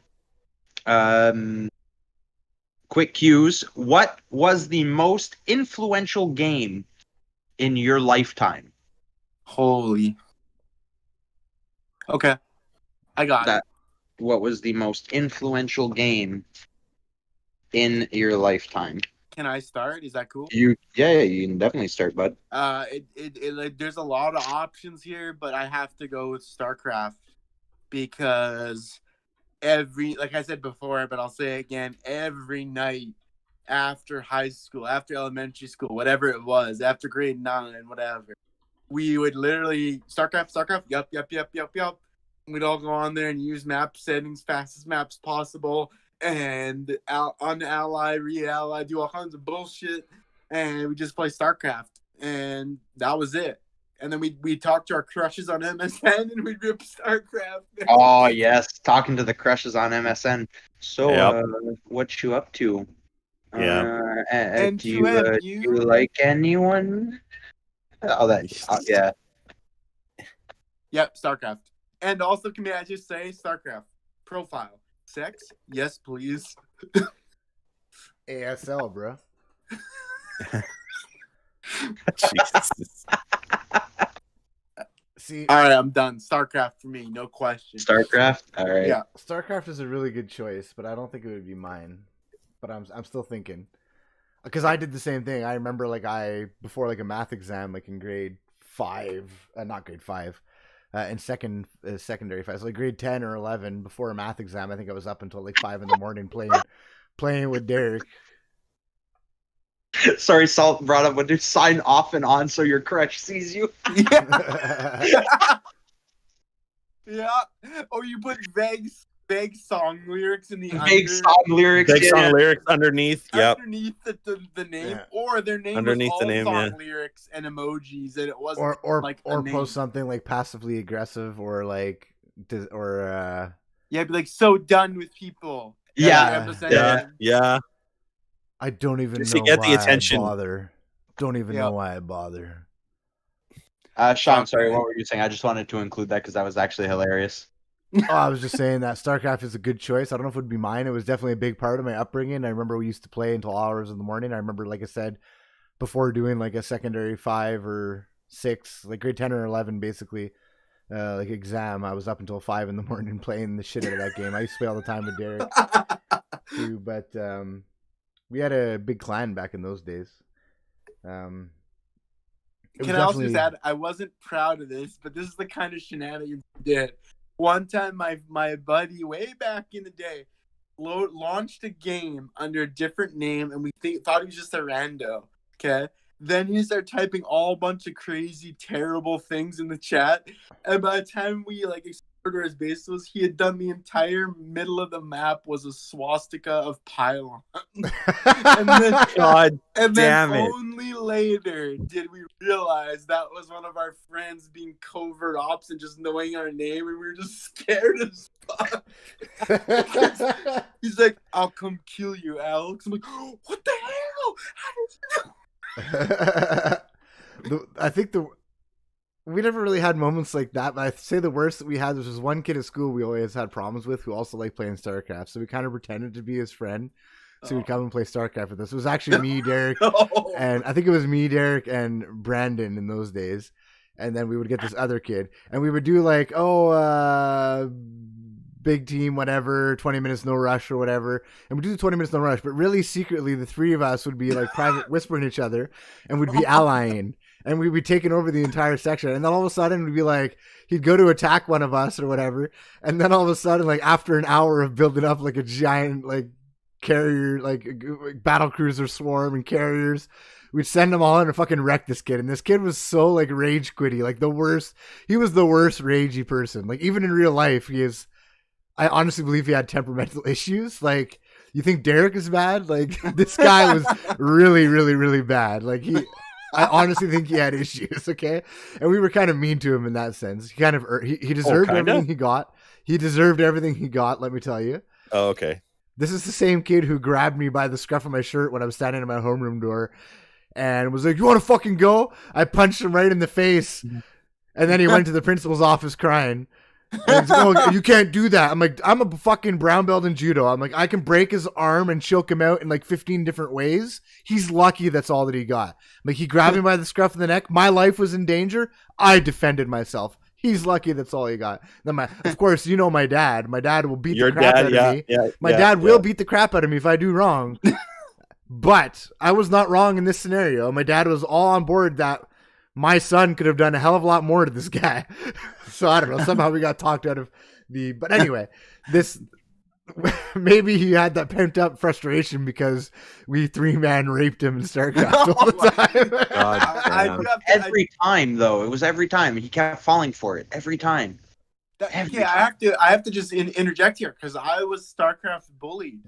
Quick cues. What was the most influential game in your lifetime? Holy. Okay. I got it. What was the most influential game in your lifetime? Can I start? Is that cool? You can definitely start, bud. There's a lot of options here, but I have to go with StarCraft because like I said before, but I'll say it again, every night after high school, after elementary school, whatever it was, after grade 9, whatever, we would literally StarCraft, yup. We'd all go on there and use map settings, fastest maps possible, and un-ally, re-ally, do all kinds of bullshit, and we just play StarCraft, and that was it. And then we talk to our crushes on MSN, and we'd rip StarCraft. Oh, yes, talking to the crushes on MSN. So, what you up to? Yeah. And do you like anyone? Oh, yeah. Yep, StarCraft. And also, can I just say, StarCraft profile, sex? Yes, please. ASL, bro. Jesus. See, all right, I'm done. StarCraft for me, no question. StarCraft, all right. Yeah, StarCraft is a really good choice, but I don't think it would be mine. But I'm still thinking, because I did the same thing. I remember before like a math exam, like in grade 5, not grade 5. In secondary 5, so like grade 10 or 11, before a math exam, I think I was up until like 5 in the morning playing with Derek. Sorry, Salt brought up when you sign off and on so your crush sees you. Yeah. Or you put vague song lyrics in the song lyrics. Song lyrics underneath. Yep. Underneath the name, or their name underneath was all the name, song lyrics and emojis, and it wasn't or like post something like passively aggressive or like be like so done with people. Yeah. I don't even just know to get why the attention. I bother. Don't even know why I bother. Sean, sorry, what were you saying? I just wanted to include that because that was actually hilarious. I was just saying that StarCraft is a good choice. I don't know if it would be mine. It was definitely a big part of my upbringing. I remember we used to play until hours in the morning. I remember, like I said, before doing like a secondary 5 or 6, like grade 10 or 11, basically, like exam, I was up until 5 in the morning playing the shit out of that game. I used to play all the time with Derek too, but we had a big clan back in those days. Can I also just add, I wasn't proud of this, but this is the kind of shenanigans we did. One time, my buddy, way back in the day, launched a game under a different name, and we thought he was just a rando. Okay. Then he started typing all bunch of crazy, terrible things in the chat. And by the time we explored where his base was, he had done the entire middle of the map was a swastika of pylon. and then only later did we realize that was one of our friends being covert ops and just knowing our name, and we were just scared as fuck. He's like, "I'll come kill you, Alex." I'm like, oh, "What the hell? How did you know?" I think we never really had moments like that, but I'd say the worst that we had was one kid at school we always had problems with who also liked playing StarCraft, so we kind of pretended to be his friend, so he'd come and play StarCraft with us. It was actually me, Derek, and I think it was me, Derek, and Brandon in those days, and then we would get this other kid, and we would do big team, whatever, 20 minutes no rush or whatever, and we do the 20 minutes no rush, but really secretly the three of us would be private whispering each other, and we'd be allying, and we'd be taking over the entire section, and then all of a sudden we'd be he'd go to attack one of us or whatever, and then all of a sudden after an hour of building up a giant carrier battle cruiser swarm and carriers, we'd send them all in and fucking wreck this kid. And this kid was so rage quitty, the worst. He was the worst ragey person. Even in real life, I honestly believe he had temperamental issues. You think Derek is bad? This guy was really, really, really bad. I honestly think he had issues, okay? And we were kind of mean to him in that sense. He kind of, he deserved everything he got. He deserved everything he got, let me tell you. Oh, okay. This is the same kid who grabbed me by the scruff of my shirt when I was standing in my homeroom door and was like, "You want to fucking go?" I punched him right in the face. And then he went to the principal's office crying. And he's like, "Oh, you can't do that." I'm like, "I'm a fucking brown belt in judo. I'm like, I can break his arm and choke him out in 15 different ways. He's lucky that's all that he got." He grabbed me by the scruff of the neck. My life was in danger. I defended myself. He's lucky that's all he got. Then of course, my dad. My dad will beat the crap out of me. My dad will beat the crap out of me if I do wrong. But I was not wrong in this scenario. My dad was all on board that my son could have done a hell of a lot more to this guy. So I don't know. Somehow we got talked out of but anyway, maybe he had that pent up frustration because we 3-man raped him in StarCraft all the time. Every time though, it was every time he kept falling for it every time. I have to just interject here because I was StarCraft bullied.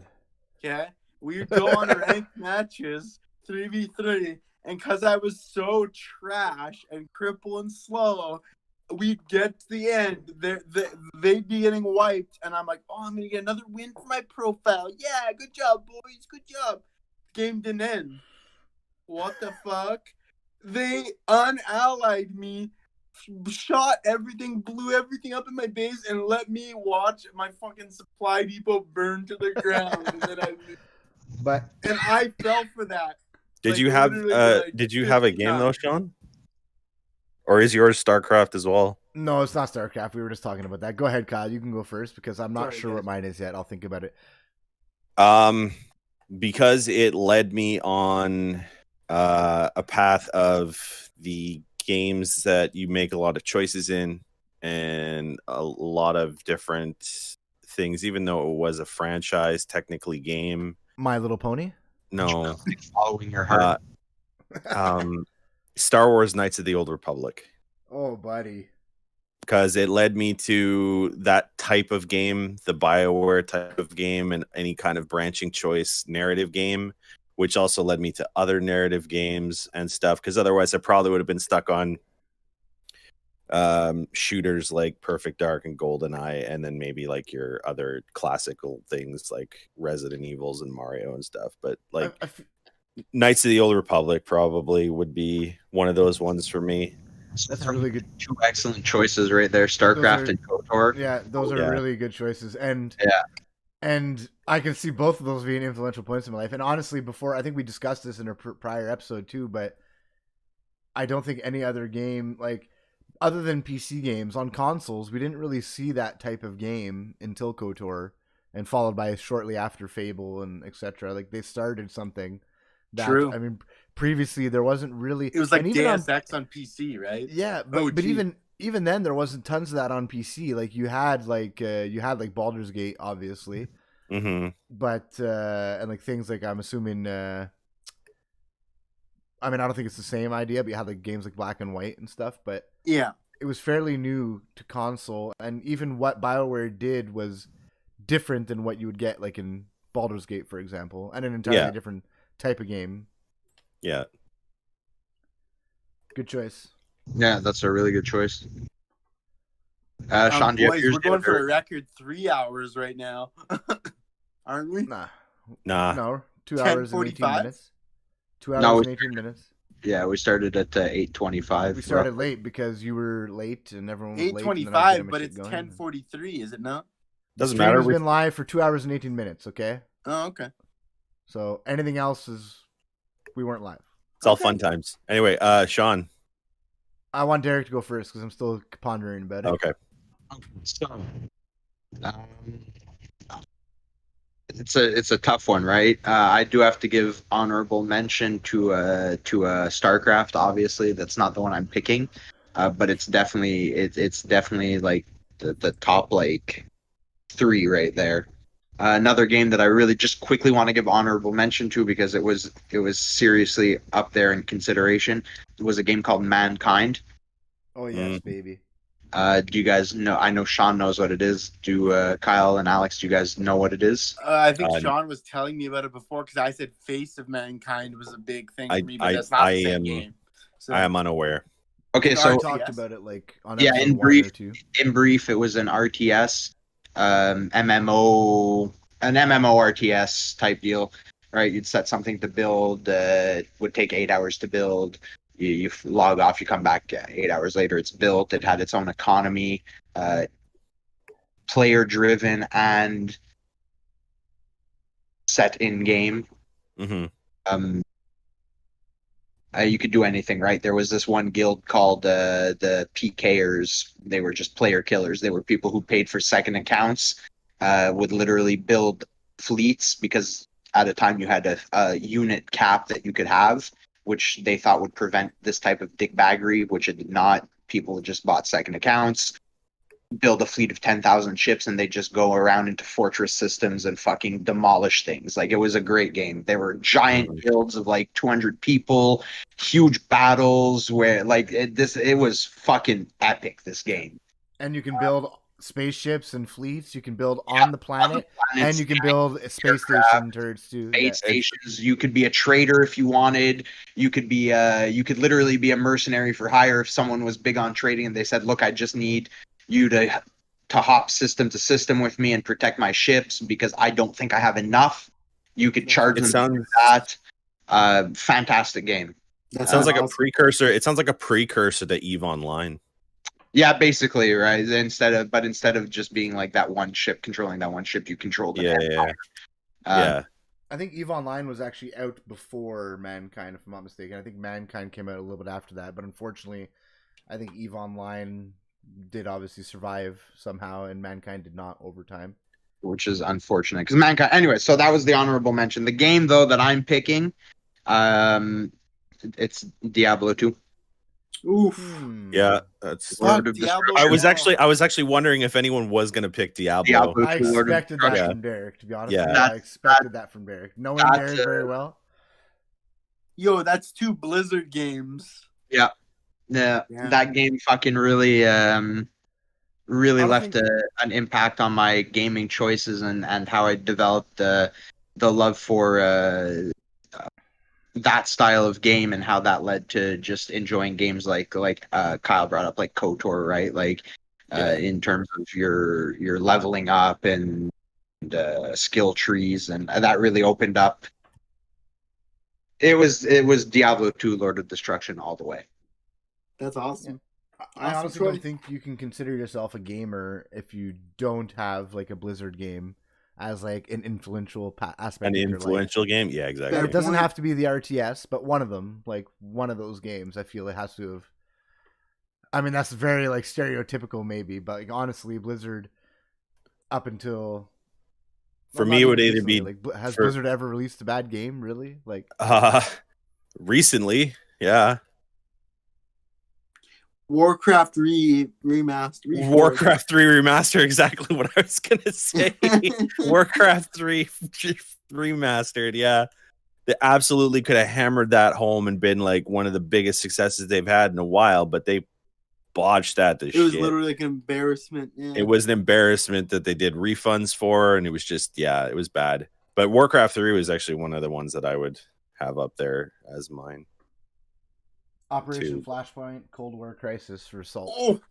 Okay, we would go on ranked matches 3v3. And because I was so trash and cripple and slow, we'd get to the end. They'd be getting wiped. And I'm like, "Oh, I'm going to get another win for my profile. Yeah, good job, boys. Good job." Game didn't end. What the fuck? They unallied me, shot everything, blew everything up in my base, and let me watch my fucking supply depot burn to the ground. And I fell for that. Did you have a game though, Sean? Or is yours StarCraft as well? No, it's not StarCraft. We were just talking about that. Go ahead, Kyle. You can go first because I'm not sure what mine is yet. I'll think about it. Because it led me on a path of the games that you make a lot of choices in and a lot of different things, even though it was a franchise technically game. My Little Pony? No. Following your heart. Star Wars Knights of the Old Republic. Oh, buddy. Because it led me to that type of game, the BioWare type of game, and any kind of branching choice narrative game, which also led me to other narrative games and stuff. Because otherwise I probably would have been stuck on shooters like Perfect Dark and GoldenEye, and then maybe your other classical things like Resident Evils and Mario and stuff. But Knights of the Old Republic probably would be one of those ones for me. That's really good. Two excellent choices right there, StarCraft and KOTOR. Yeah, those are really good choices. And I can see both of those being influential points in my life. And honestly, I think we discussed this in a prior episode too, but I don't think any other game other than PC games on consoles, we didn't really see that type of game until KOTOR, and followed by shortly after Fable and etc. They started something that, True. I mean, previously there wasn't really. It was like and even Deus Ex on PC, right? Yeah, but Oh, gee. even then there wasn't tons of that on PC. Like you had like Baldur's Gate, obviously, Mm-hmm. but and like things like I'm assuming. I mean, I don't think it's the same idea, but you had like games like Black and White and stuff. But Yeah. it was fairly new to console, and even what BioWare did was different than what you would get like in Baldur's Gate, for example, and an entirely different type of game. Yeah. Good choice. Yeah, that's a really good choice. Sean, do you have Boys, yours we're going yet, for or- a record 3 hours right now, aren't we? Nah. Nah. 2 hours and 18 10:45? minutes. 2 hours No, and 18 minutes. Yeah, we started at 8:25. We started late because you were late and everyone was late. 8:25, but it's 10:43, is it not? Doesn't The stream matter. has been live for 2 hours and 18 minutes. Okay. Oh, okay. So anything else is we weren't live. It's all fun times. Anyway, Sean. I want Derek to go first because I'm still pondering about it. Okay. So, it's a tough one, right? I do have to give honorable mention to StarCraft. Obviously, that's not the one I'm picking, but it's definitely like the top like 3 right there. Another game that I really just quickly want to give honorable mention to because it was seriously up there in consideration. It was a game called Mankind. Oh yes, baby. Do you guys know? I know Sean knows what it is. Do Kyle and Alex? Do you guys know what it is? I think Sean was telling me about it before because I said Face of Mankind was a big thing for me, but that's not the same game. So, I am unaware. Okay, so I talked about it like on yeah, episode in 1 brief, or 2. in brief, it was an RTS, MMO, an MMO RTS type deal, right? You'd set something to build. It would take 8 hours to build. You log off, you come back 8 hours later, it's built. It had its own economy, player driven and set in game. Mm-hmm. You could do anything, right? There was this one guild called the PKers. They were just player killers. They were people who paid for second accounts, would literally build fleets because at a time you had a unit cap that you could have, which they thought would prevent this type of dickbaggery, which it did not. People just bought second accounts, build a fleet of 10,000 ships, and they just go around into fortress systems and fucking demolish things. Like, it was a great game. There were giant guilds of like 200 people, huge battles where like it was fucking epic, this game. And you can build spaceships and fleets. You can build on the planet, and you can build space station turrets too. Space stations. You could be a trader if you wanted. You could be you could literally be a mercenary for hire if someone was big on trading and they said, "Look, I just need you to hop system to system with me and protect my ships because I don't think I have enough." You could charge them for that. Fantastic game. That sounds like a precursor. It sounds like a precursor to EVE Online. Yeah, basically, right. Instead of just being like that one ship, controlling that one ship, you control the empire. Yeah. I think EVE Online was actually out before Mankind, if I'm not mistaken. I think Mankind came out a little bit after that, but unfortunately, I think EVE Online did obviously survive somehow, and Mankind did not over time. Which is unfortunate, because Mankind... Anyway, so that was the honorable mention. The game, though, that I'm picking, it's Diablo 2. Oof. Yeah, that's. Diablo, I was actually wondering if anyone was gonna pick Diablo. I expected that from Derek, to be honest. Yeah. I expected that from Derek. Knowing Derek very well. Yo, that's 2 Blizzard games. Yeah. That game fucking really left an impact on my gaming choices and how I developed the love for that style of game and how that led to just enjoying games like Kyle brought up, like KOTOR, right? Like in terms of your leveling up and skill trees, and that really opened up. It was Diablo 2 Lord of Destruction all the way. That's awesome. I honestly don't think you can consider yourself a gamer if you don't have like a Blizzard game as like an influential aspect. An of influential your life. game, yeah, exactly. It doesn't have to be the RTS, but one of them, like one of those games, I feel it has to have. I mean, that's very like stereotypical, maybe, but like honestly, Blizzard, up until for me, it would either be like, has Blizzard ever released a bad game? Really? Like, Recently, yeah. Warcraft remaster. Warcraft 3 remaster, exactly what I was gonna say. Warcraft 3 remastered, yeah. They absolutely could have hammered that home and been like one of the biggest successes they've had in a while, but they botched that to It was shit. literally like an embarrassment. Yeah. It was an embarrassment that they did refunds for, and it was just, yeah, it was bad. But Warcraft 3 was actually one of the ones that I would have up there as mine. Operation Flashpoint, Cold War Crisis for Salt.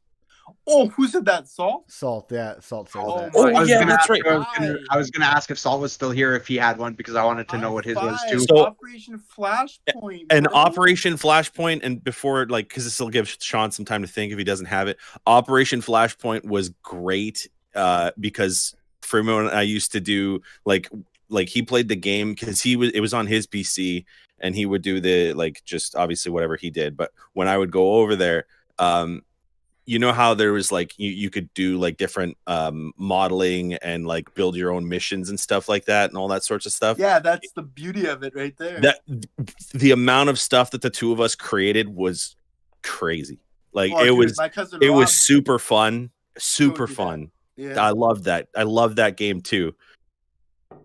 Oh, who said that? Salt? Salt, yeah, Salt says that. Oh, yeah, that's right. I was gonna ask if Salt was still here, if he had one, because I wanted to know what his was too. So, Operation Flashpoint. And Operation Flashpoint, and before, like, because this will give Sean some time to think if he doesn't have it. Operation Flashpoint was great because Freeman and I used to do like he played the game because it was on his PC, and he would do the like just obviously whatever he did. But when I would go over there, you know how there was like you could do like different modeling and like build your own missions and stuff like that and all that sorts of stuff. Yeah, that's the beauty of it right there. That the amount of stuff that the two of us created was crazy. Like it was super fun, super fun. Yeah. I loved that. I love that game too.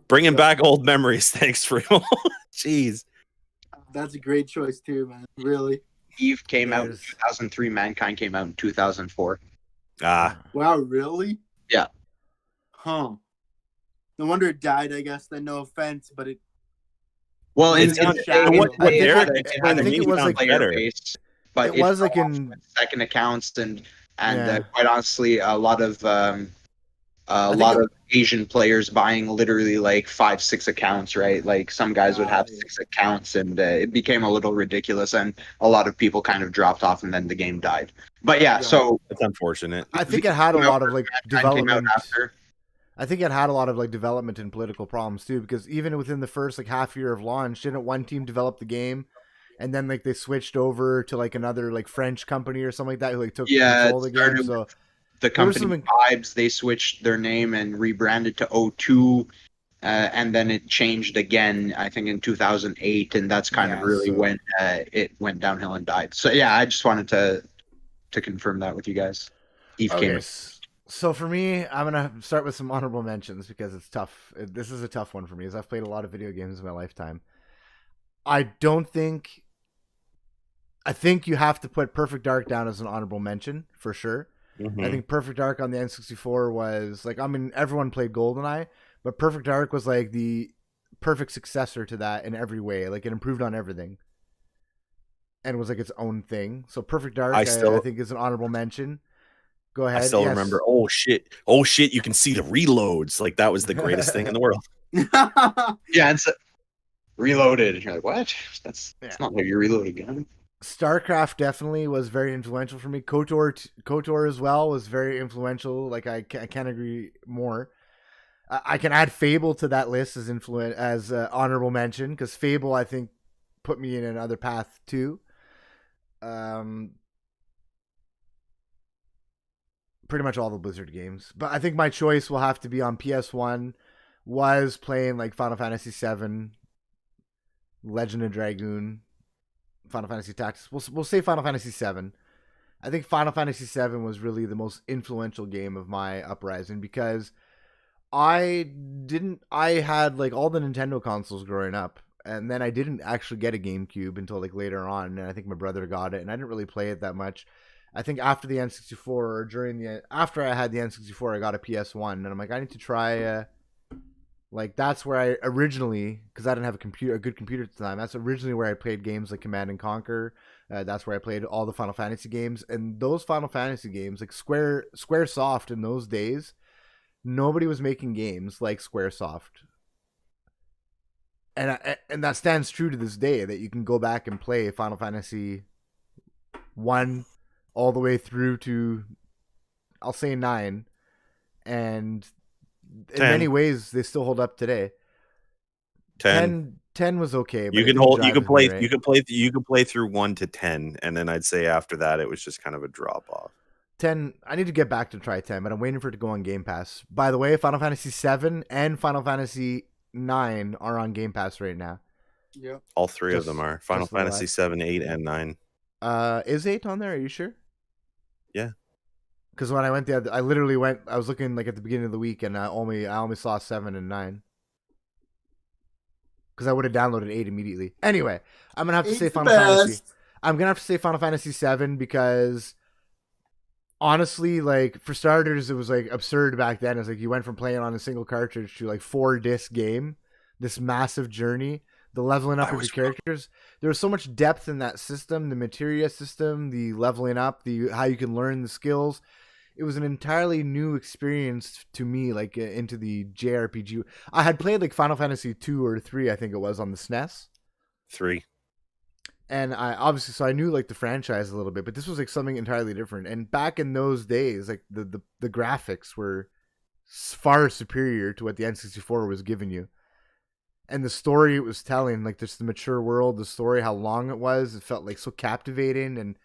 Bringing back old memories. Thanks for jeez. That's a great choice too, man. Really. Eve came out in 2003. Mankind came out in 2004. Wow, really? Yeah. Huh. No wonder it died, I guess. Then no offense, but it. Well, I think it was like better. But it was like in second accounts and quite honestly, a lot of Asian players buying literally like 5-6 accounts, right? Like some guys would have 6 accounts, and it became a little ridiculous, and a lot of people kind of dropped off, and then the game died. But so it's unfortunate. I think it had a lot of like development. I think it had a lot of like development and political problems too, because even within the first like half year of launch, didn't one team develop the game, and then like they switched over to like another like French company or something like that who like took control of the game. So the company Vibes, they switched their name and rebranded to O2, and then it changed again, I think in 2008, and that's kind of really when it went downhill and died. So yeah, I just wanted to confirm that with you guys. Eve came. So for me, I'm gonna start with some honorable mentions because it's tough. This is a tough one for me, as I've played a lot of video games in my lifetime. I think you have to put Perfect Dark down as an honorable mention for sure. Mm-hmm. I think Perfect Dark on the N64 was like, I mean, everyone played GoldenEye, but Perfect Dark was like the perfect successor to that in every way. Like it improved on everything and was like its own thing. So Perfect Dark, I think, is an honorable mention. Go ahead. I still remember. Oh shit! You can see the reloads. Like that was the greatest thing in the world. Yeah, and so reloaded. And you're like, what? That's not how you reload a gun. StarCraft definitely was very influential for me. KOTOR as well was very influential. Like I can't agree more. I can add Fable to that list as honorable mention, because Fable, I think, put me in another path too. Pretty much all the Blizzard games, but I think my choice will have to be on PS1. Was playing like Final Fantasy VII, Legend of Dragoon, Final Fantasy Tactics. We'll say Final Fantasy VII. I think Final Fantasy VII was really the most influential game of my uprising, because I had like all the Nintendo consoles growing up, and then I didn't actually get a GameCube until like later on, and I think my brother got it, and I didn't really play it that much. I think after the N64 or after I had the N64, I got a PS1, and I'm like, I need to try. Like that's where I originally, because I didn't have a good computer at the time. That's originally where I played games like Command and Conquer. That's where I played all the Final Fantasy games, and those Final Fantasy games, like SquareSoft in those days, nobody was making games like SquareSoft. And that stands true to this day, that you can go back and play Final Fantasy 1 all the way through to, I'll say 9, and in 10. many ways they still hold up today. 10 was okay. But you can play through 1 to 10, and then I'd say after that it was just kind of a drop off. 10, I need to get back to try 10, but I'm waiting for it to go on Game Pass. By the way, Final Fantasy 7 and Final Fantasy 9 are on Game Pass right now. Yep. All three of them are Final just the Fantasy last. 7, 8, and 9. Is 8 on there? Are you sure? Yeah. Because when I went there, I literally went. I was looking like at the beginning of the week, and I only saw 7 and 9. Because I would have downloaded 8 immediately. Anyway, I'm gonna have to say Final Fantasy. I'm gonna have to say Final Fantasy 7 because honestly, like for starters, it was like absurd back then. It's like you went from playing on a single cartridge to like 4-disc game, this massive journey, the leveling up of your characters. There was so much depth in that system, the materia system, the leveling up, the how you can learn the skills. It was an entirely new experience to me, like into the JRPG. I had played like Final Fantasy 2 or 3, I think it was, on the SNES. 3. And I obviously, so I knew like the franchise a little bit, but this was like something entirely different. And back in those days, like the graphics were far superior to what the N64 was giving you. And the story it was telling, like just the mature world, the story, how long it was, it felt like so captivating. And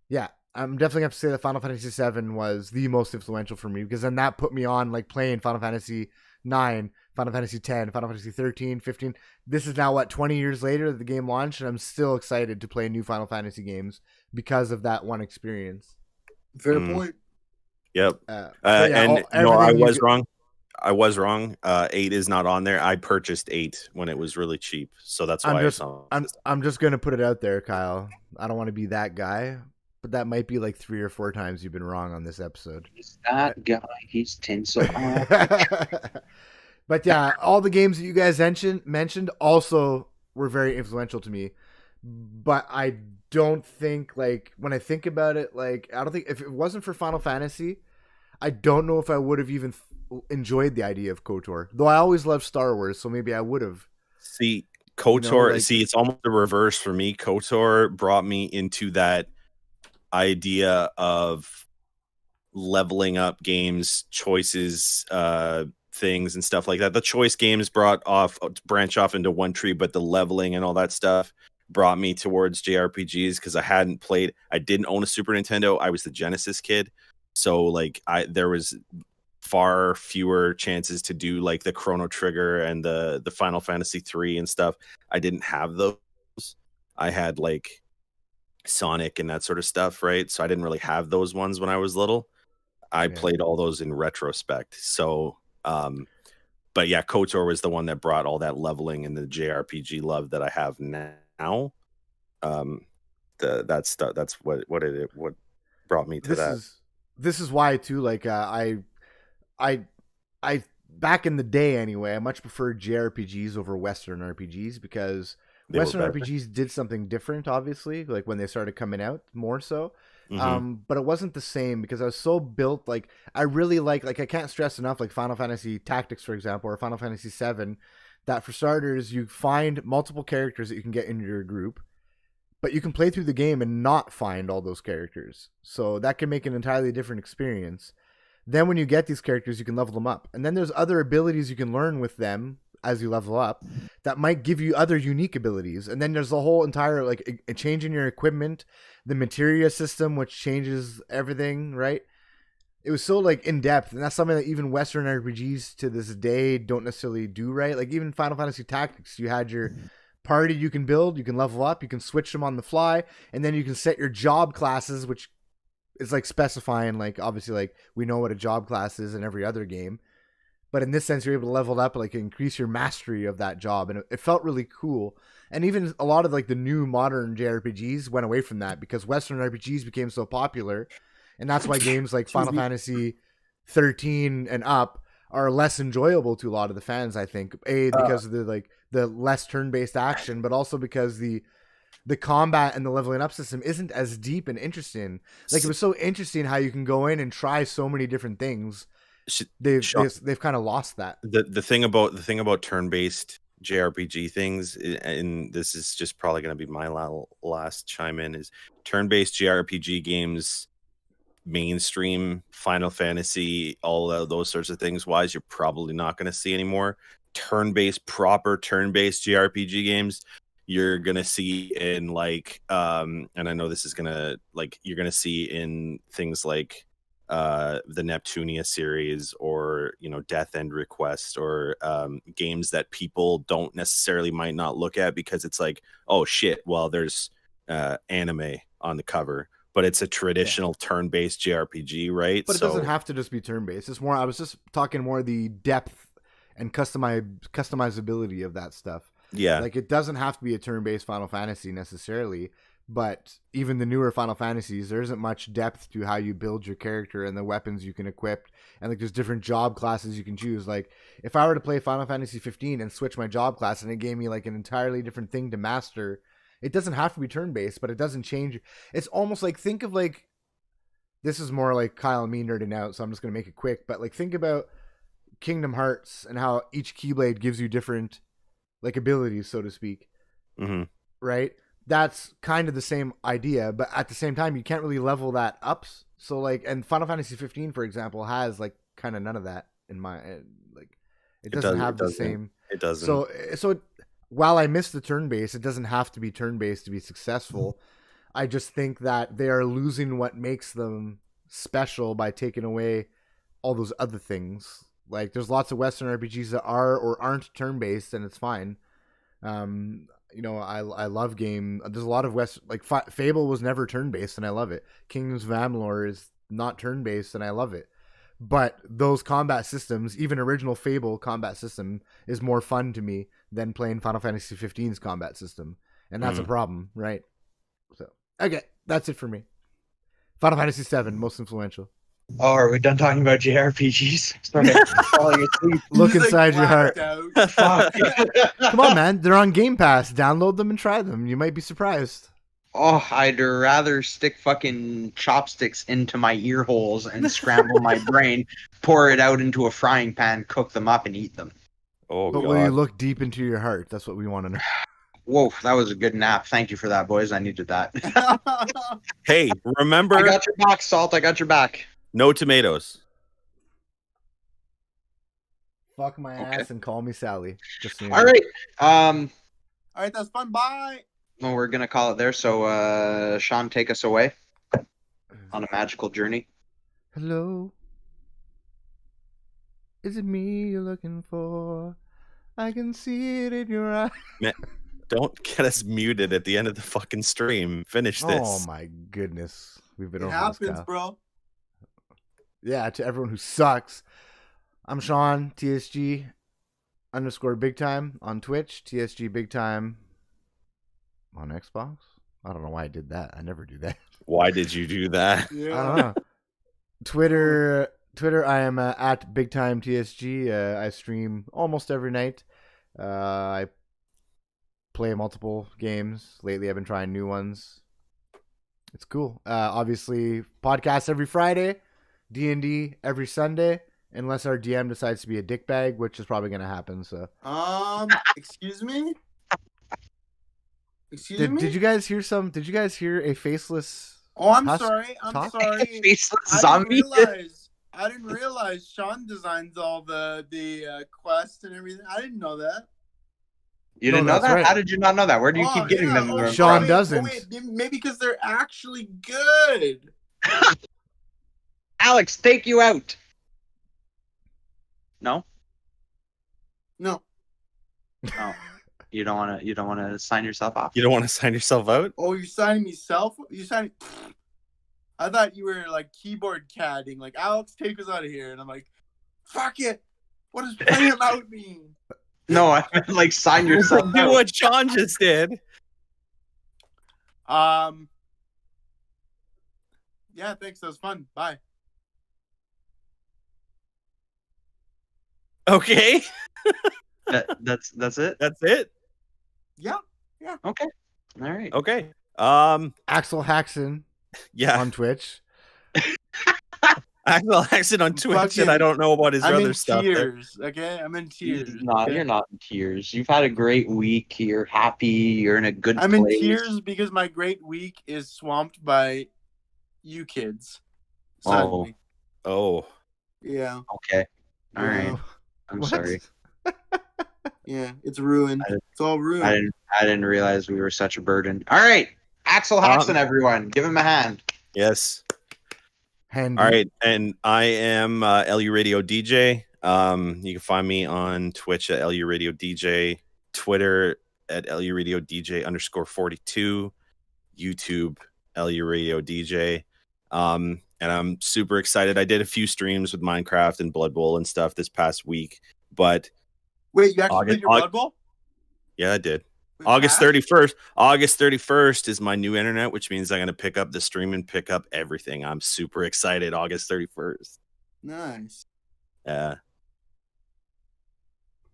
yeah, I'm definitely have to say that Final Fantasy VII was the most influential for me, because then that put me on like playing Final Fantasy 9, Final Fantasy 10, Final Fantasy 13, 15. This is now what, 20 years later that the game launched, and I'm still excited to play new Final Fantasy games because of that one experience. Fair point. Yep. Yeah, and no, wrong. I was wrong. 8 is not on there. I purchased 8 when it was really cheap, so that's why I'm just gonna put it out there, Kyle. I don't want to be that guy, but that might be like 3 or 4 times you've been wrong on this episode. He's that guy. He's tinsel. But yeah, all the games that you guys mentioned also were very influential to me. But I don't think, like, when I think about it, like, I don't think if it wasn't for Final Fantasy, I don't know if I would have even enjoyed the idea of KOTOR. Though I always loved Star Wars, so maybe I would have. See, KOTOR, it's almost the reverse for me. KOTOR brought me into that idea of leveling up games, choices, things and stuff like that. The choice games branch off into one tree, but the leveling and all that stuff brought me towards JRPGs because I didn't own a Super Nintendo. I was the Genesis kid. So like there was far fewer chances to do like the Chrono Trigger and the Final Fantasy 3 and stuff. I didn't have those. I had like Sonic and that sort of stuff, right? So I didn't really have those ones when I was little. I played all those in retrospect. So but yeah, KOTOR was the one that brought all that leveling and the JRPG love that I have now. That's what brought me to that. This is why too. Like I back in the day anyway, I much preferred JRPGs over Western RPGs because Western RPGs did something different, obviously, like when they started coming out more so. But it wasn't the same because I was so built. Like I really like I can't stress enough, like Final Fantasy Tactics, for example, or Final Fantasy VII, that for starters, you find multiple characters that you can get into your group, but you can play through the game and not find all those characters. So that can make an entirely different experience. Then when you get these characters, you can level them up. And then there's other abilities you can learn with them as you level up that might give you other unique abilities. And then there's the whole entire, like, a change in your equipment, the materia system, which changes everything, right? It was so, like, in-depth. And that's something that even Western RPGs to this day don't necessarily do, right? Like, even Final Fantasy Tactics, you had your party you can build, you can level up, you can switch them on the fly, and then you can set your job classes, which is like specifying, like, obviously, like, we know what a job class is in every other game, but in this sense you're able to level up, like, increase your mastery of that job, and it felt really cool. And even a lot of like the new modern JRPGs went away from that because Western RPGs became so popular, and that's why games like Final Fantasy 13 and up are less enjoyable to a lot of the fans, I think. Because of the less turn-based action, but also because the combat and the leveling up system isn't as deep and interesting. Like, it was so interesting how you can go in and try so many different things. They've kind of lost that. The thing about turn-based JRPG things, and this is just probably going to be my last chime in, is turn-based JRPG games, mainstream Final Fantasy, all of those sorts of things wise, you're probably not going to see anymore. Proper turn-based JRPG games you're gonna see in like and I know this is gonna, like, you're gonna see in things like the Neptunia series, or Death End Request, or games that people don't necessarily might not look at because it's like, oh shit, well there's anime on the cover, but it's a traditional turn-based JRPG, right? But it doesn't have to just be turn-based. It's more, I was just talking more the depth and customizability of that stuff. Yeah. Like, it doesn't have to be a turn-based Final Fantasy necessarily, but even the newer Final Fantasies, there isn't much depth to how you build your character and the weapons you can equip. And like, there's different job classes you can choose. Like, if I were to play Final Fantasy 15 and switch my job class and it gave me like an entirely different thing to master, it doesn't have to be turn-based, but it doesn't change. It's almost like, think of like, this is more like Kyle and me nerding out, so I'm just going to make it quick. But like, think about Kingdom Hearts and how each Keyblade gives you different like abilities, so to speak. Mm-hmm. Right? That's kind of the same idea, but at the same time, you can't really level that up. So like, and Final Fantasy 15, for example, has like kind of none of that in my, like, it doesn't have the same. It doesn't. So while I miss the turn-based, it doesn't have to be turn-based to be successful. I just think that they are losing what makes them special by taking away all those other things. Like, there's lots of Western RPGs that are or aren't turn-based, and it's fine. I love game. There's a lot of Fable was never turn-based, and I love it. Kingdoms of Amalur is not turn-based, and I love it. But those combat systems, even original Fable combat system, is more fun to me than playing Final Fantasy 15's combat system. And that's a problem, right? So, okay, that's it for me. Final Fantasy 7, most influential. Oh, are we done talking about JRPGs? Sorry. Look inside your heart. Fuck. Come on, man. They're on Game Pass. Download them and try them. You might be surprised. Oh, I'd rather stick fucking chopsticks into my ear holes and scramble my brain, pour it out into a frying pan, cook them up, and eat them. Oh, but God. will you look deep into your heart? That's what we want to know. Whoa, that was a good nap. Thank you for that, boys. I needed that. Hey, remember? I got your back, Salt. I got your back. No tomatoes. Fuck my ass and call me Sally. Just so you know. All right. All right, that's fun. Bye. Well, we're gonna call it there. So, Sean, take us away on a magical journey. Hello. Is it me you're looking for? I can see it in your eyes. Man, don't get us muted at the end of the fucking stream. Finish this. Oh my goodness. We've been It over happens, this, Kyle. bro. Yeah, to everyone who sucks. I'm Sean, TSG _ Big Time on Twitch, TSG Big Time on Xbox. I don't know why I did that. I never do that. Why did you do that? Yeah. I don't know. Twitter, I am at Big Time TSG. I stream almost every night. I play multiple games. Lately, I've been trying new ones. It's cool. Obviously, podcast every Friday. D&D every Sunday, unless our DM decides to be a dickbag, which is probably going to happen. So, Excuse me. Excuse me. did you guys hear some? Did you guys hear a faceless? Oh, I'm Husk sorry. I'm talk? sorry. Faceless zombie. I didn't realize Sean designs all the quests and everything. I didn't know that. You didn't know that's that? right. How did you not know that? Where do you keep getting them? Oh, Sean wait, doesn't. Oh, wait, maybe because they're actually good. Alex, take you out. No? No. Oh. You don't want to sign yourself off? You don't want to sign yourself out? Oh, you're signing me self? You signing? I thought you were like keyboard cadding, like Alex, take us out of here, and I'm like, fuck it. What does play him out mean? No, I meant like sign yourself Do out. what Sean just did. Yeah, thanks. That was fun. Bye. Okay. That's it? That's it. Yeah. Okay. All right. Okay. Axel Haxon Yeah. on Twitch. Axel Haxon on Twitch, and Fucking- I don't know about his I'm other in stuff. tears. Okay, I'm in tears. No, you're not in tears. You've had a great week. You're happy. You're in a good I'm place. in tears because my great week is swamped by you kids. Suddenly. Oh. Yeah. Okay. All Yeah. right. I'm What? sorry. Yeah, it's ruined. It's all ruined. I didn't realize we were such a burden. All right. Axel Haxon, everyone. Give him a hand. Yes. Handy. All right, and I am LU Radio DJ. You can find me on Twitch at LU Radio DJ, Twitter at LU Radio DJ _42, YouTube LU Radio DJ. And I'm super excited. I did a few streams with Minecraft and Blood Bowl and stuff this past week, but Wait, you actually did your Blood Bowl? yeah, I did. Wait, August Pat? 31st. August 31st is my new internet, which means I'm going to pick up the stream and pick up everything. I'm super excited. August 31st. Nice. Yeah.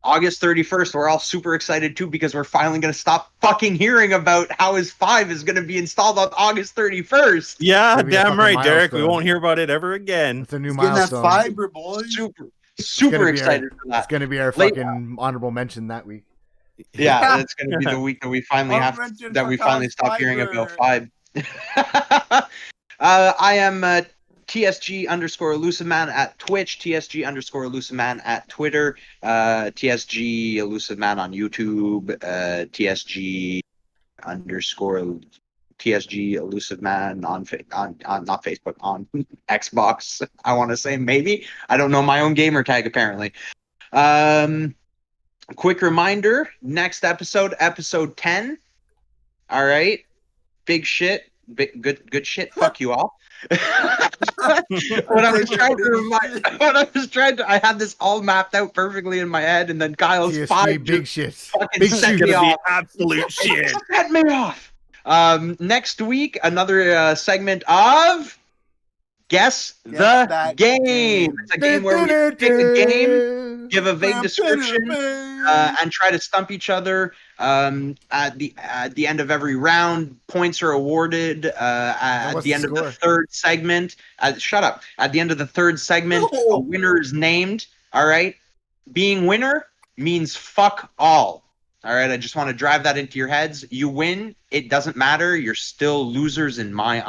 August 31st, we're all super excited too because we're finally going to stop fucking hearing about how his 5 is going to be installed on August 31st. Yeah, Maybe a damn fucking right, Derek. We milestone. won't hear about it ever again. It's a new Getting that milestone. fiber, boy. Super excited for It's that. going to be our Late- fucking honorable mention that week. Yeah, it's going to be the week that we finally stop hearing about 5. I am TSG _ man at Twitch, TSG _ man at Twitter, TSG man on YouTube, TSG man on not Facebook, on Xbox. I want to say maybe. I don't know my own gamer tag apparently. Quick reminder, next episode 10. All right. Big shit. Good shit. Fuck you all. I had this all mapped out perfectly in my head, and then Kyle's TSG 5 big just shit. fucking Big set shit. me off. Absolute shit. Set me off. Next week, another segment of Guess the That Game. Game. It's a game where we pick a game, give a vague description, and try to stump each other. At the end of every round, points are awarded. At what's the end the of the score? third segment, shut up. At the end of the third segment, No. a winner is named. All right, being winner means fuck all. All right, I just want to drive that into your heads. You win, it doesn't matter. You're still losers in my